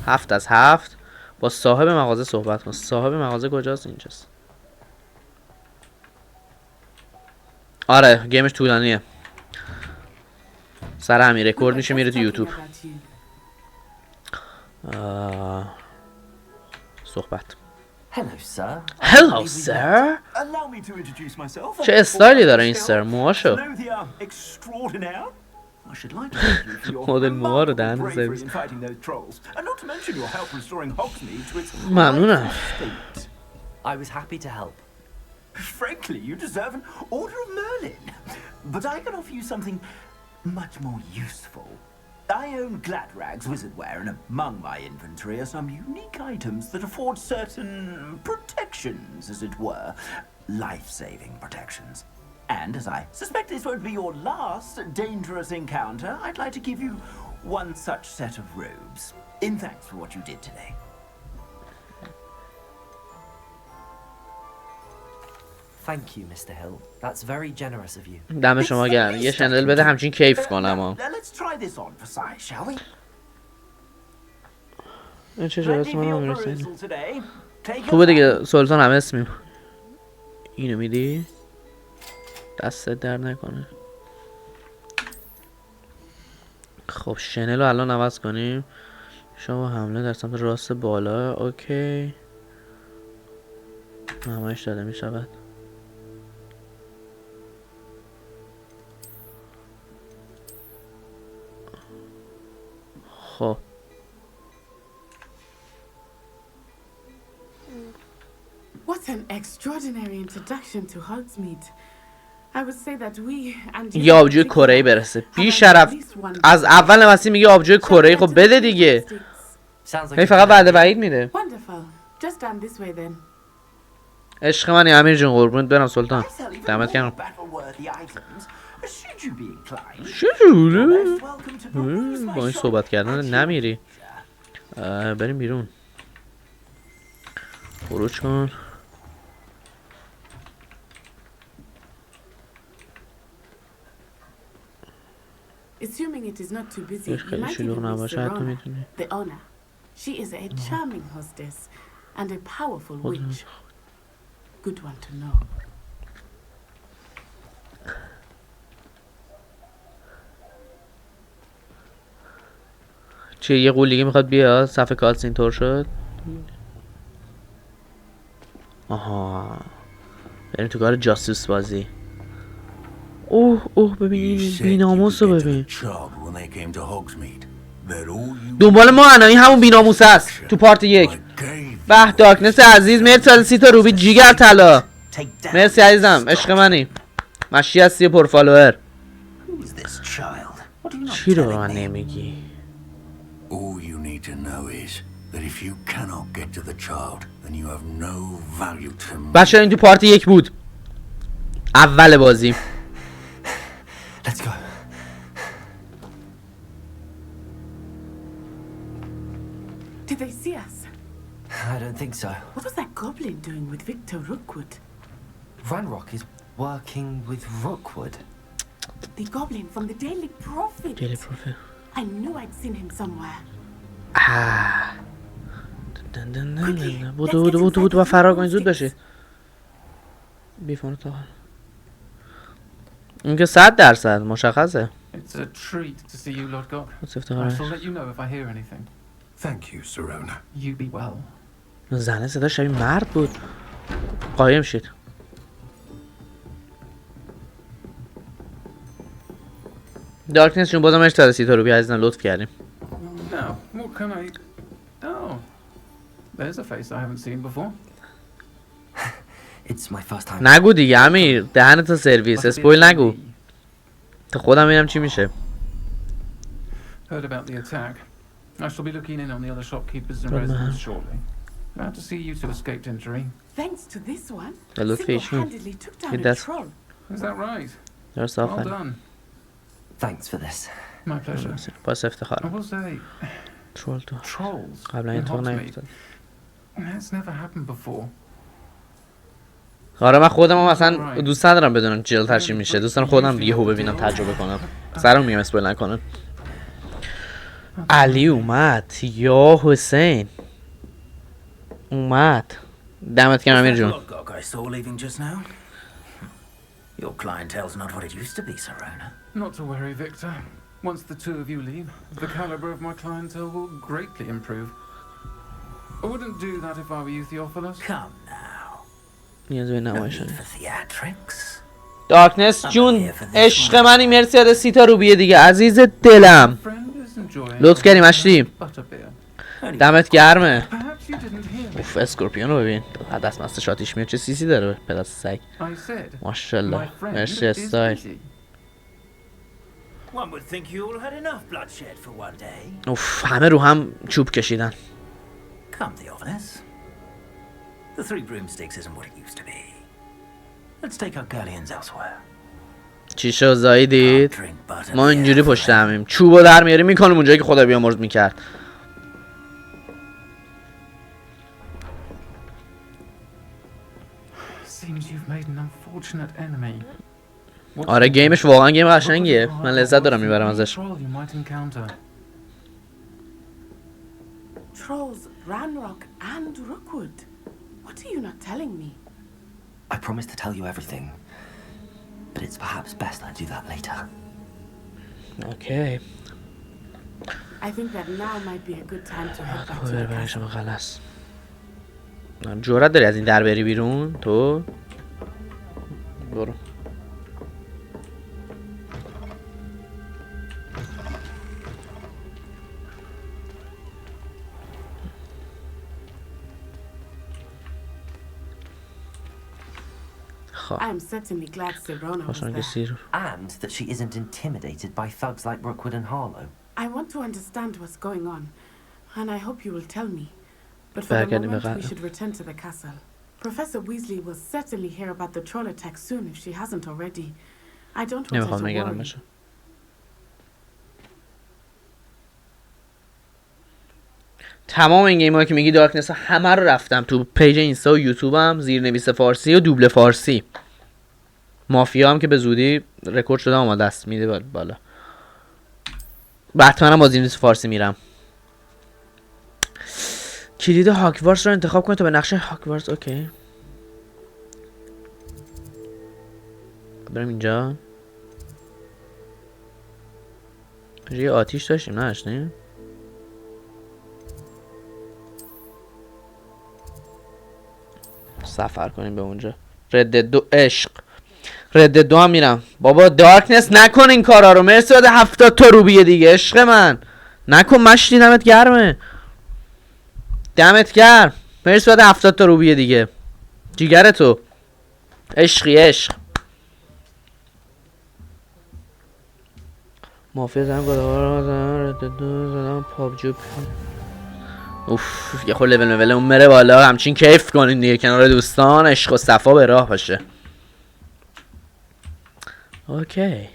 7 از 7. با صاحب مغازه صحبت کن. صاحب مغازه کجاست؟ اینجاست. آره گیمش طولانیه. سر همین رکورد میشه میره تو یوتیوب. صحبت. Hello sir. چه استایلی داره این سر؟ موهاشو مدل موها رو دهن سرویس. ممنونم. I was happy to help. Frankly, you deserve an Order of Merlin. But I can offer you something much more useful. I own Gladrag's wizardware, and among my inventory are some unique items that afford certain protections, as it were. Life-saving protections. And as I suspect this won't be your last dangerous encounter, I'd like to give you one such set of robes, in thanks for what you did today. Thank you, Mr. Hill. That's very generous of you. دم شما گرم. یه شندل بده همچین کیف کنم. Let's try this on for size, shall we? این چه جوری منو میرسه؟ خوبه دیگه سلطان هم اسمیم. اینو میدی؟ دستت در نکنه. خب شنل رو الان عوض کنیم. شما حمله در سمت راست بالا. اوکی. نمایش داده می شود. خب What an extraordinary introduction to Hogsmeade. I would say that we and یه آبجوی کره‌ای برسه. بی شرف از اول نمسی میگه آبجوی کره‌ای. خب بده دیگه. هی فقط وعده بعید میده. Wonderful. Just down this way then. عشق منی امیر جون، قربونت برم سلطان. دمت گرم. چجوره؟ با این صحبت کردن نمیری. بریم بیرون. خروج کن. Assuming it is not too busy, you خیلی might شلوغ even meet نباشه حتی Serona, میتونی. the owner. She is a charming hostess and a powerful witch. Good one to know. چه یه قول دیگه میخواد بیاد؟ صفحه کالس اینطور شد. آها بریم تو کار جاسوس بازی. اوه ببین بیناموس رو ببین. دنبال ما هنایی همون بیناموس هست تو پارت 1. به دارکنس عزیز مرسی از 30 تا روبی جیگر طلا. مرسی عزیزم عشق منی. مشی هستی پر فالوور. چی رو به من نمیگی؟ All you need to know is that if you cannot get to the child, then you have no value to me. بچه این تو پارت 1 بود. اول بازی. Let's go. Did they see us? I don't think so. What was that goblin doing with Victor Rookwood? Ranrock is working with Rookwood. The goblin from the Daily Prophet. Daily Prophet. I knew I'd seen him somewhere. بود و فرار کنید زود بشید. بیفونه تا این که 100% مشخصه. It's a treat to see you, Lord Gok. I shall let you know if I hear anything. Thank you, Serona. You be well. زنه صدا شبیه مرد بود. قایم شید. دارکنس جون بازم اشتر 30 تا روبی عزیزم لطف کردیم. Now, what can I... Oh, there's a face I haven't seen before. It's my first time. نگو دیگه امیر، دهنتو سرویس، اسپویل نگو تا خودم ببینم چی میشه. Heard about the attack. I shall be looking in on the other shopkeepers and residents shortly. Glad to see you two escaped injury. Thanks to this one, single-handedly took down a troll. Is that right? Well done. Thanks for this. My pleasure. باعث افتخار. I will say, trolls in Hogsmeade. That's never happened before. آره من خودم مثلا دوست ندارم بدونم جلد چی میشه، دوست دارم خودم یهو ببینم تجربه کنم. سرم میگم اسپویل نکنم. علی اومد یا حسین اومد. دمت گرم امیر جون. Your clientele's not what it used to be, Sirona. Not to worry, Victor. Once the two of you leave, the caliber of my clientele will greatly improve. I wouldn't do that if I were you, Theophilus. Come now. نیاز به نمایش For theatrics. دارکنس جون عشق منی، مرسی از 30 تا روبیه دیگه عزیز دلم. لطف کردی مشتی. دمت گرمه. اوف اسکورپیون رو ببین، دست مست شاتیش میاد چه سیسی داره پدر سگ. ماشاءالله مرسی استای. اوف همه رو هم چوب کشیدن. The Three Broomsticks isn't what it used to be. Let's take our galleons elsewhere. چی شو زایدید؟ ما اینجوری پشت همیم چوبو در میاریم میکنیم اونجایی که خدا بیامرز میکرد. آره گیمش واقعا گیم قشنگیه، من لذت دارم میبرم ازش. Trolls, Ranrock and Rookwood. What are you not telling me? I promise to tell you everything, but it's perhaps best I do that later. Okay. I think that now might be a good time to head back to the castle. خلاص. جرأت داری از این در بری بیرون تو؟ برو. I'm certainly glad Sirona was there. And that she isn't intimidated by thugs like Rookwood and Harlow. I want to understand what's going on, and I hope you will tell me. But for the moment, we should return to the castle. Professor Weasley will certainly hear about the troll attack soon if she hasn't already. I don't want her to worry. تمام این گیم‌هایی که میگی دارکنس همه رو رفتم تو پیج اینستا و یوتیوبم، زیرنویس فارسی و دوبله فارسی. مافیا هم که به زودی رکورد شده آماده است میده بالا. حتما با زیرنویس فارسی میرم. کلید هاگوارتس رو انتخاب کنید تا به نقشه هاگوارتس. اوکی بریم اینجا. یه آتیش داشتیم نه داشتیم؟ سفر کنیم به اونجا. رد دو عشق رد دو هم میرم. بابا دارکنس نکن این کارا رو. مرسی داده 70 تا روبیه دیگه عشق من. نکن مشتی دمت گرمه. دمت گرم. مرسی داده 70 تا روبیه دیگه. جیگر تو عشقی عشق. مافیا زن گذارم پابجو. اوف یه خود لول اون مره بالا. همچین کیف کنین دیگه کنار دوستان. عشق و صفا به راه باشه. اوکی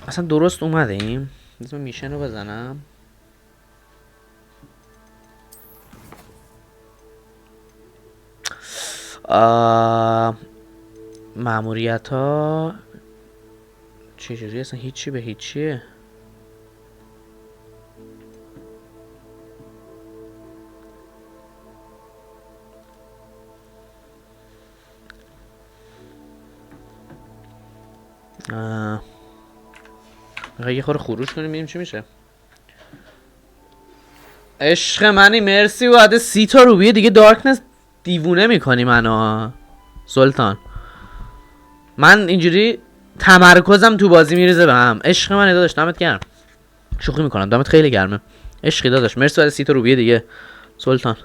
اصلا درست اومدیم. بذار میشن رو بزنم. ماموریت ها چجوری اصلا هیچی به هیچیه. یه خورده خروج کنیم ببینیم چی میشه. عشق منی مرسی و عده 30 تا روبیه دیگه. دارکنس دیوونه میکنی منو سلطان. من اینجوری تمرکزم تو بازی میریزه به هم. عشق من داداش دمت گرم. شوخی میکنم دمت خیلی گرمه. عشقی داداش مرسی و عده 30 تا روبیه دیگه سلطان.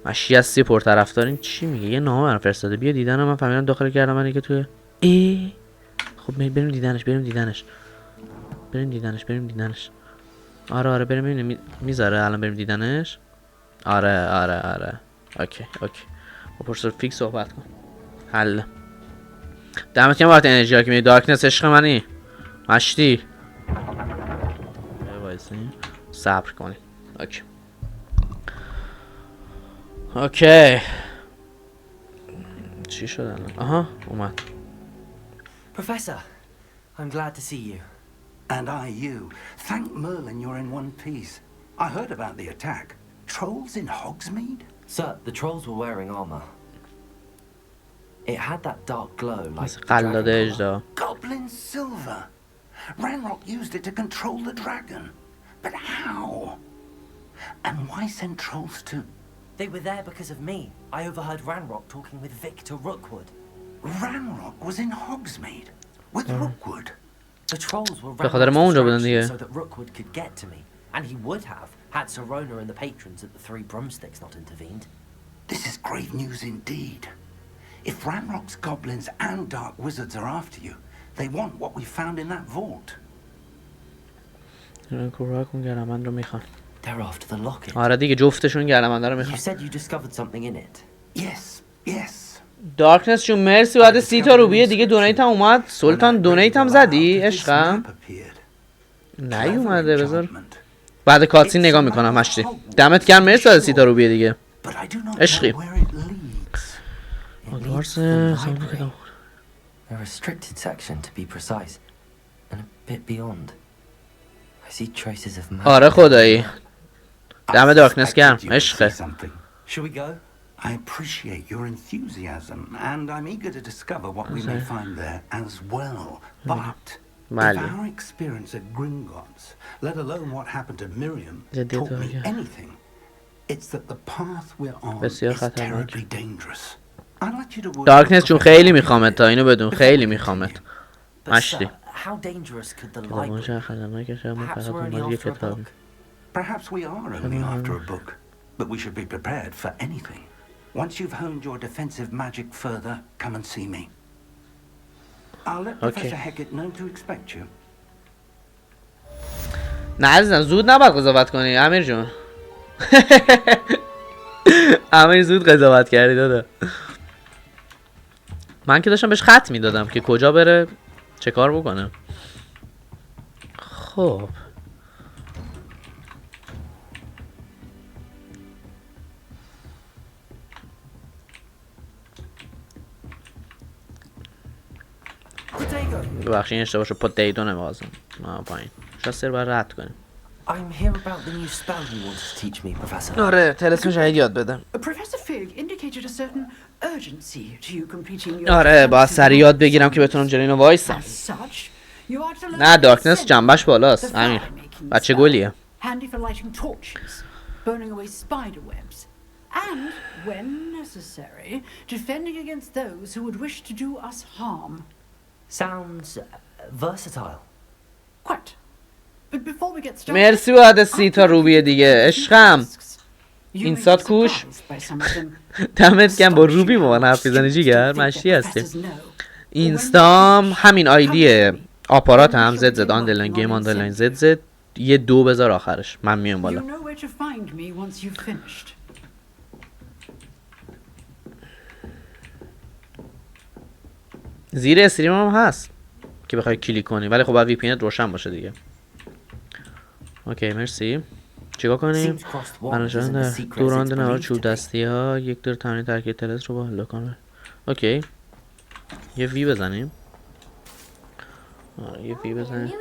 مشی هستی پرطرفدارین چی میگه؟ یه نامه برام فرستاده. بیا دیدنم. من فهمیدم داخل کردم من که توی خب بریم دیدنش. آره بریم ببینیم میذاره الان بریم دیدنش. آره. اوکی با پروفسور فیکس صحبت کن. حل. دمت گرم وقت انرژی که می دارکنس عشق منی. مشتی. وایسین. صبر کنی. اوکی. چی شد الان؟ آها اومد. Professor, I'm glad to see you. And I you. Thank Merlin you're in one piece. I heard about the attack. Trolls in Hogsmeade? Sir, the trolls were wearing armor. It had that dark glow like Goblin silver. Ranrock used it to control the dragon. But how? And why send trolls to... They were there because of me. I overheard Ranrock talking with Victor Rookwood. Ranrock was in Hogsmeade with Rookwood. The trolls were Ranrock's so that Rookwood could get to me, and he would have had Sirona and the patrons at the Three Broomsticks not intervened. This is grave news indeed. If Ranrock's goblins and dark wizards are after you, they want what we found in that vault. They're after the locket. آره دیگه جفتشون گردمنده رو میخوان. You said you discovered something in it. Yes. دارکنس جون مرسی بعد 30 تا روبیه دیگه دونیت هم اومد. سلطان دونیت هم زدی عشقم؟ نیومده بذار بعد کاتسین نگاه میکنم. مشتی دمت گرم مرسی بعد 30 تا روبیه دیگه عشقی. A restricted section to be precise and a bit beyond. I see traces of magic. آره خدایی دم دارکنس گرم عشقه. Shall we go? I appreciate your enthusiasm and I'm eager to discover what we may find there as well. But if our experience at Gringotts, let alone what happened to Miriam, taught me anything, it's that the path we're on is terribly dangerous. I'd like you to دارکنس جون خیلی میخوامت تا اینو بدون خیلی میخوامت. مشتی. How dangerous could the library? Perhaps we are only after a book, but we should be prepared for anything. Once you've honed your defensive magic further, come and see me. I'll let Professor Hecat know to expect you. نه عزیزم زود نباید قضاوت کنی امیر جون. امیر زود قضاوت کردی دادا. من که داشتم بهش خط میدادم که کجا بره چه کار بکنه. خب ببخشید این اشتباه شد. پوتیتو نمی‌خواستم. پایین شاستر باید رد کنیم. I'm here about the new spell you wanted to teach me, Professor. آره طلسم جدید یاد بدم. Professor Fig indicated a certain urgency to you completing your... آره باید سریع یاد بگیرم که بتونم جلوی اینو وایسم. نه دارکنس جنبش بالاست امیر. بچه گلیه. Handy for lighting torches, burning away spider webs, and when necessary, defending against those who would wish to do us harm. Sounds versatile. Quite. But before we get started, مرسی بعد 30 تا روبیه دیگه عشقم. این سات کوش دمت گرم با روبی با من حرف بزنی جیگر مشتی هستی. اینستام همین آیدیه آپارات هم زد آندرلاین گیم آندرلاین زد یه 2 بذار آخرش من میام بالا. زیر استریم هم هست که بخوای کلیک کنی ولی خب باید وی پی ان روشن باشه دیگه. اوکی مرسی. چیکار کنیم؟ منشان در دوران نهار چوب دستی ها یک دور تمرین ترکیب تلس رو با حل کنه. اوکی یه وی بزنیم. یه وی بزنیم.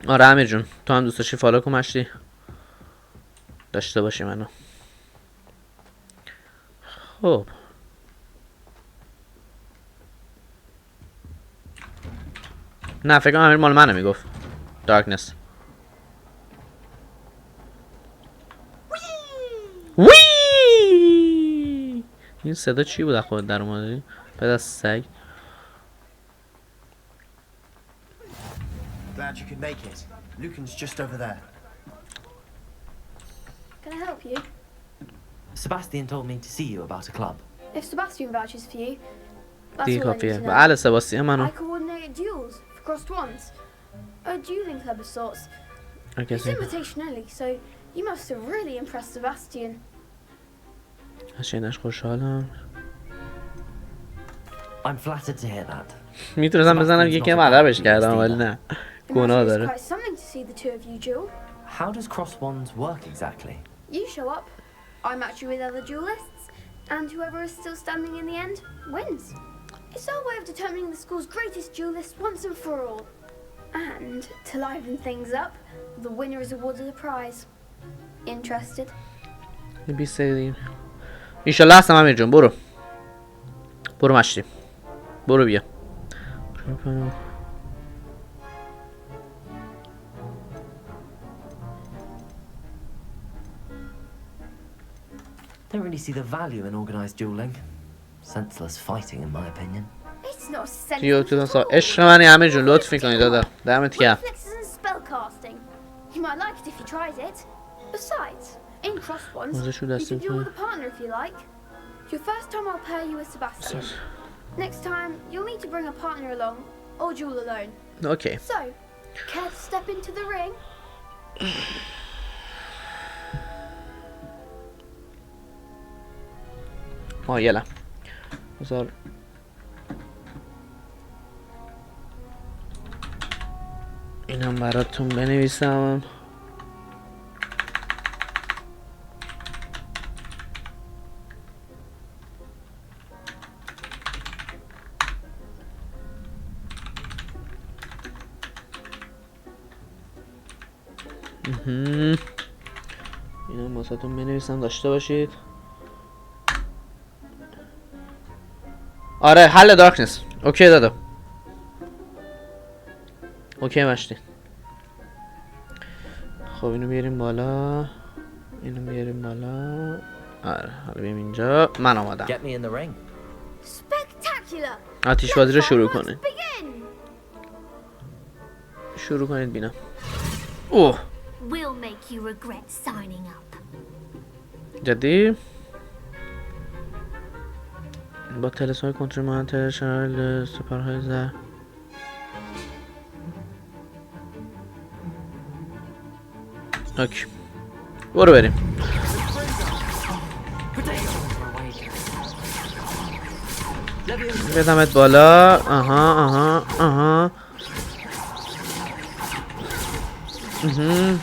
آره امیر جون تو هم دوست داشتی فالو کن مشتی داشته باشی منو. خب نه فکر کنم امیر مال منو میگفت دارکنس. وی این صدا چی بود از خود در اومدی؟ بعد از سگ. Glad you could make it. Lucan's just over there. Can I help you? Sebastian told me to see you about a club. If Sebastian vouches for you, that's دی all I need کافیه. to know. بله سباستیان منو. I coordinate duels for crossed ones. A dueling club of sorts. It's invitation only, so you must have really impressed Sebastian. از شنیدنش خوشحالم. I'm flattered to hear that. میتونستم بزنم یکم عقبش کردم ولی نه. گناه داره. It's quite something to see the two of you duel. How does cross wands work exactly? You show up, I match you with other duelists, and whoever is still standing in the end wins. It's our way of determining the school's greatest duelist once and for all. And to liven things up, the winner is awarded a prize. Interested? ایشالله هستم امیر جون. برو مشتی. برو بیا. Don't really see the value in organized dueling. Senseless fighting, in my opinion. It's not senseless. یوتوب عشق منی امیر جون. لطف میکنی دادا. دمت گرم. Reflexes and spellcasting. You might like it if you tried it. Besides, in crossed ones, you can duel with a partner if you like. Your first time I'll pair you with Sebastian. Next time, you'll need to bring a partner along or duel alone. Okay. So, care to step into the ring? یلا. بذار اینم براتون بنویسم. اینم واسهتون بنویسم داشته باشید. آره حل دارکنس. اوکی دادا. اوکی مشتی. خب اینو بیاریم بالا. آره حالا بیاریم اینجا. من آمادم. آتیش بازی رو شروع کنید. شروع کنید بینم. اوه جدی با تلسمای کنترل مهمتر شنال سپرهای زر. اوکی برو بریم. بدمت بالا. آها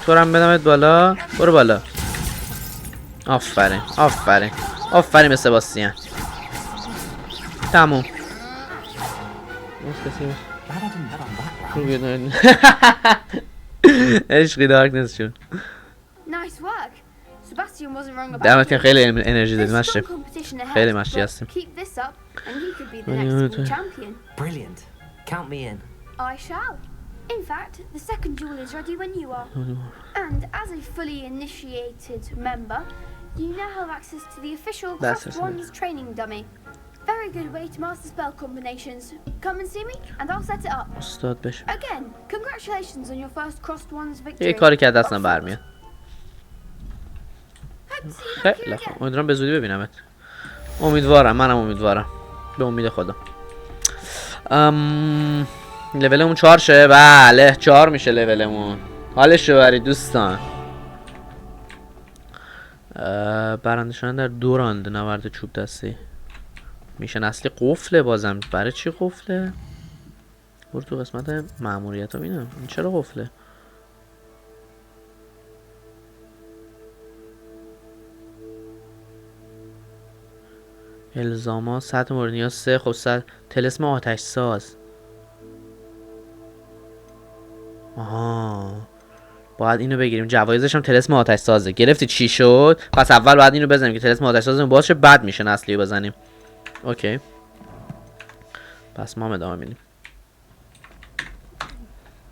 تو هم بدمت بالا. برو بالا. آفرین به سباستیان. تموم. عشقی دارکنس شد. دمت کن. خیلی انرژی دادی مشتی. خیلی مشتی هستیم. Brilliant. Count me in. I shall. In fact, the second duel is ready when you are. And as a fully initiated member, you now have access to the official Crossed Wands training dummy. Very good way to master spell combinations. Come and see me, and I'll set it up. Again, congratulations on your first Crossed Wands victory. یه کاری که دستم برمیاد. خیلی خوب. امیدوارم به زودی ببینمت. منم امیدوارم. به امید خدا. لولمون 4 شه. بله 4 میشه لولمون. حالش رو برید دوستان. برنده شدن در 2 راند نبرد چوب دستی. میشن اصلی قفله بازم. برای چی قفله؟ برو تو قسمت مأموریت ها بینم. این چرا قفله؟ الزامات سطح مورد نیاز 3. خب طلسم آتش ساز. آها باید اینو بگیریم. جوایزش هم طلسم آتش سازه. گرفتی چی شد؟ پس اول باید اینو بزنیم که طلسم آتش سازمون باز شه، بعد میشه اصلی رو بزنیم. اوکی پس ما ادامه میدیم.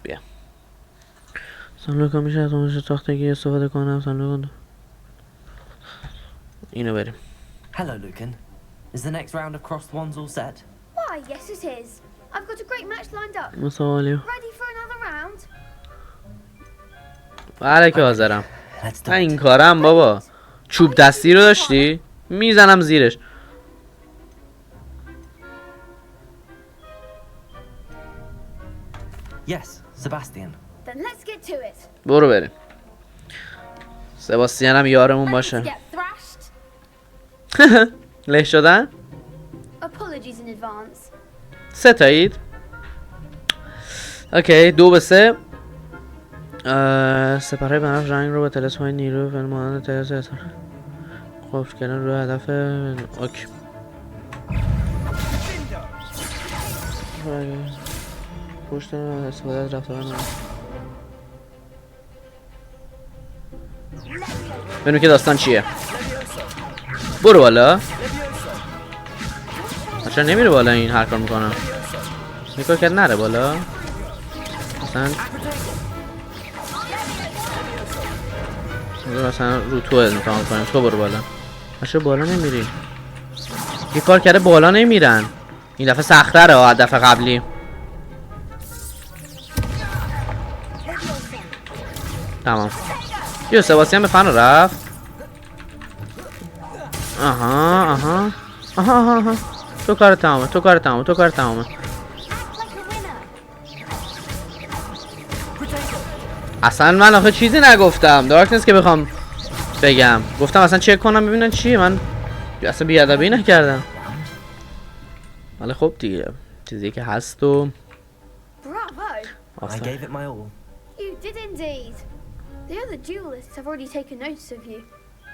بیا صندوق میشه از اون تاختگی استفاده کنم. صندوق اینو بریم. Hello, Lucan. Is the next round of crossed wands all set? Why, yes it is. I've got a great match lined up. Ready for another round? بله که حاضرم. این کارم بابا. چوب دستی رو داشتی؟ میزنم زیرش. Yes, Sebastian. Then let's get to it. برو بریم. سباستیان هم یارمون باشه. له شدن؟ Apologies in advance. 3 تایید. اوکی 2-3. سپرهای بنفش رنگ رو با تلسمای نیرو و مانند تلس اثر قفل کردن روی هدف. اوکی پشت استفاده از رفتاران ببینیم که داستان چیه. برو بالا. چرا نمیره بالا این هر کار میکنم میکار کرد نره بالا مثلا رو تو امتحان کنیم. تو برو بالا. چرا بالا نمیری؟ یه کار کرده بالا نمیرن. این دفعه سخت‌تره از دفعه قبلی. تمام. یه سباستیان به فنا رفت. آها. تو کار تمامه. اصلا من آخه چیزی نگفتم. دارکنس که بخوام بگم. گفتم اصلا چک کنم ببینن چیه. من اصلا بیادبی نکردم. ولی خب دیگه چیزی که هست و I gave it my all. You did indeed. The other duelists have already taken notice of you,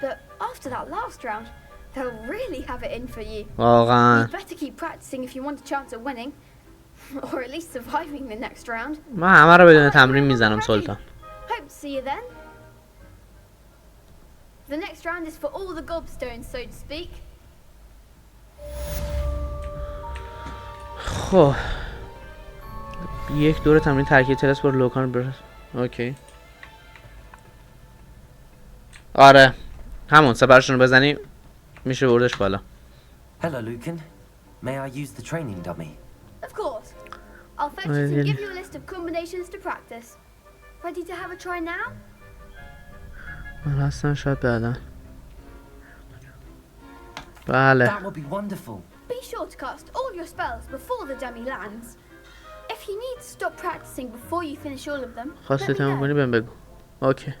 but after that last round, they'll really have it in for you. You'd better keep practicing if you want a chance at winning, or at least surviving the next round. من همه رو بدون تمرین میزنم سلطان. Hope to see you then. The next round is for all the gobstones, so to speak. خب یک دور تمرین ترکیب تلس بر لوکان برس. اوکی آره همون سپرشون رو بزنیم میشه بردش بالا. Hello Lucan. May I use the training dummy? Of course. I'll fetch it and give you a list of combinations to practice. Ready to have a try now? من هستم شاید بعدا. بله. That would be wonderful. Be sure to cast all your spells before the dummy lands. If you need to stop practicing before you finish all of them, خواستی تمام کنی بهم بگو. اوکی.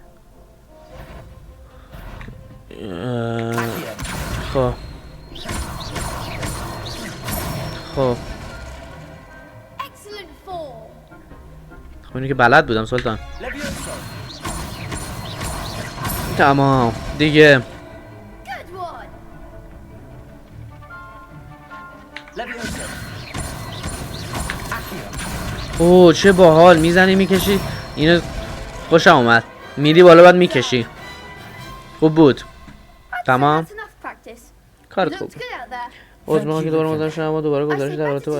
خب Excellent form. خب اینو که بلد بودم سلطان. تمام دیگه. Good one. اوه چه باحال میزنی میکشی. اینو خوشم اومد. میری بالا بعد میکشی. خوب بود. تمام. کار خوب. عذرخواهم که دوباره مزاحم شدم و دوباره گزارش در رابطه با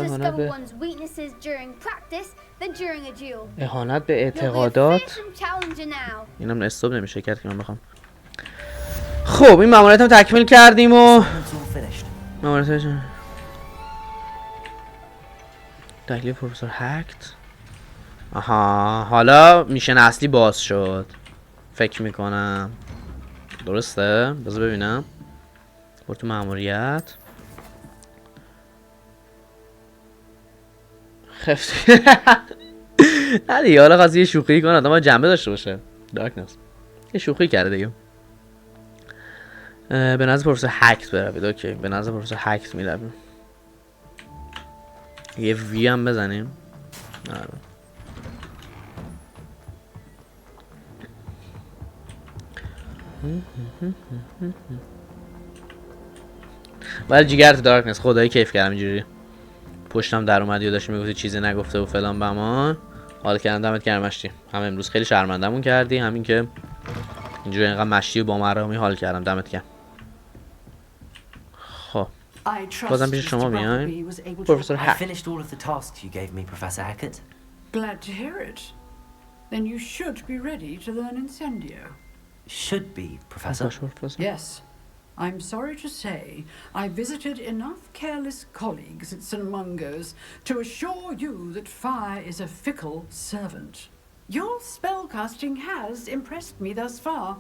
اهانت به اعتقادات. اینم استوب نمیشه کرد که من بخوام. خب این ماموریت هم تکمیل کردیم و ماموریت تکلیف پروفسور هکت. آها حالا میشن اصلی باز شد فکر میکنم. درسته؟ بذار ببینم. برو تو ماموریت. خفت. نه دیگه حالا خواست یه شوخی کنه آدم جنبه داشته باشه. دارکنس یه شوخی کرده دیگه. به نظر پروفسور هکت بروید. اوکی به نظر پروفسور هکت میرویم. یه وی هم بزنیم. آره. ولی جیگرت دارکنس خدایی کیف کردم اینجوری. پشتم در اومد یا داشتی میگفتی چیزی نگفته و فلان بمان. حال کردم دمت گرم مشتی. هم امروز خیلی شرمندمون کردی همین که اینجوری اینقدر مشتی و با مرامی حال کردم دمت گرم. خب بازم پیش شما میایم پروفسور هک. I finished all of the tasks you gave me, Professor Hackett. Glad to hear it. Then you should be ready to learn Incendio. Should be, Professor. Yes. I'm sorry to say I visited enough careless colleagues at St. Mungo's to assure you that fire is a fickle servant. Your spellcasting has impressed me thus far,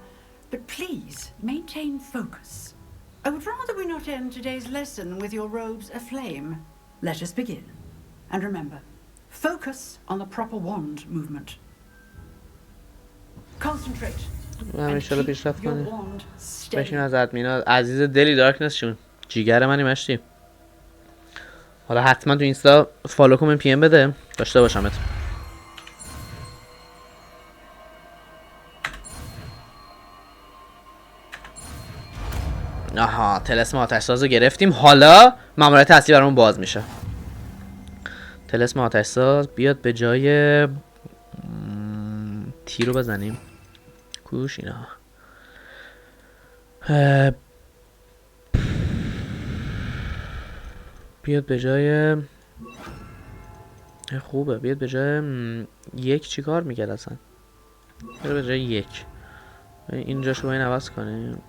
but please maintain focus. I would rather we not end today's lesson with your robes aflame. Let us begin. And remember, focus on the proper wand movement. Concentrate. همیشه پیشرفت کنی. بشین از ادمینا عزیز دلی دارکنس شون. جیگر منی مشتی. حالا حتما تو اینستا فالو کن پی ام بده داشته باشمت. آها طلسم آتش‌ساز رو گرفتیم. حالا ماموریت اصلی برامون باز میشه. طلسم آتش‌ساز بیاد به جای تیر رو بزنیم. کوش اینا. بیاد به جای خوبه. بیاد به جای یک چی کار میکرد اصلا؟ بیاد به جای یک. اینجاش رو باید عوض کنیم.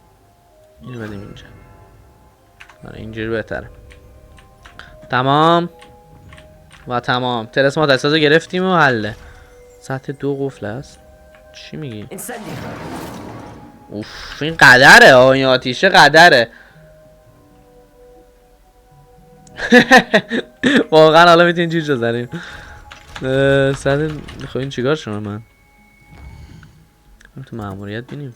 اینو بدیم اینجا. آره اینجوری بهتره. تمام و تمام. طلسم آتش‌ساز رو گرفتیم و حله. سطح 2 قفل است. چی میگی؟ اوف این قدره ها. این آتیشه قدره. واقعا حالا میتونیم چیز بزنیم. سطح خب این چیکار شما من تو مأموریت بینیم.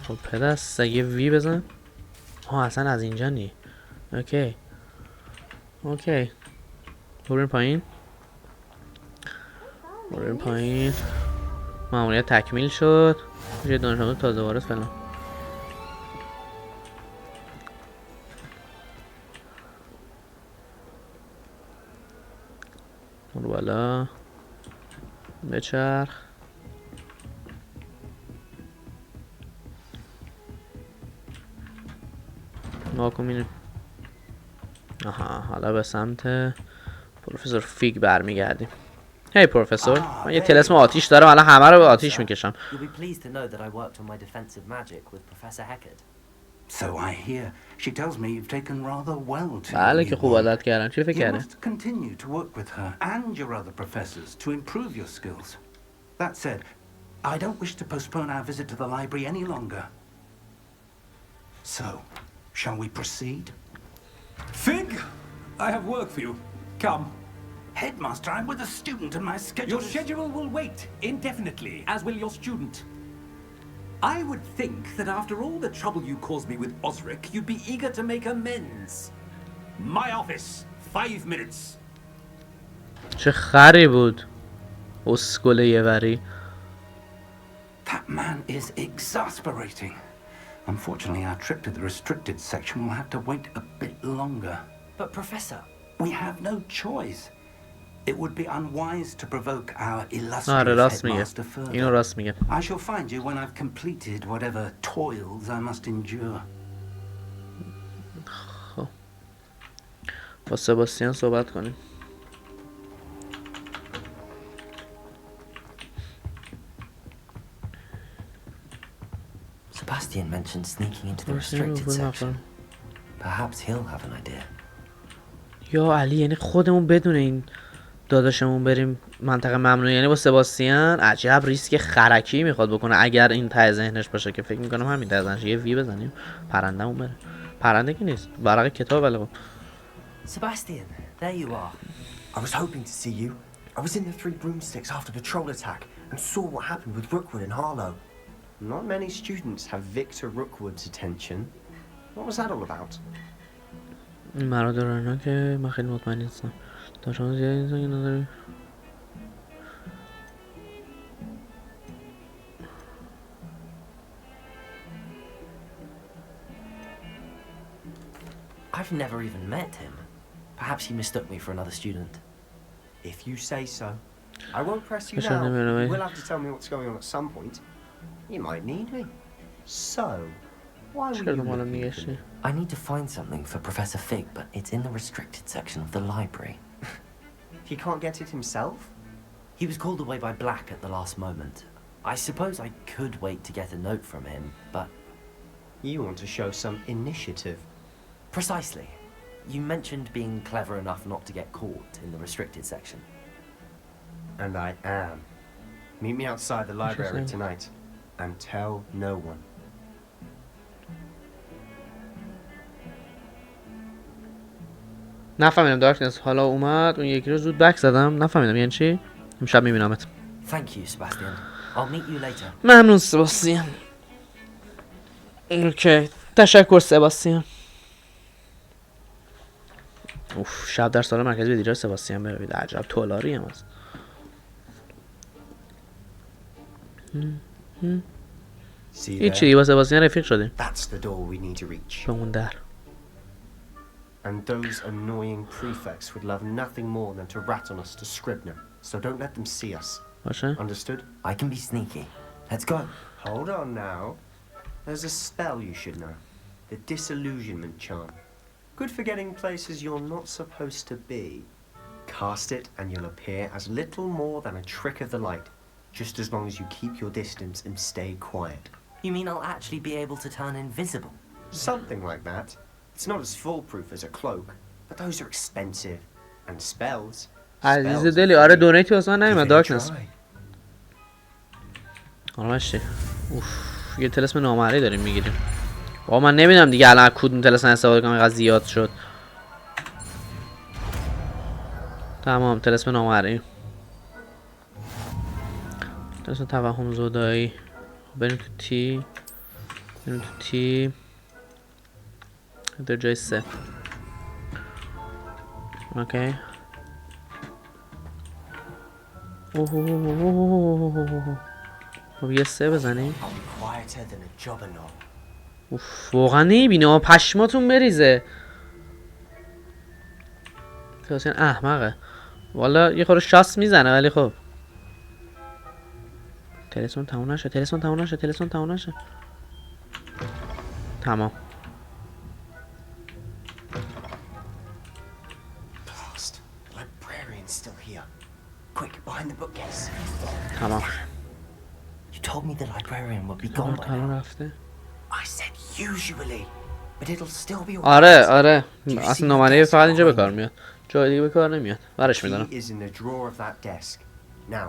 خب پدست یه وی بزن. ها اصلا از اینجا نی. اوکی اوکی بریم پایین. بریم پایین. ماموریت تکمیل شد. یه دانشمند تازه وارد فلان. برو بالا بچرخ. ناکن میریم. آها حالا به سمت پروفسور فیگ برمیگردیم. هی پروفسور من یه طلسم آتیش دارم الان همه رو به آتیش میکشم. So I hear. She tells me you've taken rather well to. بله که خوب عادت کردن. چی فکر کردی؟ You must continue to work with her and your other professors to improve your skills. That said, I don't wish to postpone our visit to the library any longer. So, shall we proceed? Fig, I have work for you. Come. Headmaster, I'm with a student and my schedule. Your schedule will wait indefinitely, as will your student. I would think that after all the trouble you caused me with Osric, you'd be eager to make amends. My office, 5 minutes. چه خری بود. اسکله یه وری. That man is exasperating. Unfortunately, our trip to the restricted section will have to wait a bit longer. But Professor... We have no choice. It would be unwise to provoke our illustrious headmaster further. I shall find you when I've completed whatever toils I must endure. با سباستیان صحبت کنیم. Sebastian mentioned sneaking into the restricted section. Perhaps he'll have an idea. یا علی یعنی خودمون بدون این داداشمون بریم منطقه ممنوعه. یعنی با سباستیان عجب ریسک خرکی میخواد بکنه اگر این ته ذهنش باشه که فکر میکنم همین ته ذهنش. یه وی بزنیم پرندهمون بره. پرنده که نیست ورق کتاب. ولی Sebastian, there you are. I was hoping to see you. I was in the 3 broomsticks after the troll attack and saw what happened with Rookwood and Harlow. Not many students have Victor Rookwood's attention. What was that all about? مرا دارن که من خیلی مطمئن نیستم. تا شما زیادی نیستم که نداری. I've never even met him. Perhaps he mistook me for another student. If you say so. I won't press you now. You will have to tell me what's going on at some point. You might need me. So, why were you looking for me? I need to find something for Professor Fig, but it's in the restricted section of the library. He can't get it himself? He was called away by Black at the last moment. I suppose I could wait to get a note from him, but... You want to show some initiative. Precisely. You mentioned being clever enough not to get caught in the restricted section. And I am. Meet me outside the library tonight, and tell no one. نفهمیدم دارکنس حالا اومد اون یکی رو زود بک زدم نفهمیدم یعنی چی امشب میبینمت. Thank you, Sebastian. I'll meet you later. ممنون سباستیان. اوکی تشکر سباستیان. اوف شب در سال مرکزی به دیدار سباستیان بروید. عجب تولاری هم هست. هیچی با سباستیان رفیق شدیم. That's the door we need to reach. به اون در. And those annoying prefects would love nothing more than to rat on us to Scribner. So don't let them see us. باشه. Understood? I can be sneaky. Let's go. Hold on now. There's a spell you should know. The disillusionment charm. Good for getting places you're not supposed to be. Cast it and you'll appear as little more than a trick of the light. Just as long as you keep your distance and stay quiet. You mean I'll actually be able to turn invisible? Something like that. It's not as foolproof as a cloak, but those are expensive. And spells. عزیز دلی آره دونیتی واسه من نمیاد دارکنس. آره ماشی. اوف یه طلسم نامرئی داریم میگیریم. بابا من نمیدونم دیگه الان کدوم طلسم استفاده کنم اینقدر زیاد شد. تمام طلسم نامرئی. طلسم توهم زدایی. بریم تو تی. بریم تو تی. در جای 3. اوکی. خب یه 3 بزنیم. اوف واقعا نمیبینه پشماتون بریزه. حسین احمقه والا یه خورده شاس میزنه ولی خب تلسون تموم نشه تلسون تموم نشه تلسون تموم نشه. تمام. تمام. You told me the librarian would be gone by now. رفته. I said usually, but it'll still be. آره آره اصلا نامرئی فقط اینجا به کار میاد. جای دیگه به کار نمیاد. برش میدارم. Key is in the drawer of that desk. Now,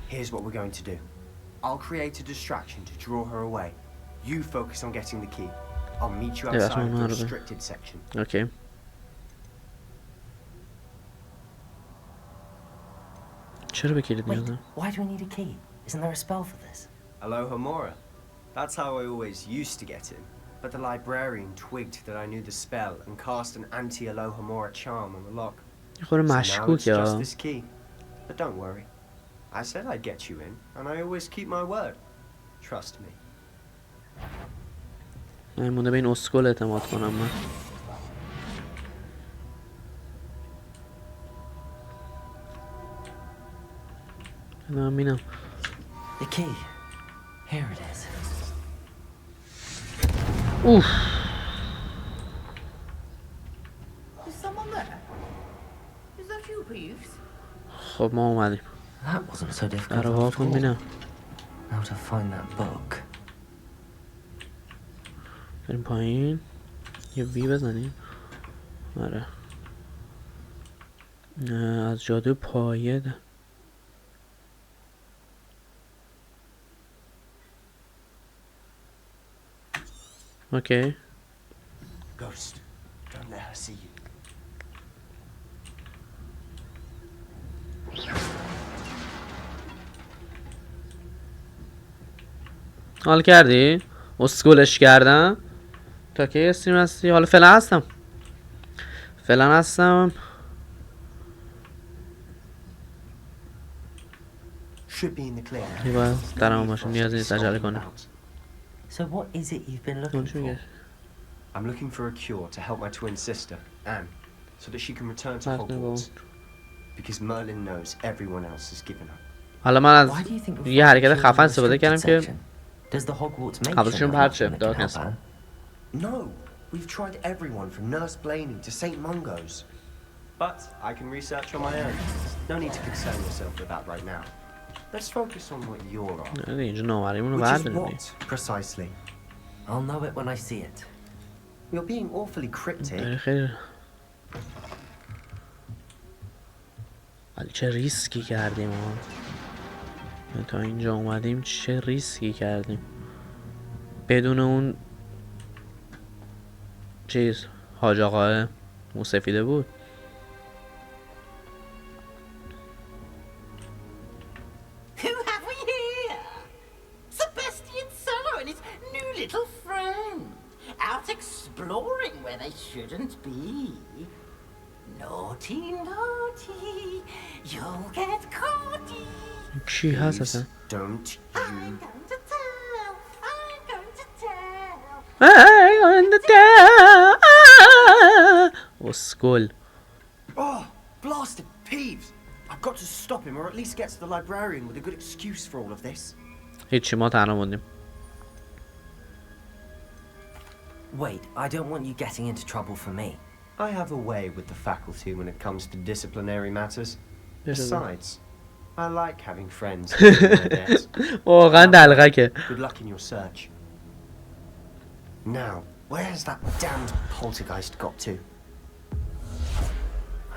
here's what we're going to do. I'll create a distraction to draw her away. You focus on getting the key. I'll meet you outside the restricted section. Okay. چرا به کلید میاد؟ Why do we need a key? Isn't there a spell for this? Alohomora. That's how I always used to get in. But the librarian twigged that I knew the spell and cast an anti-Alohomora charm on the lock. So now it's just this key. But don't worry. I said I'd get you in, and I always keep my word. Trust me. مونده به این اسکول اعتماد کنم من. مینم. The key. Here it is. Oof. Is someone there? Is that you, Peeves? خب ما اومدیم. That wasn't so difficult. درو کن ببینم. How to find that book. بریم پایین. یه وی بزنیم. آره. از جادو پایه ده. Okay. Ghost, don't let her see you. حال کردی؟ اسکولش کردم تا کی استریم هستی؟ حالا فعلا هستم یه باید درم باشه نیازی نیست عجله کنه. So what is it you've been looking for? I'm looking for a cure to help my twin sister, Anne, so that she can return to Hogwarts. Because Merlin knows everyone else has given up. حالا من از یه حرکت خفن استفاده کردم که Does the Hogwarts make حواسشون پرت شه. No, We've tried everyone from Nurse Blaney to St. Mungo's. But I can research on my own. No need to concern yourself with that right now. Let's focus on what you're on. Which is what, precisely? I'll know it when I see it. You're being awfully cryptic. ولی چه ریسکی کردیم ما. تا اینجا اومدیم چه ریسکی کردیم. بدون اون چیز حاج آقاه موسفیده بود. Who have we here? Sebastian Solo and his new little friend. Out exploring where they shouldn't be. Naughty, naughty. You'll get caughty. چی هست اصلا؟ Don't you? I'm going to tell. I'm going to tell. I'm going to tell. اسکل. Oh, blasted peeves. I've got to stop him, or at least get to the librarian with a good excuse for all of this. هیچی ما تنها موندیم. Wait, I don't want you getting into trouble for me. I have a way with the faculty when it comes to disciplinary matters. Besides, I like having friends. واقعا دلغکه. Good luck in your search. Now, where's that damned poltergeist got to?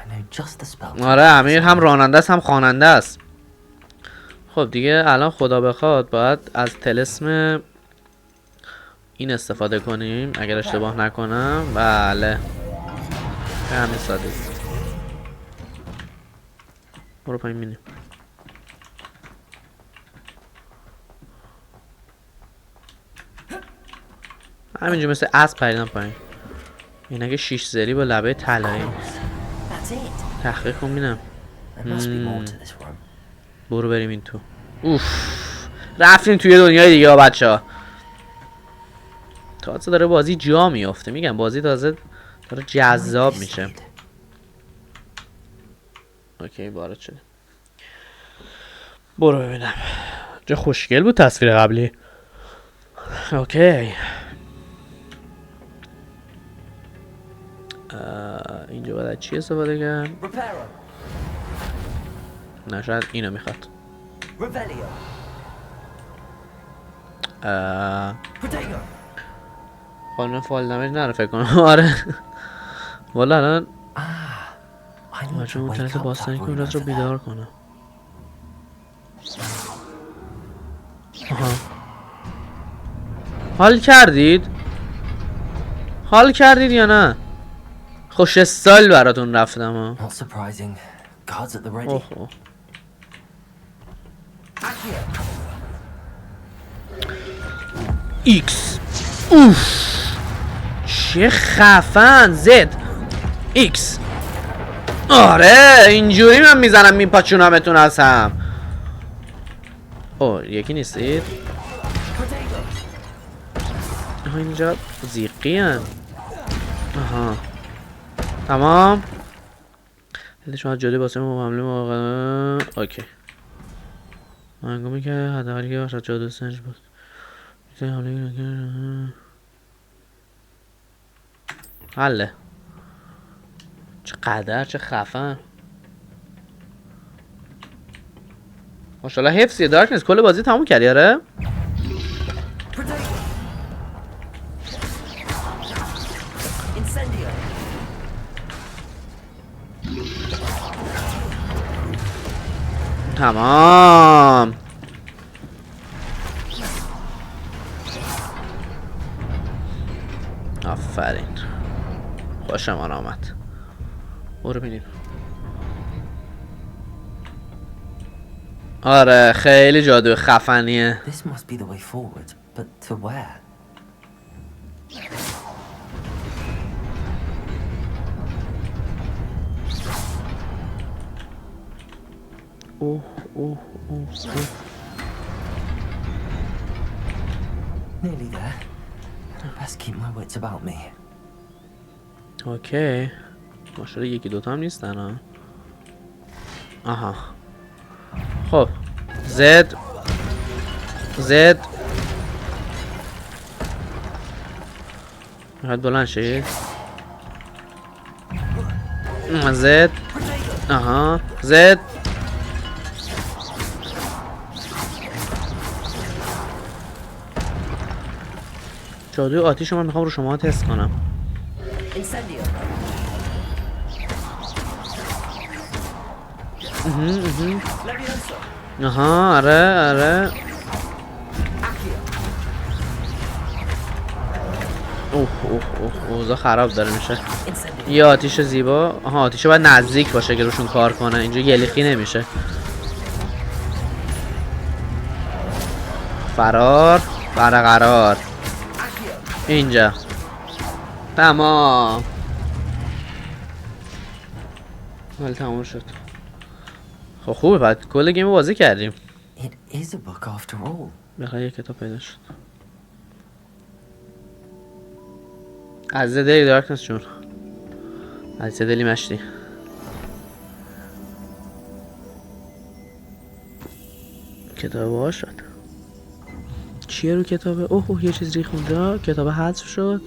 I know just the spell. آره امیر هم راننده است هم خواننده است. خب دیگه الان خدا بخواد باید از طلسم این استفاده کنیم اگر اشتباه نکنم. بله همین ساده است. برو پایین بینیم. همینجا مثل اسب پریدم پایین. این اگه 6 زری با لبه طلایی. تحقیق کن بینم. برو بریم این تو. اوف رفتیم توی دنیای دیگه بچه ها. تازه داره بازی جا میافته. میگم بازی تازه داره جذاب میشه. اوکی وارد شده. برو ببینم. چه خوشگل بود تصویر قبلی. اوکی اینجا باید چی استفاده کرد؟ نه شاید اینو میخواد. خانم فال دمیج نره فکر کنم. آره والا الان چون تنت باستانی که اون رو بیدار کنه. حال کردید؟ حال کردید یا نه؟ خوش استایل براتون رفتم ها. ایکس اوف چه خفن. زد ایکس. آره اینجوری من میزنم میپاچونمتون از هم. اوه یکی نیستید؟ اینجا زیقی هن. آها تمام. هلی شما جدی باسه ما حمله موقع. اوکی منگومی که حداقل که باشد جادو سنج بود. حله چقدر چه خفن. ماشاءالله حفظیه دارکنس. کل بازی تموم کردی آره؟ تمام. آفرین خوشمان آمد. برو بینیم. آره خیلی جادو خفنیه. This must be the way forward, but to where? اوه اوه اوه. Nearly there. Best keep my wits about me. اوکی ماشاءالله یکی دوتا هم نیستن ها. آها خب زد میخواد بلند شید. زد. آها زد. جادوی آتیش من میخوام رو شما تست کنم. آها آره. اوضاع خراب داره میشه. یه آتیش زیبا. آها آتیش باید نزدیک باشه که روشون کار کنه، اینجا یلیخی نمیشه. فرار برقرار. اینجا تمام. ولی تمام شد. خب خوبه، بعد کل گیم بازی کردیم. بخواه یه کتاب پیدا شد. عزیز دلی دارکنس جون، عزیز دلی مشتی. کتاب باز شد. چیه رو کتابه؟ اوه یه چیز ریخ اونجا. کتاب حذف شد.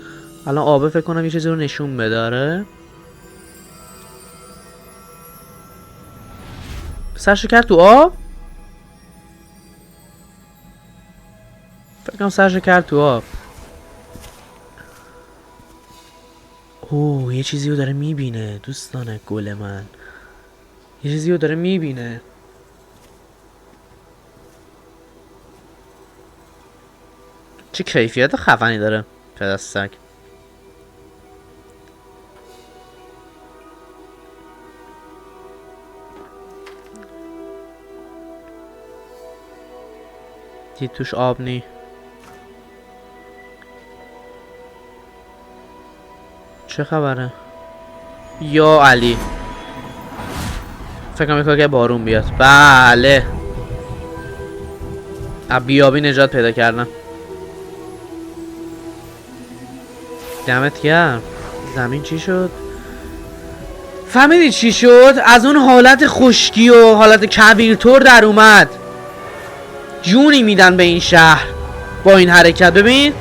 الان آبه فکر کنم یه چیزی رو نشون بداره. سرشو کرد تو آب. فکر کنم سرشو کرد تو آب. اوه یه چیزی رو داره میبینه دوستان گل من. یه چیزی رو داره میبینه. چه کیفیت خفنی داره پدستک. دید توش آب نی. چه خبره؟ یا علی فکر میکنم که بارون بیاد. بله از بیابی نجات پیدا کردم. دمت گرم. زمین چی شد؟ فهمیدی چی شد؟ از اون حالت خشکی و حالت کبیرطور در اومد. جونی میدن به این شهر با این حرکت. ببین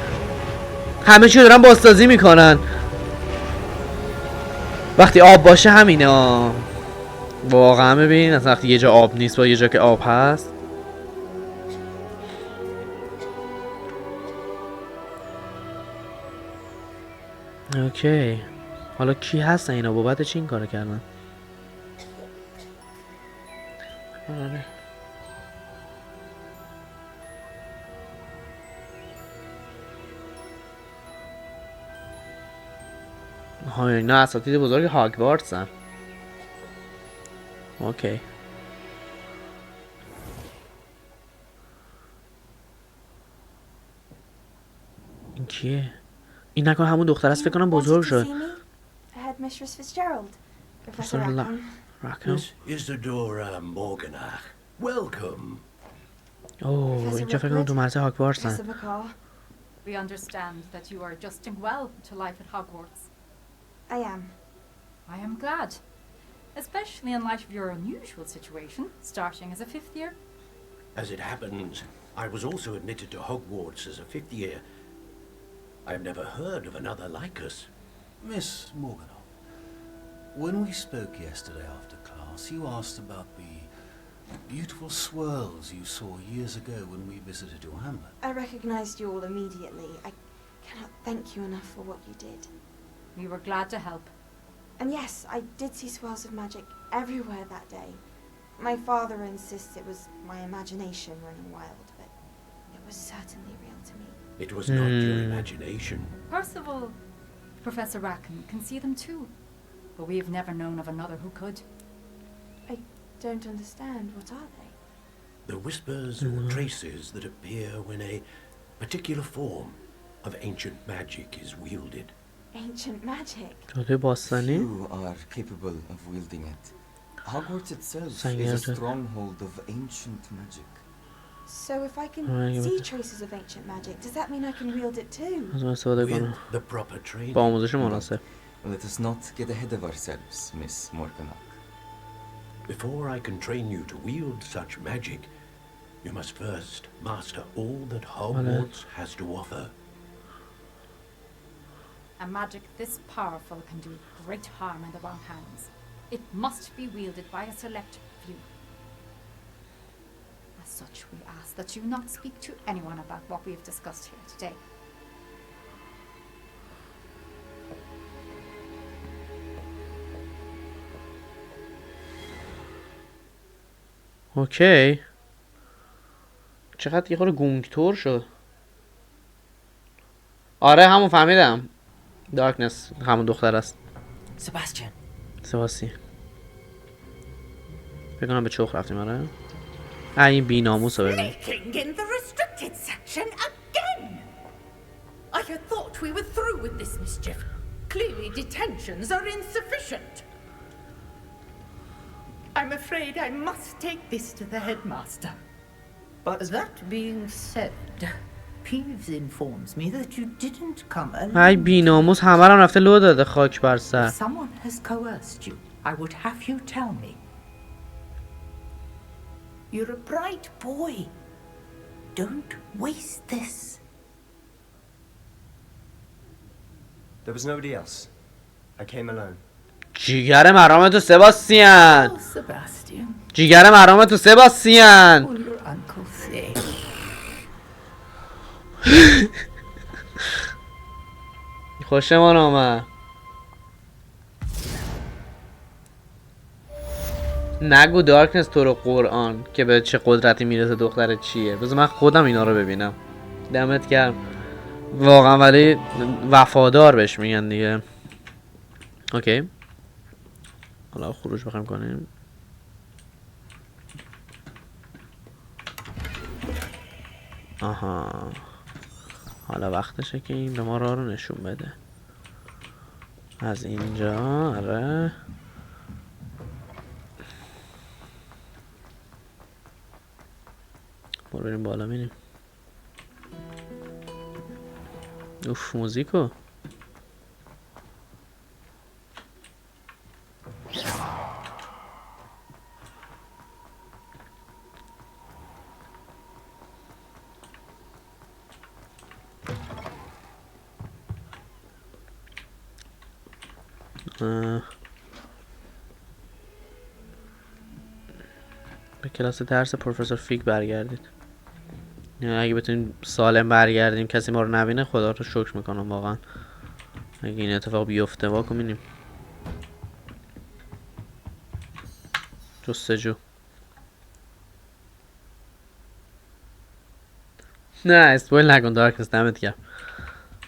همه چی دارن بازسازی میکنن. وقتی آب باشه همینه واقعا. ببین از وقتی یه جا آب نیست با یه جا که آب هست. اوکی حالا کی هستن اینا؟ بابت چی این کارو کردن؟ های اینا اساتید بزرگ هاگوارتس هن. اوکی این کیه؟ این نکنه همون دختر است. فکر کنم بزرگ شد. Headmistress Fitzgerald. Professor Rackham. Miss Isadora Morganach. Welcome. اوه اینجا فکر کنم تو مرز هاگوارتس هن. We understand that you are adjusting well to life at Hogwarts. I am. I am glad. Especially in light of your unusual situation, starting as a 5th year. As it happens, I was also admitted to Hogwarts as a 5th year. I've never heard of another like us. Miss Morganach, when we spoke yesterday after class, you asked about the beautiful swirls you saw years ago when we visited your hamlet. I recognized you all immediately. I cannot thank you enough for what you did. We were glad to help. And yes, I did see swirls of magic everywhere that day. My father insists it was my imagination running wild, but it was certainly real to me. It was not your imagination. Percival, Professor Rackham can see them too, but we have never known of another who could. I don't understand. What are they? The whispers or traces that appear when a particular form of ancient magic is wielded. Ancient magic? You are capable of wielding it. Hogwarts itself is a stronghold of ancient magic. So if I can see traces of ancient magic, does that mean I can wield it too? With the proper training. Let us not get ahead of ourselves, Miss Morganach. Before I can train you to wield such magic, you must first master all that Hogwarts has to offer. A magic this powerful can do great harm in the wrong hands. It must be wielded by a select few. As such, we ask that you not speak to anyone about what we have discussed here today. اوکی. چقدر یه خورده گونگتور شد. آره همون فهمیدم. دارکنس همون دختر است. سباستیان. فکر کنم به چوخ رفتیم آره. این بی‌ناموس رو ببین. Sneaking in the restricted section again. I had thought we were through with this mischief. Clearly detentions are insufficient. I'm afraid I must take this to the headmaster. But that being said, Peeves informs me that you didn't come alone. ای بی‌ناموس همه رو رفته لو داده خاک بر سر. If someone has coerced you, I would have you tell me. You're a bright boy. Don't waste this. There was nobody else. I came alone. جیگر مرام تو سباستیان. Oh, Sebastian. جیگر مرام تو سباستیان. Will your uncle say? خوشمان آمد. نگو دارکنس تو رو قرآن که به چه قدرتی میرسه دختر چیه. بذار من خودم اینا رو ببینم. دمت گرم واقعا، ولی وفادار بهش میگن دیگه. اوکی حالا خروج بخوایم کنیم. آها حالا وقتشه که این به ما راه رو نشون بده. از اینجا آره برو بریم بالا میریم. اوف موزیکو به کلاس درس پروفسور فیگ برگردید. یعنی اگه بتونیم سالم برگردیم کسی ما رو نبینه خدا رو شکر میکنم واقعا. اگه این اتفاق بیفته واکو می‌بینیم. جستجو نه اسپویل نکن دارکنس دمت گرم.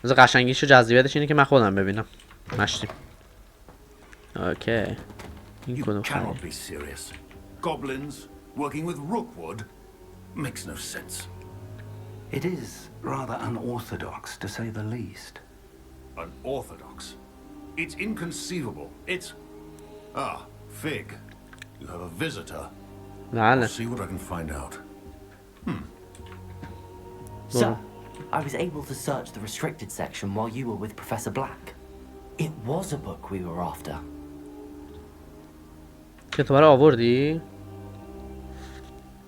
مثلا قشنگیش و جذابیتش اینه که من خودم ببینم. مشتیم. اوکی. این کدوم cannot be serious. Goblins working with rookwood makes no sense. It is rather unorthodox, to say the least. Unorthodox? It's inconceivable. It's... Ah, Fig. You have a visitor. I'll see what I can find out. Sir, I was able to search the restricted section while you were with Professor Black. It was a book we were after. که تو برای آوردی؟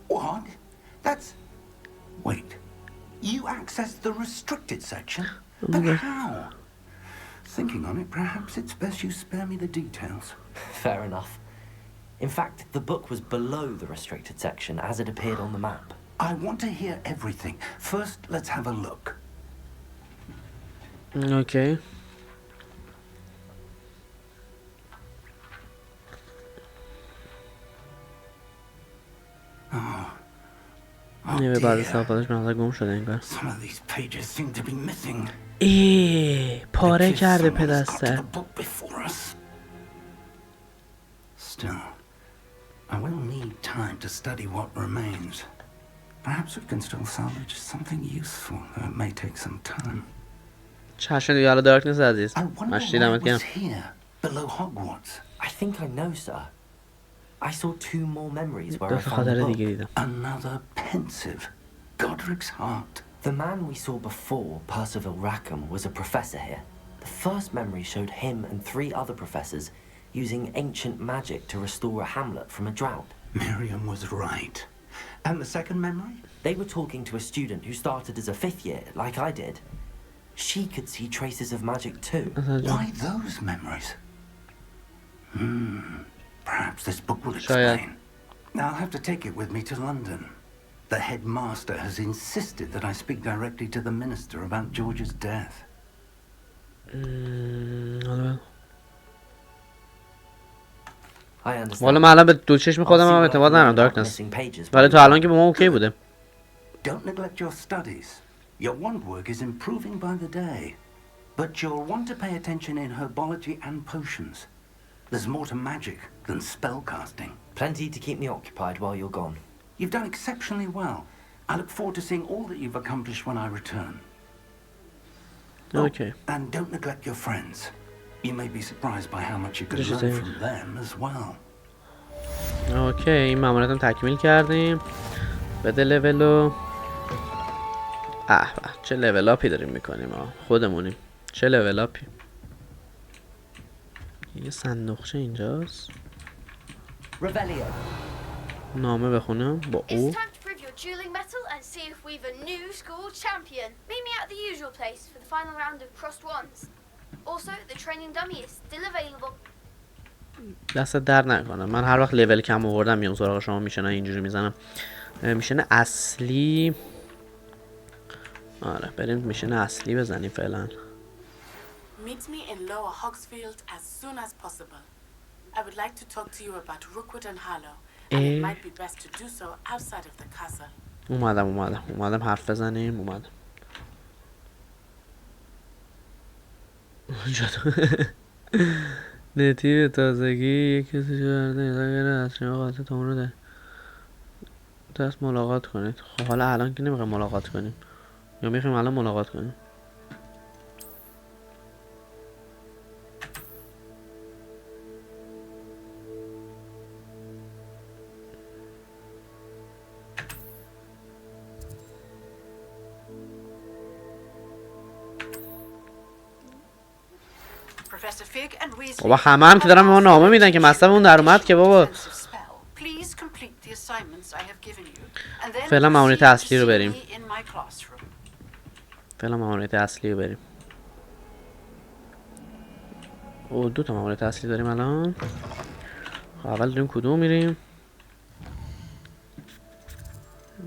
What? That's... Wait. You accessed the restricted section? But how? Thinking on it, perhaps it's best you spare me the details. Fair enough. In fact, the book was below the restricted section as it appeared on the map. I want to hear everything. First, let's have a look. Okay. نیمه بعد استفادهش من گم شده انگار. پاره کرده پدسته. Still, I will need time to study what remains. Perhaps we can still salvage something useful, though it may take some time. چشم دیگه حالا دارکنس عزیز. I wonder what was here, below Hogwarts. I think I know, sir. I saw 2 more memories where I found the book. Another pensive, Godric's heart. The man we saw before, Percival Rackham, was a professor here. The first memory showed him and 3 other professors using ancient magic to restore a hamlet from a drought. Miriam was right. And the second memory? They were talking to a student who started as a 5th year, like I did. She could see traces of magic too. Why those memories? Perhaps this book will explain. I'll have to take it with me to London. The headmaster has insisted that I speak directly to the minister about George's death. والا من الان به دو چشم خودم هم اعتماد ندارم دارکنس. ولی تا الان که به ما اوکی بوده. Don't neglect your studies. Your wand work is improving by the day. But you'll want to pay attention in herbology and potions. There's more to magic than spellcasting. Plenty to keep me occupied while you're gone. You've done exceptionally well. I look forward to seeing all that you've accomplished when I return. Okay. And don't neglect your friends. You may be surprised by how much you can learn from them as well. اوکی این ماموریت هم تکمیل کردیم. بده لولو. چه لول اپی داریم میکنیم خودمونیم. چه لول اپی. یه صندوقچه اینجاست. نامه بخونم با او. Dueling metal and see if we've a new school champion. Meet me at the usual place for the final round of crossed wands. Also, the training dummy is still available. دست در نکنه. من هر وقت لول کم آوردم میام سراغ شما میشن اینجوری میزنم. میشن اصلی. آره بریم میشن اصلی بزنیم فعلا. Meet me in Lower Hogsfield as soon as possible. I would like to talk to you about Rookwood and Harlow. And it might be best to do so outside of the castle. اومدم حرف بزنیم. اومدم. نتی تازگی یکی سجارده اگر از شما قاطع تامون رو ده دست ملاقات کنید. خب حالا الان که نمیخوایم ملاقات کنیم یا میخوایم الان ملاقات کنیم؟ بابا همه هم که دارم به ما نامه میدن که مصرف اون در اومد که بابا. فعلا ماموریت اصلی رو بریم. او دو تا ماموریت اصلی داریم الان. خب اول داریم کدوم میریم؟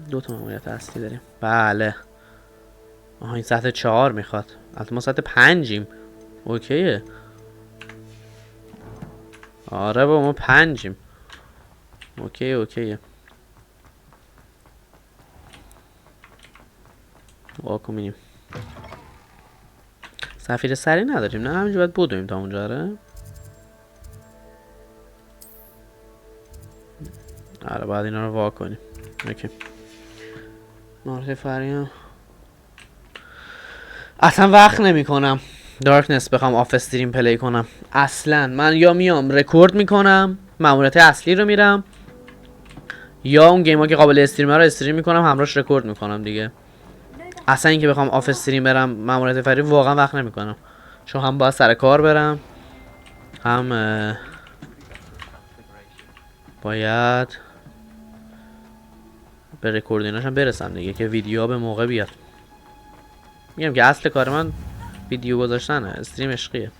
دو تا ماموریت اصلی داریم. بله. آها این سطح 4 میخواد. البته ما سطح 5یم. اوکیه. آره با ما 5یم. اوکیه. واکو میریم. سفیر سری نداریم نه همینجا باید بودویم تا اونجا. آره باید اینا رو واک کنیم. اوکی مارکه فریم اصلا وقت نمی کنم دارکنس بخوام آف استریم پلی کنم اصلا. من یا میام رکورد میکنم ماموریت اصلی رو میرم یا اون گیم ها که قابل استریم رو استریم میکنم همراهش رکورد میکنم دیگه. اصلا اینکه بخوام آف استریم برم ماموریت فری واقعا وقت نمیکنم چون هم باید سر کار برم هم باید به رکوردیناش هم برسم دیگه که ویدیو به موقع بیاد. میگم که اصل کار من ویدیو گذاشتنه استریم عشقیه.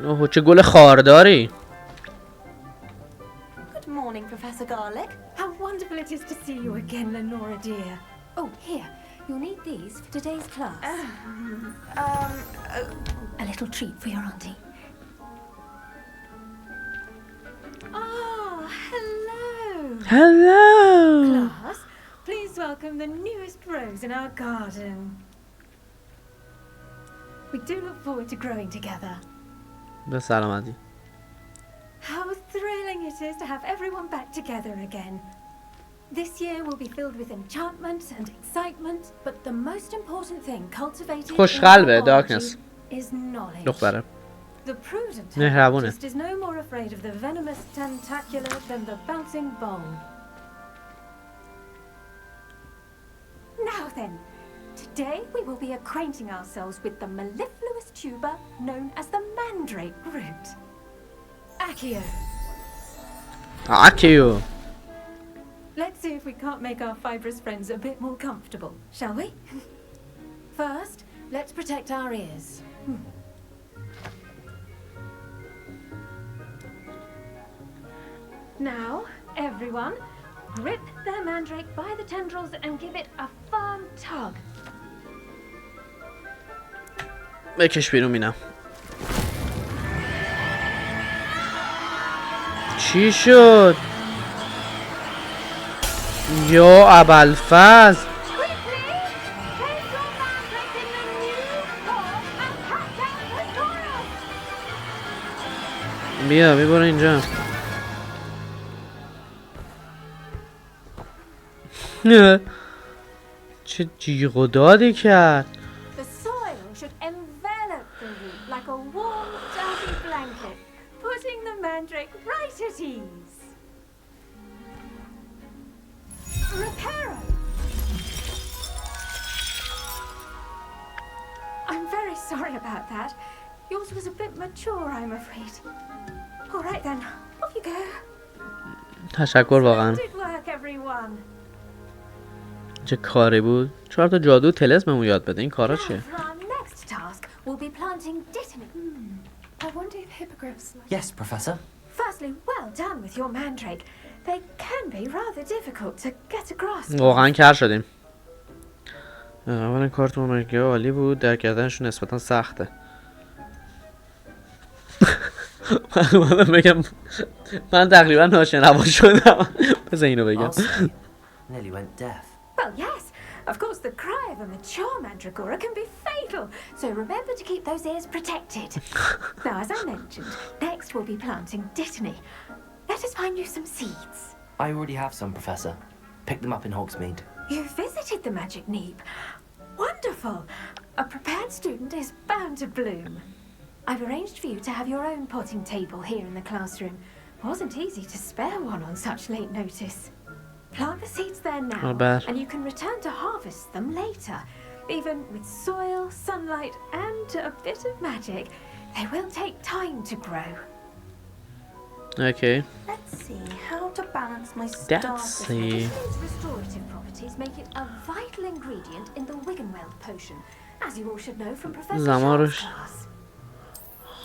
اوه چه گل خارداری. Good morning, Professor Garlic. How wonderful it is to see you again, Lenora dear. Oh, here. You'll need these for today's class. A little treat for your auntie. Oh, hello. Hello. Class, please welcome the newest rose in our garden. We do look forward to growing together. به سلامتی. How thrilling it is to have everyone back together again. This year will be filled with enchantment and excitement, but the most important thing cultivated خوشقلبه دارکنس. is knowledge. دختره. The prudent مهربونه. is no more afraid of the venomous tentacular than the bouncing bowl. Now then, today we will be acquainting ourselves with the mellifluous tuber known as the mandrake root. Accio. Accio. Let's see if we can't make our fibrous friends a bit more comfortable, shall we? First, let's protect our ears. Now, everyone, grip their mandrake by the tendrils and give it a firm tug. بکش بیرون بینم. چی شد؟ یا ابوالفضل. بیا میبره اینجا. چه جیغ و دادی کرد. The soil should envelop the root like a warm, dirty blanket, putting the mandrake right at ease. Reparo! I'm very sorry about that. Yours was a bit mature, I'm afraid. All right then, off you go. تشکر واقعا. Good work, everyone. چه کاری بود؟ 4 تا جادو طلسممون یاد بده. این کارا چیه؟ Next task will be planting dittany. I wonder if hippogriffs like... Yes, Professor. Firstly, well done with your mandrake. They can be rather difficult to get across. واقعا کر شدیم. اولا کارت ممرگی عالی بود. درک کردنشون نسبتا سخته. من بگم من تقریبا ناشنوا شدم. بذار اینو بگم. Nearly went deaf. Well, yes. Of course, the cry of a mature mandragora can be fatal. So remember to keep those ears protected. Now, as I mentioned, next we'll be planting dittany. Let us find you some seeds. I already have some, Professor. Picked them up in Hogsmeade. You visited the Magic Neep. Wonderful. A prepared student is bound to bloom. I've arranged for you to have your own potting table here in the classroom. Wasn't easy to spare one on such late notice. Plant the seeds there now, and you can return to harvest them later. Even with soil, sunlight, and a bit of magic, they will take time to grow. Okay. Let's see how to balance my Let's see. These restorative properties make it a vital ingredient in the Wiggenweld potion, as you all should know from Professor Shaw's class.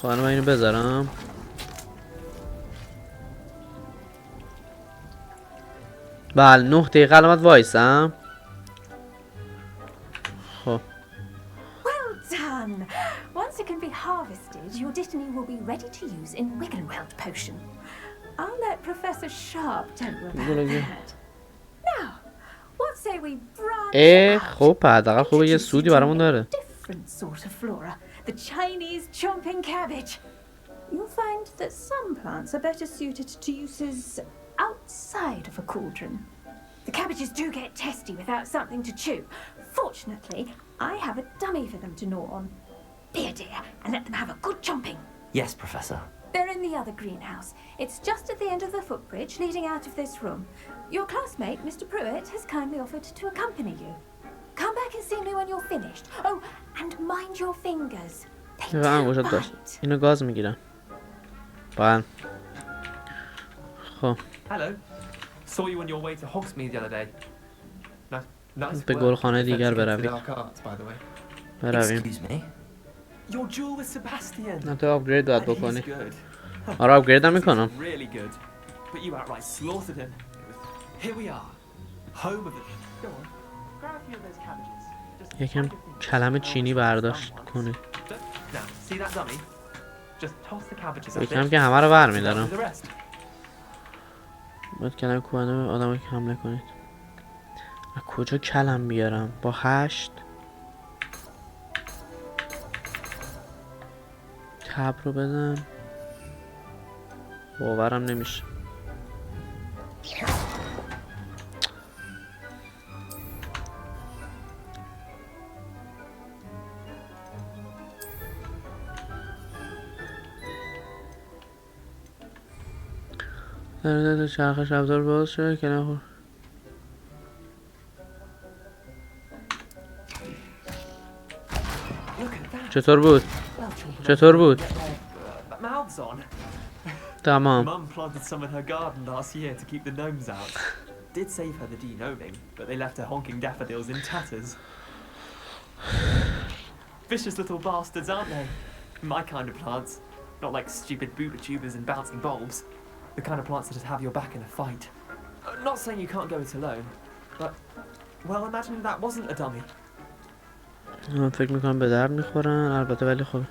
خانم اینو بذارم. بله 9 دقیقه علامت وایسم. خب. Well done. Once it can be harvested, your dittany will be ready to use in Wiggenweld potion. I'll let Professor Sharp tell you about that. Now, what say we branch out? خب حداقل خوبه یه سودی برامون داره. Different sort of flora, the Chinese chomping cabbage. You'll find that some plants are better suited to uses outside of a cauldron. The cabbages do get testy without something to chew. Fortunately, I have a dummy for them to gnaw on. Be a dear and let them have a good chomping. Yes, Professor. They're in the other greenhouse. It's just at the end of the footbridge leading out of this room. Your classmate, Mr. Pruitt, has kindly offered to accompany you. Come back and see me when you're finished. Oh, and mind your fingers. They do bite. اینو گاز میگیرم. بله. خب. Hello. Saw you on your way to Hogsmeade the other day. Nice. به گلخانه دیگر برویم. برویم. Excuse me. Your duel with Sebastian. نه تو آپگرید باید بکنی. آره آپگرید هم میکنم. Really good. But you outright slaughtered him. Here we are. Home of the... Go on. Grab a few of those cabbages. یکم کلمه چینی برداشت کنی. Now, see that dummy? Just toss the cabbages up. یکم که همه رو برمیدارم. باید کلمه کوبنده به آدم که حمله کنید. از کجا کلم بیارم؟ با 8 تب رو بدم. باورم نمیشه. در چرخش ابزار باز شده که نخور. چطور بود؟ چطور بود؟ Mouths on. تمام. Mum planted some in her garden last year to keep the gnomes out. did save her the de-gnoming, but they left her honking daffodils in tatters. Vicious little bastards, aren't they? My kind of plants. Not like stupid booba tubers and bouncing bulbs. The kind of plants that just have your back in a fight. Not saying you can't go it alone, but, well, imagine that wasn't a dummy. فکر میکنم به درد میخورن البته ولی خب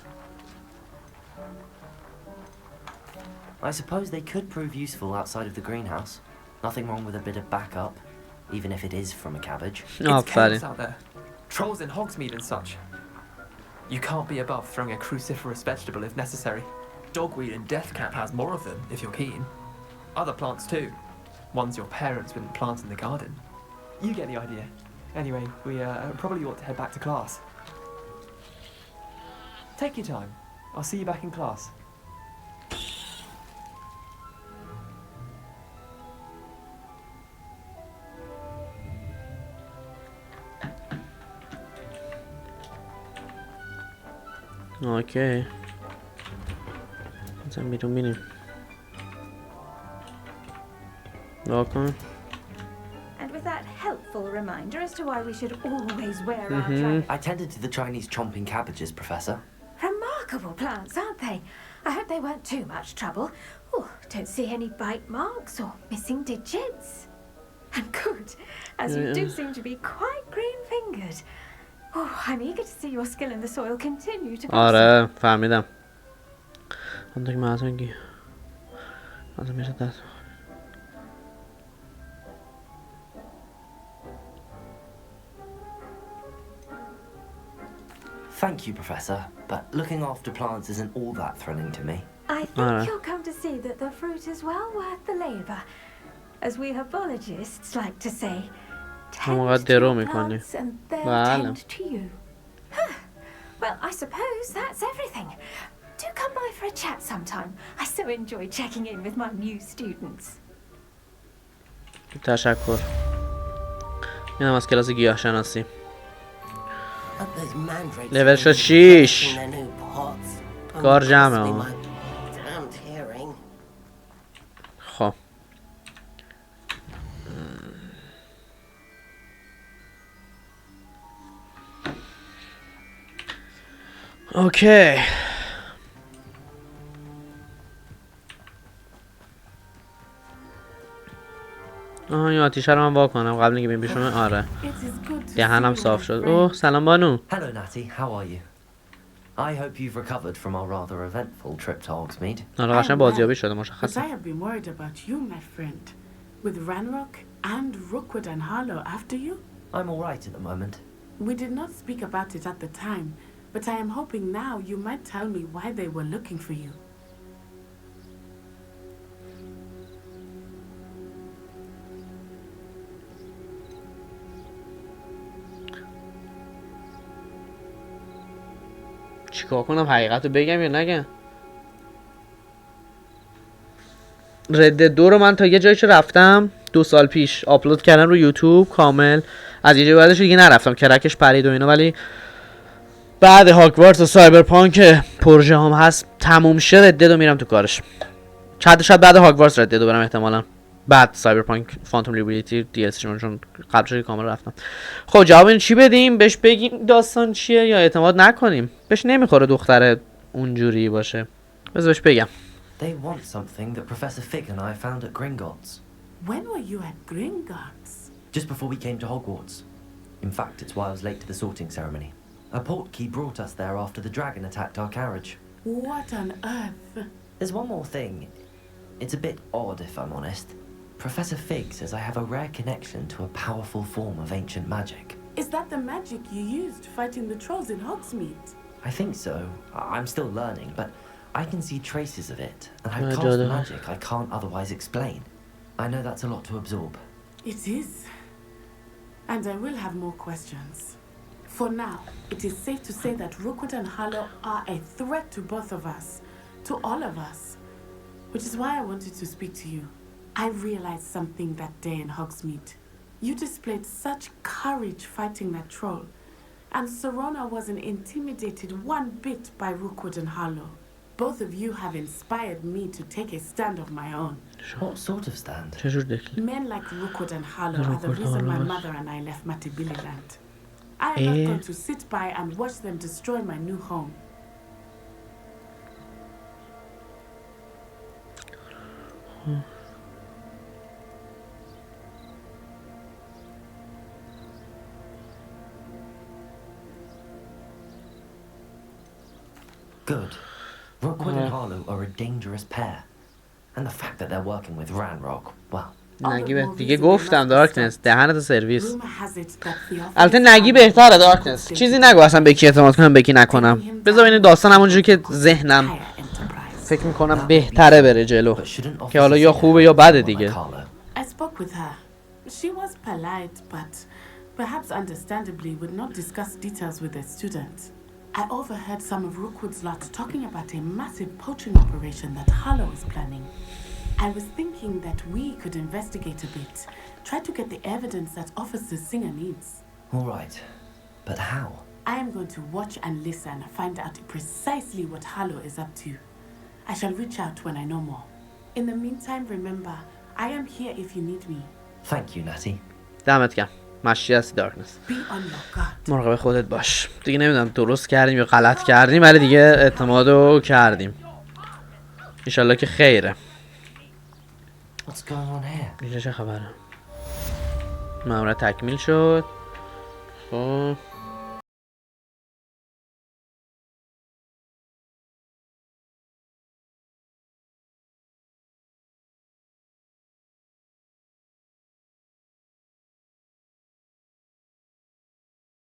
I suppose they could prove useful outside of the greenhouse. Nothing wrong with a bit of backup, even if it is from a cabbage. It's chaos out there. Trolls in Hogsmeade and such. You can't be above throwing a cruciferous vegetable if necessary. Dogweed and deathcap has more of them, if you're keen. Other plants too. Ones your parents wouldn't plant in the garden. You get the idea. Anyway, we probably ought to head back to class. Take your time. I'll see you back in class. اوکی مثلا بیرون بینیم کن And with that helpful reminder as to why we should always wear our trousers. I tended to the Chinese chomping cabbages, Professor. Remarkable plants, aren't they? I hope they weren't too much trouble. Oh, don't see any bite marks or missing digits. And good, as you do seem to be quite green-fingered. Oh, I'm eager to see your skill in the soil continue to blossom. آره فهمیدم. اون دیگه مازنگی. از میشه دست. Thank you, Professor, but looking after plants isn't all that thrilling to me. I think you'll come to see that the fruit is well worth the labor. As we herbologists like to say, tend to your plants and they'll tend to you. Well, I suppose that's everything. Do come by for a chat sometime. I so enjoy checking in with my new students. تشکر. اینم از کلاس گیاهشناسی. لول شد 6. کار جمعه. خب. اوکی. این آتیشه رو من وا کنم قبل اینکه بیم بیشون. آره دهنم صاف شد. اوه سلام بانو. Hello Natty, how are you? I hope you've recovered from our rather eventful trip to Hogsmeade. حالا قشنگ بازیابی شده مشخصه. I have been worried about you, my friend. With Ranrock and Rookwood and Harlow after you? I'm all right at the moment. We did not speak about it at the time, but I am hoping now you might tell me why they were looking for you. چیکار کنم حقیقت رو بگم یا نگم؟ رد 2 رو من تا یه جایش رفتم 2 سال پیش آپلود کردم رو یوتوب کامل. از یه جای بعدش دیگه نرفتم کرکش پرید و اینا. ولی بعد هاگوارتس و سایبرپانک پروژه هم هست تموم شه رد 2 میرم تو کارش. شاید بعد هاگوارتس رد 2 برم احتمالاً. بعد سایبرپانک فانتوم لیبریتی دی ال سی چون قبلش کامل رفتم. خب جواب این چی بدیم؟ بهش بگیم داستان چیه یا اعتماد نکنیم؟ بهش نمیخوره دختر اونجوری باشه. بذار بهش بگم. They want something that Professor Fig and I found at Gringotts. When were you at Gringotts? Just before we came to Hogwarts. In fact, it's why I was late to the sorting ceremony. A portkey brought us there after the dragon attacked our carriage. What on earth? There's one more thing. It's a bit odd if I'm honest. Professor Fig says I have a rare connection to a powerful form of ancient magic. Is that the magic you used fighting the trolls in Hogsmeade? I think so. I'm still learning, but I can see traces of it, and I've cast magic I can't otherwise explain. I know that's a lot to absorb. It is. And I will have more questions. For now, it is safe to say that Rookwood and Harlow are a threat to both of us, to all of us, which is why I wanted to speak to you. I realized something that day in Hogsmeade. You displayed such courage fighting that troll, and Serona wasn't intimidated one bit by Rookwood and Harlow. Both of you have inspired me to take a stand of my own. What sort of stand? Men like Rookwood and Harlow are the reason my mother and I left Matibili land. I am not going to sit by and watch them destroy my new home. Good. Rookwood and Harlow are a dangerous pair. And the fact that they're working with Ranrock, well. نگی دیگه گفتم دارکنس دهنتو سرویس. البته نگی بهتره دارکنس. چیزی نگو اصلا به کی اعتماد کنم به کی نکنم. بذار این داستان همونجوری که ذهنم فکر میکنم بهتره بره جلو. که حالا یا خوبه یا بده دیگه. I spoke with her. She was polite, but perhaps understandably would not discuss details with the students. I overheard some of Rookwood's lot talking about a massive poaching operation that Harlow is planning. I was thinking that we could investigate a bit, try to get the evidence that Officer Singer needs. All right, but how? I am going to watch and listen, find out precisely what Harlow is up to. I shall reach out when I know more. In the meantime, remember, I am here if you need me. Thank you, Natty. دمت گرم. مشی هستی دارکنس. مراقب خودت باش. دیگه نمیدونم درست کردیم یا غلط کردیم ولی دیگه اعتمادو کردیم. انشالله که خیره. What's going on here? اینجا چه خبره؟ مامورا تکمیل شد. خب